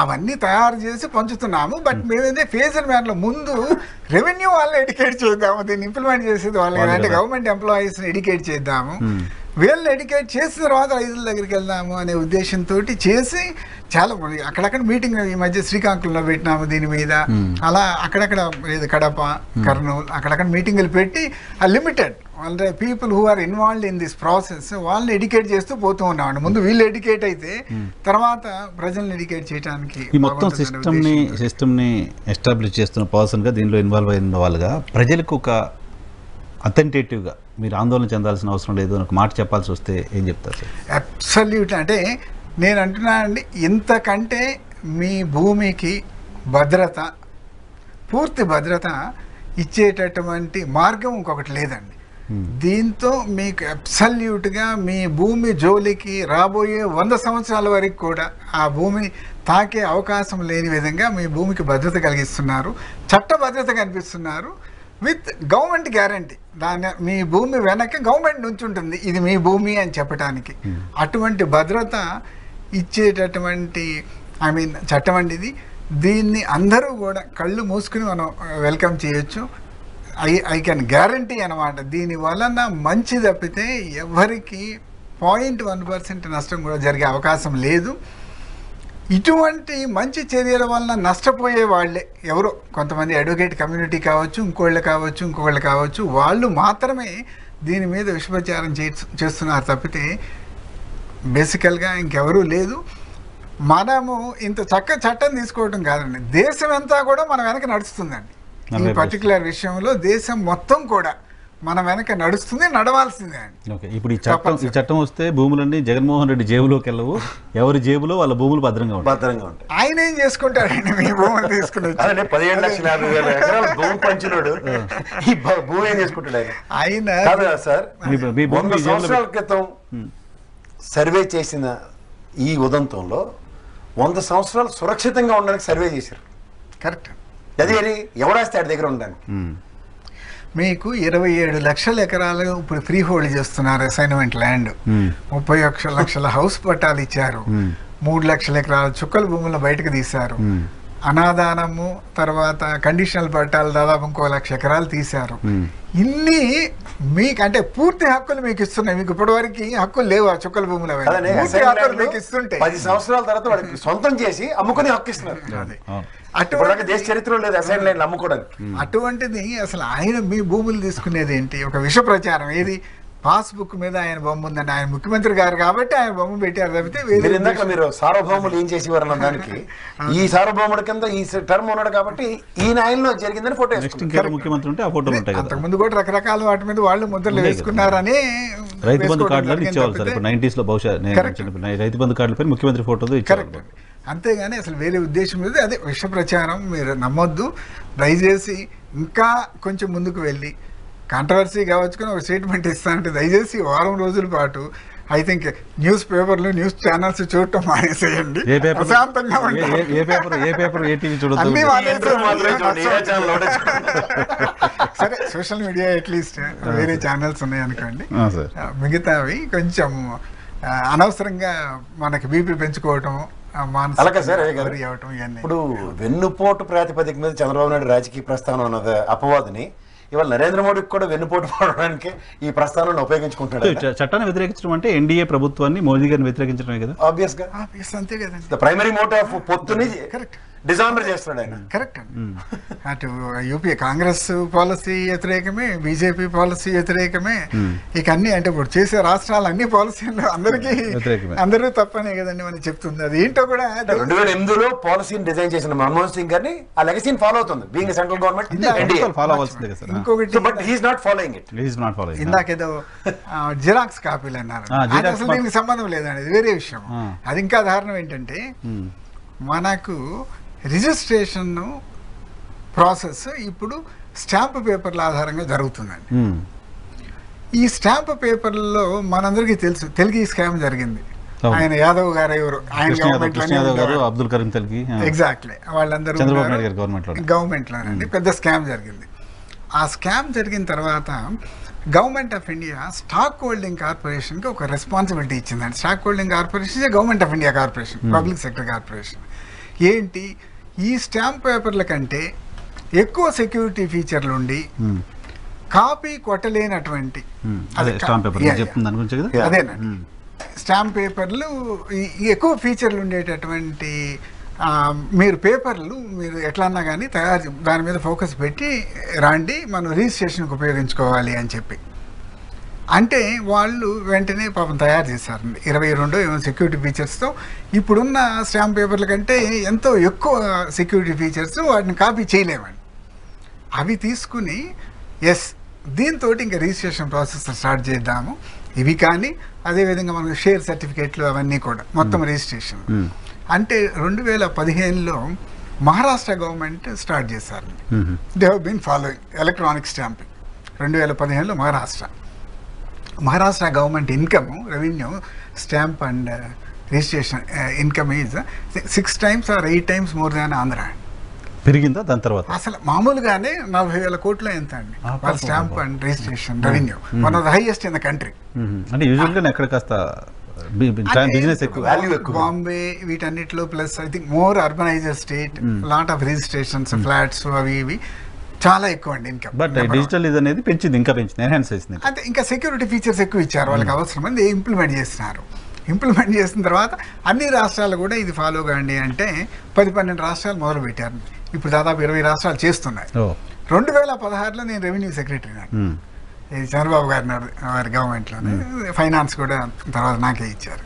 అవన్నీ తయారు చేసి పంచుతున్నాము. బట్ మేమైతే ఫేజ్ అండ్ మ్యాన్లో ముందు రెవెన్యూ వాళ్ళని ఎడ్యుకేట్ చేద్దాము, దీన్ని ఇంప్లిమెంట్ చేసేది వాళ్ళు, అంటే గవర్నమెంట్ ఎంప్లాయీస్ని ఎడ్యుకేట్ చేద్దాము, వీళ్ళని ఎడ్యుకేట్ చేసిన తర్వాత రైతుల దగ్గరికి వెళ్దాము అనే ఉద్దేశంతో చేసి చాలా అక్కడక్కడ మీటింగ్ ఈ మధ్య శ్రీకాకుళంలో పెట్టినాము దీని మీద. అలా అక్కడక్కడ కడప, కర్నూలు అక్కడక్కడ మీటింగులు పెట్టి ఆ లిమిటెడ్ అంటే people who are involved in this process వాళ్ళని ఎడ్యుకేట్ చేస్తూ పోతూ ఉన్నామండి. ముందు వీళ్ళు ఎడ్యుకేట్ అయితే తర్వాత ప్రజల్ని ఎడ్యుకేట్ చేయడానికి ఈ మొత్తం సిస్టమ్ని ఎస్టాబ్లిష్ చేస్తున్న పర్సన్గా, దీనిలో ఇన్వాల్వ్ అయిన వాళ్ళుగా ప్రజలకు ఒక అథెంటేటివ్గా మీరు ఆందోళన చెందాల్సిన అవసరం లేదు అని ఒక మాట చెప్పాల్సి వస్తే ఏం చెప్తారు సార్? అబ్సల్యూట్. అంటే నేను అంటున్నానండి, ఇంతకంటే మీ భూమికి భద్రత, పూర్తి భద్రత ఇచ్చేటటువంటి మార్గం ఇంకొకటి లేదండి. దీంతో మీకు అబ్సల్యూట్గా మీ భూమి జోలికి రాబోయే 100 సంవత్సరాల వరకు కూడా ఆ భూమిని తాకే అవకాశం లేని విధంగా మీ భూమికి భద్రత కలిగిస్తున్నారు, చట్ట భద్రత కల్పిస్తున్నారు. With government guarantee. దాని మీ భూమి వెనక గవర్నమెంట్ నుంచి ఉంటుంది, ఇది మీ భూమి అని చెప్పడానికి. అటువంటి భద్రత ఇచ్చేటటువంటి చట్టం అండి ఇది. దీన్ని అందరూ కూడా కళ్ళు మూసుకుని మనం వెల్కమ్ చేయొచ్చు. ఐ కెన్ గ్యారంటీ అనమాట. దీని వలన మంచి తప్పితే ఎవరికి 0.1% నష్టం కూడా జరిగే అవకాశం లేదు. ఇటువంటి మంచి చర్యల వలన నష్టపోయే వాళ్ళే ఎవరో కొంతమంది అడ్వకేట్ కమ్యూనిటీ కావచ్చు, ఇంకోళ్ళు కావచ్చు, వాళ్ళు మాత్రమే దీని మీద విషప్రచారం చేస్తున్నారు తప్పితే బేసికల్గా ఇంకెవరూ లేదు. మనము ఇంత చట్టం తీసుకోవడం కాదండి, దేశం అంతా కూడా మన వెనక నడుస్తుందండి. ఈ పర్టికులర్ విషయంలో దేశం మొత్తం కూడా మన వెనక నడుస్తుంది, నడవాల్సిందే అండి. ఓకే, ఇప్పుడు ఈ చట్టం వస్తే భూములన్నీ జగన్మోహన్ రెడ్డి జేబులోకి వెళ్ళవు, ఎవరి జేబులో వాళ్ళ భూములు భద్రంగా ఉంటాయి. ఆయన ఏం చేసుకుంటారండి మీ భూములు తీసుకుని? 17,50,000 ఎకరాల భూమి పంచినోడు ఈ భూమి ఏం చేసుకుంటాడు ఆయన? సార్ 100 సంవత్సరాల క్రితం సర్వే చేసిన ఈ ఉదంతంలో 100 సంవత్సరాలు సురక్షితంగా ఉండడానికి సర్వే చేశారు. కరెక్ట్. అది ఎవరాస్తే ఆడి దగ్గర ఉండడానికి. మీకు 27 లక్షల ఎకరాలు ఇప్పుడు ఫ్రీ హోల్డ్ చేస్తున్నారు అసైన్మెంట్ ల్యాండ్. 31 లక్షల హౌస్ పట్టాలు ఇచ్చారు. 3 లక్షల ఎకరాల చుక్కల భూములను బయటకు తీశారు. అనాదానము తర్వాత కండిషనల్ పట్టాలు దాదాపు 1 లక్ష ఎకరాలు తీశారు. ఇన్ని మీకు అంటే పూర్తి హక్కులు మీకు ఇస్తున్నాయి. మీకు ఇప్పటివరకు హక్కులు లేవు ఆ చుక్కల భూముల మీకు ఇస్తుంటే 10 సంవత్సరాల తర్వాత వాళ్ళకి సొంతం చేసి అమ్ముకుని హక్కు ఇస్తున్నారు. అటువంటి దేశ చరిత్ర లేదు అసైన్ ల్యాండ్ అమ్ముకోవడానికి. అటువంటిది అసలు ఆయన మీ భూములు తీసుకునేది ఏంటి? ఒక విష ప్రచారం. ఏది పాస్బుక్ మీద ఆయన బొమ్మ ఉందండి, ఆయన ముఖ్యమంత్రి గారు కాబట్టి ఆయన బొమ్మ పెట్టారు తప్పితే మీరు సార్వభౌములు ఏం చేసేవారు అన్న దానికి ఈ సార్వభౌముడి కింద ఈ టర్మ్ ఉన్నాడు కాబట్టి ఈయన ఆయనలో జరిగిందని ఫోటో ముఖ్యమంత్రి ఉంటే ఆ ఫోటోలు ఉంటాయి. అంతకుముందు కూడా రకరకాల వాటి మీద వాళ్ళు ముద్రలు వేసుకున్నారని రైతు బంధు కార్డులు ఇచ్చేవాళ్ళు సార్. ఇప్పుడు 90s లో బహుశా రైతు బంధు కార్డులపై ముఖ్యమంత్రి ఫోటోలు ఇచ్చారు. అంతేగాని అసలు వేరే ఉద్దేశం లేదు. అదే విష ప్రచారం, మీరు నమ్మొద్దు. దయచేసి ఇంకా కొంచెం ముందుకు వెళ్ళి కాంట్రవర్సీ కావచ్చుకొని ఒక స్టేట్మెంట్ ఇస్తానంటే దయచేసి వారం రోజుల పాటు ఐ థింక్ న్యూస్ పేపర్లు న్యూస్ ఛానల్స్ చూడటం మానేసేయండి. ప్రశాంతంగా సరే సోషల్ మీడియా అట్లీస్ట్ వేరే ఛానల్స్ ఉన్నాయి అనుకోండి. మిగతావి కొంచెం అనవసరంగా మనకి బీపీ పెంచుకోవటం, ఇప్పుడు వెన్నుపోటు ప్రాతిపదిక మీద చంద్రబాబు నాయుడు రాజకీయ ప్రస్థానం అన్నది అపవాదుని ఇవాళ నరేంద్ర మోడీకి కూడా వెన్నుపోటు పడడానికి ఈ ప్రస్థానాన్ని ఉపయోగించుకుంటున్నాడు. చట్టాన్ని వ్యతిరేకించడం అంటే ఎన్డీఏ ప్రభుత్వాన్ని మోదీ గారిని వ్యతిరేకించడమే కదా. ఆబ్వియస్ గా అంతే కదండి. ప్రైమరీ మోటివ్ ఆఫ్ పొత్తుని డిజానర్ చేస్తున్నాడు ఆయన. కరెక్ట్. అటు యూపీఏ కాంగ్రెస్ పాలసీ వ్యతిరేకమే, బీజేపీ పాలసీ వ్యతిరేకమే. ఇక అన్ని అంటే ఇప్పుడు చేసే రాష్ట్రాలు అన్ని పాలసీలు అందరికీ అందరూ తప్పనే కదండి మనం చెప్తుంది. అది ఏంటో కూడా 2008లో పాలసీని డిజైన్ చేసిన మన్మోహన్ సింగ్ గారిని ఆ లెగసీని ఫాలో అవుతుంది. బీయింగ్ సెంట్రల్ గవర్నమెంట్ ఫాలో అవ్వాల్సిందే కదా. ఇంకొకటి but he is not following it. ఇందాకేదో జిరాక్స్ కాపీలు అన్నారు, అసలు దీనికి సంబంధం లేదండి, ఇది వేరే విషయం. అది ఇంకా దారుణం ఏంటంటే మనకు రిజిస్ట్రేషన్ ప్రాసెస్ ఇప్పుడు స్టాంప్ పేపర్ల ఆధారంగా జరుగుతుందండి. ఈ స్టాంప్ పేపర్లలో మనందరికీ తెలుసు తెలుగు స్కామ్ జరిగింది. ఆయన యాదవ్ గారు ఎవరు, ఆయన ఎగ్జాక్ట్లీ వాళ్ళందరూ గవర్నమెంట్ లోనండి పెద్ద స్కామ్ జరిగింది. ఆ స్కామ్ జరిగిన తర్వాత government of India stock holding కార్పొరేషన్కి ఒక రెస్పాన్సిబిలిటీ ఇచ్చిందండి. Stock holding corporation government of India corporation, public sector corporation. ఏంటి, ఈ స్టాంప్ పేపర్ల కంటే ఎక్కువ సెక్యూరిటీ ఫీచర్లు ఉండి కాపీ కొట్టలేనటువంటి అదేనండి స్టాంప్ పేపర్లు ఎక్కువ ఫీచర్లు ఉండేటటువంటి మీరు పేపర్లు మీరు ఎట్లన్నా కానీ దాని మీద ఫోకస్ పెట్టి రండి, మనం రిజిస్ట్రేషన్కి ఉపయోగించుకోవాలి అని చెప్పి అంటే వాళ్ళు వెంటనే పాపం తయారు చేశారండి 22 ఏమో సెక్యూరిటీ ఫీచర్స్తో. ఇప్పుడున్న స్టాంప్ పేపర్ల కంటే ఎంతో ఎక్కువ సెక్యూరిటీ ఫీచర్స్, వాటిని కాపీ చేయలేమండి. అవి తీసుకుని దీంతో ఇంకా రిజిస్ట్రేషన్ ప్రాసెస్ స్టార్ట్ చేద్దాము ఇవి. కానీ అదేవిధంగా మనకు షేర్ సర్టిఫికేట్లు అవన్నీ కూడా మొత్తం రిజిస్ట్రేషన్ అంటే 2015లో మహారాష్ట్ర గవర్నమెంట్ స్టార్ట్ చేశారండి. They have been following electronic stamping. 2015లో Maharashtra government income revenue stamp and registration income is 6 times or 8 times more than Andhra. పెరిగిందా దాని తర్వాత? అసలు మామూలుగానే 40,000 కోట్లు ఎంత అండి వాళ్ళ stamp and registration revenue, one of the highest in the country. అంటే యూజువల్గా ఎక్కడ కాస్త బిజినెస్ ఎక్కువ, వాల్యూ ఎక్కువ. బాంబే వీటన్నిటిలో plus I think more urbanised state, lot of registrations, flats అవి ఇవి చాలా ఎక్కువ అండి ఇన్కమ్. బట్ డిజిటల్ ఇది అనేది పెంచింది, ఇంకా పెంచింది, ఎన్హాన్స్ చేసింది. అంటే ఇంకా సెక్యూరిటీ ఫీచర్స్ ఎక్కువ ఇచ్చారు వాళ్ళకి అవసరమైంది, ఇంప్లిమెంట్ చేస్తున్నారు. ఇంప్లిమెంట్ చేసిన తర్వాత అన్ని రాష్ట్రాలు కూడా ఇది ఫాలో కాండి అంటే 10-12 రాష్ట్రాలు మొదలు పెట్టారు. ఇప్పుడు దాదాపు 20 రాష్ట్రాలు చేస్తున్నాయి. 2016లో నేను రెవెన్యూ సెక్రటరీ నాకు, ఇది చంద్రబాబు వారి గవర్నమెంట్లోనే, ఫైనాన్స్ కూడా తర్వాత నాకే ఇచ్చారు.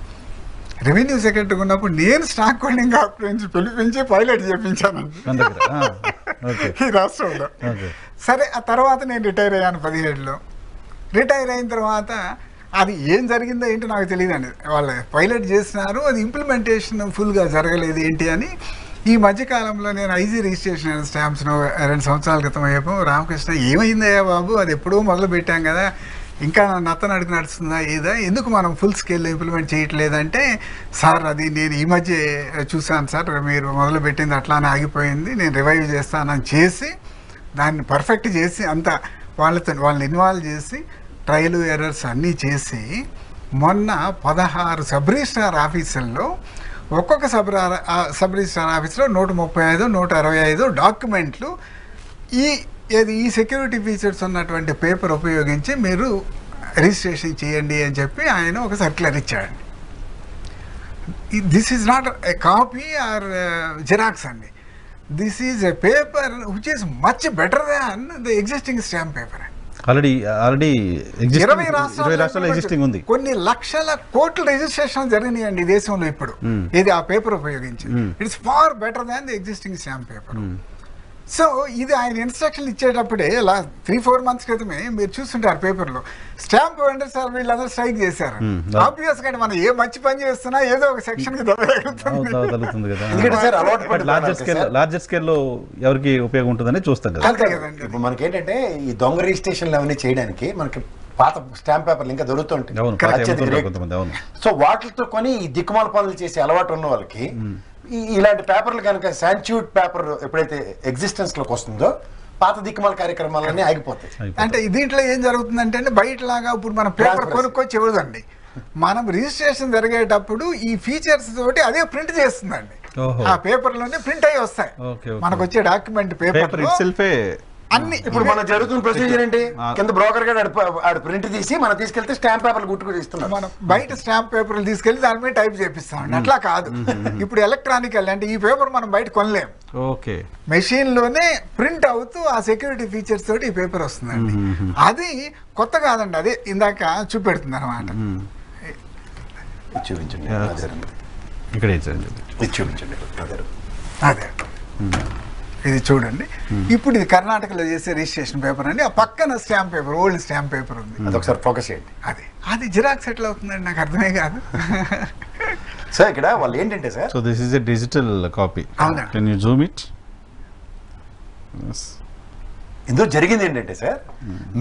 రెవెన్యూ సెక్రటరీ ఉన్నప్పుడు నేను స్టాక్ హోల్డింగ్ నుంచి పిలిపించి పైలట్ చేయించాను ఈ రాష్ట్రంలో. సరే ఆ తర్వాత నేను రిటైర్ అయ్యాను 17లో. రిటైర్ అయిన తర్వాత అది ఏం జరిగిందో ఏంటో నాకు తెలియదండి. వాళ్ళు పైలట్ చేసినారు, అది ఇంప్లిమెంటేషన్ ఫుల్గా జరగలేదు ఏంటి అని. ఈ మధ్యకాలంలో నేను ఐజీ రిజిస్ట్రేషన్ అండ్ స్టాంప్స్ 2 సంవత్సరాల క్రితం అయ్యాము. రామకృష్ణ ఏమైందయ్యా బాబు, అది ఎప్పుడూ మొదలు పెట్టాం కదా, ఇంకా నత్తనడుగు నడుస్తుందా ఏదా, ఎందుకు మనం ఫుల్ స్కేల్లో ఇంప్లిమెంట్ చేయట్లేదంటే, సార్ అది నేను ఈ మధ్య చూసాను సార్, మీరు మొదలు పెట్టింది అట్లానే ఆగిపోయింది, నేను రివైవ్ చేస్తానని చేసి దాన్ని పర్ఫెక్ట్ చేసి అంతా వాళ్ళని ఇన్వాల్వ్ చేసి ట్రయల్ ఎర్రర్స్ అన్నీ చేసి మొన్న 16 సబ్ రిజిస్ట్రార్ ఆఫీసుల్లో ఒక్కొక్క సబ్ రిజిస్ట్రార్ ఆఫీస్లో 135, 165 డాక్యుమెంట్లు ఈ సెక్యూరిటీ ఫీచర్స్ ఉన్నటువంటి పేపర్ ఉపయోగించి మీరు రిజిస్ట్రేషన్ చేయండి అని చెప్పి ఆయన ఒక సర్క్యులర్ ఇచ్చాడు. This is not a copy or xerox అండి, this is a paper which is much better than the existing stamp paper. Already 20 రాష్ట్రాల్లో ఎగ్జిస్టింగ్ ఉంది. కొన్ని లక్షల కోట్ల రిజిస్ట్రేషన్ జరిగినాయండి ఈ దేశంలో ఇప్పుడు, ఇది ఆ పేపర్ ఉపయోగించి. It's far better than the existing stamp paper. So ఇది ఆయన ఇన్స్ట్రక్షన్ ఇచ్చేటప్పుడే 3-4 మంత్స్ క్రితమే మీరు చూస్తుంటారు పేపర్లో, స్టాంప్ వెండర్స్ సార్ వీళ్ళందరూ స్ట్రైక్ చేశారు. ఆబ్వియస్ గా మనం ఏ మంచి పని చేస్తున్నా ఏదో ఒక సెక్షన్ కి తగులుతుంది కదా. లార్జర్ స్కేల్ లో ఎవరికి ఉపయోగం ఉంటుందని చూస్తాం కదా. ఇప్పుడు మనకేంటంటే ఈ దొంగ రిజిస్ట్రేషన్లు అవన్నీ చేయడానికి మనకి పాత స్టాంప్ పేపర్లు ఇంకా దొరుకుతుంటాయి. సో వాటితో కొని ఈ దిక్కుమాల పనులు చేసే అలవాటు ఉన్న వాళ్ళకి ఇలాంటి పేపర్లు కనుక శాంచ్యూట్ పేపర్ ఎప్పుడైతే ఎగ్జిస్టెన్స్ లోకి వస్తుందో పాత దిక్కుమాల కార్యక్రమాలన్నీ ఆగిపోతాయి. అంటే దీంట్లో ఏం జరుగుతుందంటే అండి, బయటలాగా ఇప్పుడు మనం పేపర్ కొనుక్కొచ్చి ఇవ్వదండి, మనం రిజిస్ట్రేషన్ జరిగేటప్పుడు ఈ ఫీచర్స్ తోటి అదే ప్రింట్ చేస్తుందండి. ఆ పేపర్ లోనే ప్రింట్ అయ్యి వస్తాయి మనకు వచ్చే డాక్యుమెంట్ పేపర్ అన్ని. ఇప్పుడు మన జరుగుతున్న ప్రొసీజర్ ఏంటి, కింద బ్రోకర్ గా ప్రింట్ తీసి మనం తీసుకెళ్తే స్టాంప్ పేపర్లు గుట్టుకు ఇస్తున్నాం. మనం బయట స్టాంప్ పేపర్లు తీసుకెళ్లి దాని మీద టైప్ చేపిస్తామండి. అట్లా కాదు, ఇప్పుడు ఎలక్ట్రానికల్ అంటే ఈ పేపర్ మనం బయట కొనలేం, మెషిన్ లోనే ప్రింట్ అవుతూ ఆ సెక్యూరిటీ ఫీచర్స్ తోటి ఈ పేపర్ వస్తుందండి. అది కొత్త కాదండి, అదే ఇందాక చూపెడుతుంది అనమాట. చూపించండి అదే ఇది చూడండి. ఇప్పుడు ఇది కర్ణాటకలో చేసే రిజిస్ట్రేషన్ పేపర్ అండి. ఆ పక్కన stamp paper, old stamp paper ఉంది, అదొకసారి ఫోకస్ చేయండి. అది జిరాక్స్ ఎట్లా అవుతుందండి నాకు అర్థమే కాదు. సార్ ఇక్కడ వాళ్ళు ఏంటంటే sir, so this is a digital copy. Can you Zoom it? ఇందులో జరిగింది ఏంటంటే సార్,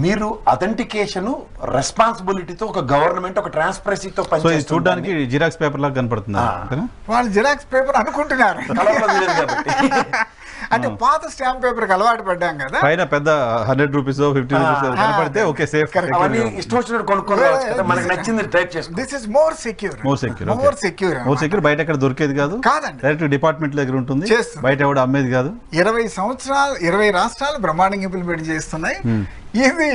మీరు అథెంటికేషన్ రెస్పాన్సిబిలిటీతో ఒక గవర్నమెంట్ ఒక ట్రాన్స్పరెన్సీతో పనిచేస్తుంది. చూడడానికి జిరాక్స్ పేపర్ లాగా కనపడుతుంది. వాళ్ళు జిరాక్స్ పేపర్ అనుకుంటున్నారు అంటే పాత స్టాంప్ పేపర్ కి అలవాటు పడ్డాం కదా, పైన పెద్ద 100 రూపీస్ 50 రూపీస్ కనపడితే ఓకే సేఫ్. ఇష్టం వచ్చినట్టు కొనుక్కోవచ్చు, మనకి నచ్చింది టైప్ చేసుకోవచ్చు. This is more secure. బయట ఎక్కడ దొరికేది కాదు, డైరెక్ట్ డిపార్ట్మెంట్ దగ్గర ఉంటుంది, బయట ఎవడు అమ్మేది కాదు. 20 రాష్ట్రాలు బ్రహ్మాండంగా ఇంప్లిమెంట్ చేస్తున్నాయి. ఇది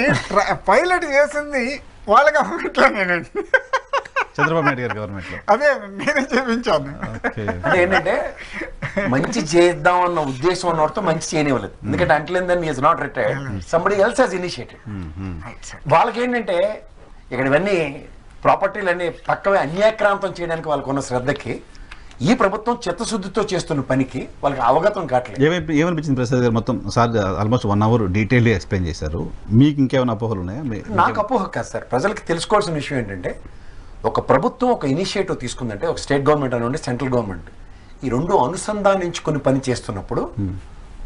పైలట్ చేసింది వాళ్ళ గవర్నమెంట్, చంద్రబాబు నాయుడు గారి గవర్నమెంట్ లో. అదే నేనే చేయించాను. అంటే ఏంటంటే మంచి చేద్దాం అన్న ఉద్దేశం ఉన్నవాడితో మంచి చేయనివ్వలేదు, ఎందుకంటే అంటలేదని is not retired, somebody else has initiated. వాళ్ళకి ఏంటంటే ఇక్కడ ఇవన్నీ ప్రాపర్టీలన్నీ పక్కవే అన్యాక్రాంతం చేయడానికి వాళ్ళకు ఉన్న శ్రద్ధకి ఈ ప్రభుత్వం చిత్తశుద్ధితో చేస్తున్న పనికి వాళ్ళకి అవగతం కావట్లేదు. ఏమనిపించింది ప్రసాద్ గారు? మొత్తం సార్ ఆల్మోస్ట్ 1 hour డీటెయిల్గా ఎక్స్ప్లెయిన్ చేశారు. మీకు ఇంకేమైనా అపోహలు ఉన్నాయా? నాకు అపోహ కాదు సార్, ప్రజలకు తెలుసుకోవాల్సిన విషయం ఏంటంటే ఒక ప్రభుత్వం ఒక ఇనిషియేటివ్ తీసుకుందంటే, ఒక స్టేట్ గవర్నమెంట్ అనండి సెంట్రల్ గవర్నమెంట్, ఈ రెండు అనుసంధానించుకుని పని చేస్తున్నప్పుడు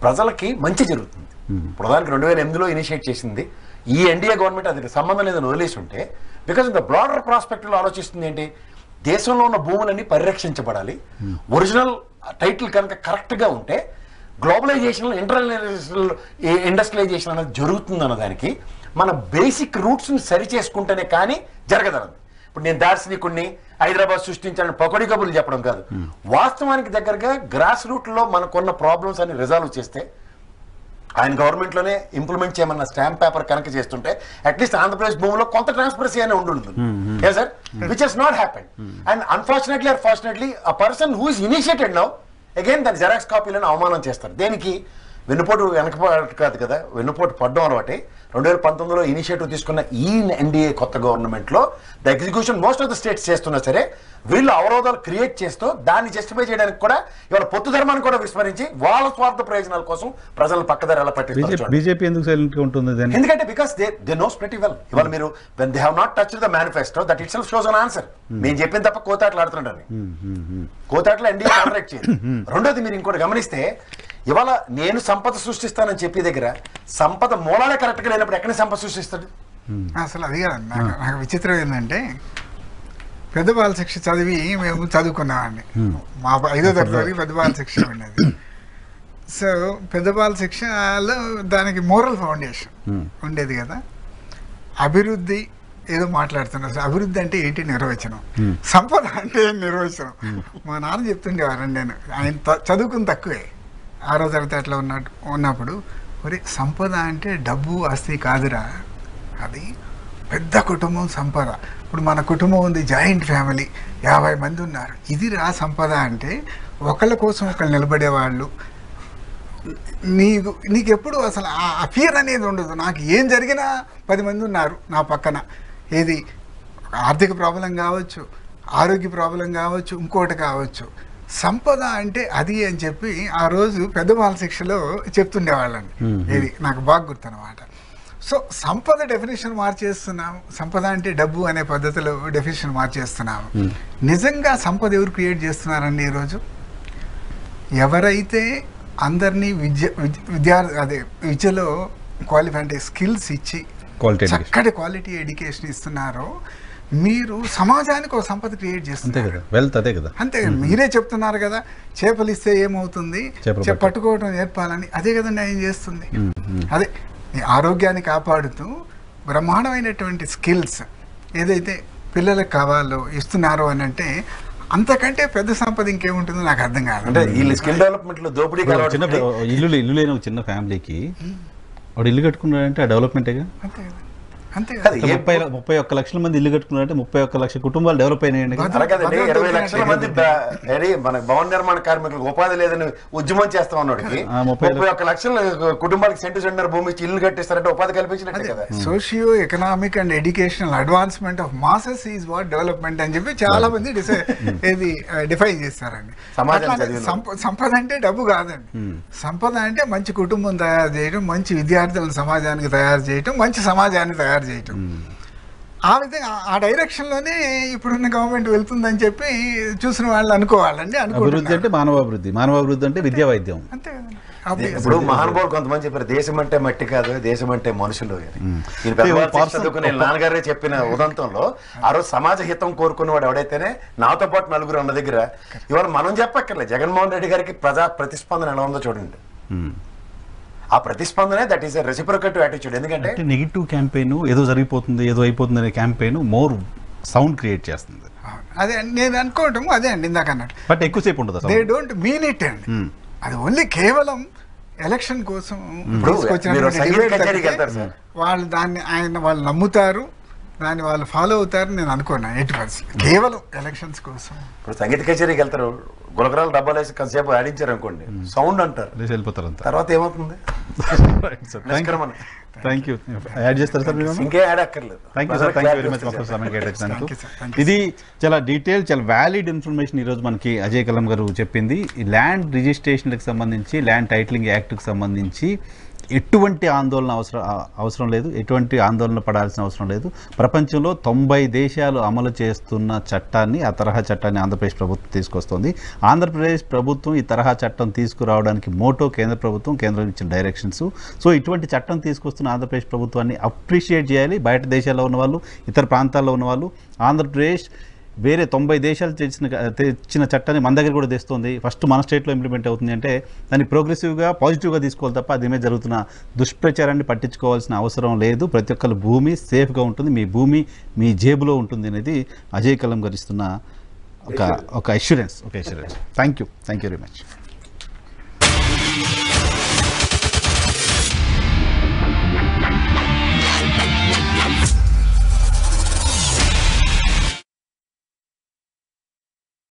ప్రజలకి మంచి జరుగుతుంది. ప్రధానికి 2008లో ఇనిషియేట్ చేసింది ఈ ఎన్డీఏ గవర్నమెంట్, అది సంబంధం లేదని వదిలేసి ఉంటే, బికాస్ ద బ్రాడర్ ప్రాస్పెక్ట్లో ఆలోచిస్తుంది ఏంటి, దేశంలో ఉన్న భూములన్నీ పరిరక్షించబడాలి, ఒరిజినల్ టైటిల్ కనుక కరెక్ట్గా ఉంటే గ్లోబలైజేషన్ ఇండస్ట్రియలైజేషన్ అనేది జరుగుతుంది అన్న దానికి మన బేసిక్ రూట్స్ని సరి చేసుకుంటేనే కానీ జరగదన్నది. ఇప్పుడు నేను దార్శనికుడిని హైదరాబాద్ సృష్టించాలని పకోడీ కబుర్లు చెప్పడం కాదు, వాస్తవానికి దగ్గరగా గ్రాస్ రూట్లో మనకున్న ప్రాబ్లమ్స్ అన్ని రిజాల్వ్ చేస్తే, ఆయన గవర్నమెంట్లోనే ఇంప్లిమెంట్ చేయమన్న స్టాంప్ పేపర్ కనుక చేస్తుంటే అట్లీస్ట్ ఆంధ్రప్రదేశ్ భూమిలో కొంత ట్రాన్స్పరెన్సీ అనే ఉంటుంది sir, which has not happen. And unfortunately are fortunately a person who is initiated now again దాని జెరాక్స్ కాపీలను అవమానం చేస్తారు. దేనికి? వెన్నుపోటు వెనకపాటు కాదు కదా, వెన్నుపోటు పడ్డం అలవాటే. 2019లో ఇనిషియేటివ్ తీసుకున్న ఈ ఎన్డీఏ కొత్త గవర్నమెంట్లో the execution most of the states చేస్తున్నా సరే వీళ్ళు అవరోధాలు క్రియేట్ చేస్తూ దాన్ని జస్టిఫై చేయడానికి కూడా ఇవాళ పొత్తు ధర్మాన్ని కూడా విస్మరించి వాళ్ళ స్వార్థ ప్రయోజనాల కోసం ప్రజలను పక్కదారి ఎలా పట్టిస్తారు. బీజేపీ ఎందుకు సైలెంట్ గా ఉంటుంది? ఎందుకంటే because they knows pretty well. ఇవాళ మీరు when they have not touched the manifesto that itself shows an answer. నేను చెప్పిన తప్ప కోతాట్లు ఆడుతుంటాను, కోతాట్లో ఎన్డీఏ కాంట్రాక్ట్ చేయదు. రెండోది మీరు ఇంకోటి గమనిస్తే, ఇవాళ నేను సంపద సృష్టిస్తానని చెప్పే దగ్గర సంపద మూలాలే కరెక్ట్గా లేనప్పుడు ఎక్కడ సంపద సృష్టిస్తాడు? అసలు అది కాదండి, నాకు విచిత్రం ఏంటంటే పెద్ద బాల శిక్ష చదివి మేము చదువుకున్నామండి. మా 5వ తరగతి వరకు పెద్ద బాల శిక్ష ఉండేది. సో పెద్ద బాల శిక్షలో దానికి మోరల్ ఫౌండేషన్ ఉండేది కదా. అభివృద్ధి ఏదో మాట్లాడుతున్నారు, అభివృద్ధి అంటే ఏంటి నిర్వచనం, సంపద అంటే నిర్వచనం. మా నాన్న చెప్తుండేవారండి, నేను ఆయన చదువుకుని తక్కువే 6వ తరగతి అట్లా ఉన్నప్పుడు, మరి సంపద అంటే డబ్బు ఆస్తి కాదురా, అది పెద్ద కుటుంబం సంపద. ఇప్పుడు మన కుటుంబం ఉంది, జాయింట్ ఫ్యామిలీ, 50 మంది ఉన్నారు. ఇది రా సంపద అంటే, ఒకళ్ళ కోసం ఒకళ్ళు నిలబడేవాళ్ళు. నీకు ఎప్పుడు అసలు ఆ ఫియర్ అనేది ఉండదు. నాకు ఏం జరిగినా 10 మంది ఉన్నారు నా పక్కన. ఏది ఆర్థిక ప్రాబ్లం కావచ్చు, ఆరోగ్య ప్రాబ్లం కావచ్చు, ఇంకోటి కావచ్చు. సంపద అంటే అది అని చెప్పి ఆ రోజు పెద్ద బాల శిక్షలో చెప్తుండేవాళ్ళండి. ఇది నాకు బాగా గుర్తనమాట. సో సంపద డెఫినేషన్ మార్చేస్తున్నాము. సంపద అంటే డబ్బు అనే పద్ధతిలో డెఫినేషన్ మార్చేస్తున్నాము. నిజంగా సంపద ఎవరు క్రియేట్ చేస్తున్నారండి ఈరోజు? ఎవరైతే అందరినీ విద్యలో క్వాలిఫై అంటే స్కిల్స్ ఇచ్చి చక్కటి క్వాలిటీ ఎడ్యుకేషన్ ఇస్తున్నారో, మీరు సమాజానికి ఒక సంపద క్రియేట్ చేస్తున్నారు. అంతే కదా, మీరే చెప్తున్నారు కదా, చేపలు ఇస్తే ఏమవుతుంది, పట్టుకోవడం నేర్పాలని. అదే కదండి ఆయన చేస్తుంది. అదే ఆరోగ్యాన్ని కాపాడుతూ బ్రహ్మాండమైనటువంటి స్కిల్స్ ఏదైతే పిల్లలకు కావాలో ఇస్తున్నారో అని అంటే, అంతకంటే పెద్ద సంపద ఇంకేముంటుందో నాకు అర్థం కాదు. అంటే వీళ్ళు స్కిల్ డెవలప్మెంట్ లో దోపిడీ ఇల్లు లేని ఒక చిన్న ఫ్యామిలీకి వాడు ఇల్లు కట్టుకున్నాడంటే ఆ డెవలప్మెంటేగా. అంతే కదా, అంతే 31 లక్షల మంది ఇల్లు కట్టుకున్నారంటే 31 లక్షల కుటుంబాలు డెవలప్ అయినాయండి. 20 లక్షల మంది మన భవన నిర్మాణ కార్మికులకు ఉపాధి లేదని ఉద్యమం చేస్తాం అన్నోడికి 31 లక్షల కుటుంబాలకు సెంటర్ భూమి ఇచ్చి ఇల్లు కట్టిస్తారంటే ఉపాధి కల్పించినట్టే కదా. Socio economic and educational advancement of masses is what development అని చెప్పి చాలా మంది డిఫైన్ చేస్తారండి. సంపద అంటే డబ్బు కాదండి. సంపద అంటే మంచి కుటుంబం తయారు చేయడం, మంచి విద్యార్థులను సమాజానికి తయారు చేయడం, మంచి సమాజాన్ని తయారు చేయటం. ఆ విధంగా ఆ డైరెక్షన్లోనే ఇప్పుడున్న గవర్నమెంట్ వెళ్తుందని చెప్పి చూసిన వాళ్ళు అనుకోవాలండి. అభివృద్ధి అంటే మానవాభివృద్ధి, మానవాభివృద్ధి అంటే విద్యా వైద్యం. అంతే కదండి. ఇప్పుడు మహానుభావులు కొంతమంది చెప్పారు, దేశం అంటే మట్టి కాదు, దేశం అంటే మనుషులు. చదువుకునే నాన్నగారే చెప్పిన ఉదంతంలో ఆ రోజు సమాజ హితం కోరుకున్నవాడు ఎవడైతేనే నాతో పాటు నలుగురు అన్న దగ్గర ఇవాళ మనం చెప్పక్కర్లేదు. జగన్మోహన్ రెడ్డి గారికి ప్రజా ప్రతిస్పందన ఎలా ఉందో చూడండి. ఆ ప్రతిస్పందనే దట్ ఈస్ రెసిప్రొకేటివ్ యాటిట్యూడ్. ఎందుకంటే నెగిటివ్ క్యాంపెయిన్ ఏదో జరిగిపోతుంది, ఏదో అయిపోతుంది అనే క్యాంపెయిన్ మోర్ సౌండ్ క్రియేట్ చేస్తుంది. అదే నేను అనుకోవటం అదే అండి ఇందాక అన్నట్టు. బట్ ఎక్కువసేపు ఉండదు, దే డోంట్ మీన్ ఇట్ అండి. అది ఓన్లీ కేవలం ఎలక్షన్ కోసం వాళ్ళు దాన్ని వాళ్ళు నమ్ముతారు, దాన్ని వాళ్ళు ఫాలో అవుతారు నేను అనుకోను 80%. కేవలం ఎలక్షన్స్ కోసం. ఇప్పుడు సంగీత కచేరీకి వెళ్తారు, గులకరాలు డబ్బాలు వేసి కొంతసేపు ఆడించారు అనుకోండి, సౌండ్ అంటారు, వెళ్ళిపోతారు. తర్వాత ఏమవుతుంది? Thank you. యాడ్ చేస్తారు సార్ మీరు? ఇంకే యాడ్ అక్కర్లేదు. Thank you sir, thank you very much మాకు సమయం కేటాయించినందుకు. ఇది చాలా డీటెయిల్, చాలా వ్యాలిడ్ ఇన్ఫర్మేషన్ ఈరోజు మనకి అజయ్ కల్లం గారు చెప్పింది. ఈ ల్యాండ్ రిజిస్ట్రేషన్కి సంబంధించి, ల్యాండ్ టైటిలింగ్ యాక్ట్కి సంబంధించి ఎటువంటి ఆందోళన అవసరం లేదు, ఎటువంటి ఆందోళన పడాల్సిన అవసరం లేదు. ప్రపంచంలో 90 దేశాలు అమలు చేస్తున్న చట్టాన్ని, ఆ తరహా చట్టాన్ని ఆంధ్రప్రదేశ్ ప్రభుత్వం తీసుకొస్తుంది. ఆంధ్రప్రదేశ్ ప్రభుత్వం ఈ తరహా చట్టం తీసుకురావడానికి మోటో కేంద్ర ప్రభుత్వం, కేంద్రం ఇచ్చిన డైరెక్షన్స్. సో ఇటువంటి చట్టం తీసుకొస్తున్న ఆంధ్రప్రదేశ్ ప్రభుత్వాన్ని అప్రిషియేట్ చేయాలి. బయట దేశాల్లో ఉన్నవాళ్ళు, ఇతర ప్రాంతాల్లో ఉన్నవాళ్ళు ఆంధ్రప్రదేశ్ వేరే 90 దేశాలు తెచ్చిన చట్టాన్ని మన దగ్గర కూడా తెస్తుంది, ఫస్ట్ మన స్టేట్లో ఇంప్లిమెంట్ అవుతుంది అంటే దాన్ని ప్రోగ్రెసివ్గా పాజిటివ్గా తీసుకోవాలి తప్ప దీని మీద జరుగుతున్న దుష్ప్రచారాన్ని పట్టించుకోవాల్సిన అవసరం లేదు. ప్రతి ఒక్కరు భూమి సేఫ్గా ఉంటుంది, మీ భూమి మీ జేబులో ఉంటుంది అనేది అజయ్ కల్లం గారు ఇస్తున్న ఒక assurance. Thank you very much.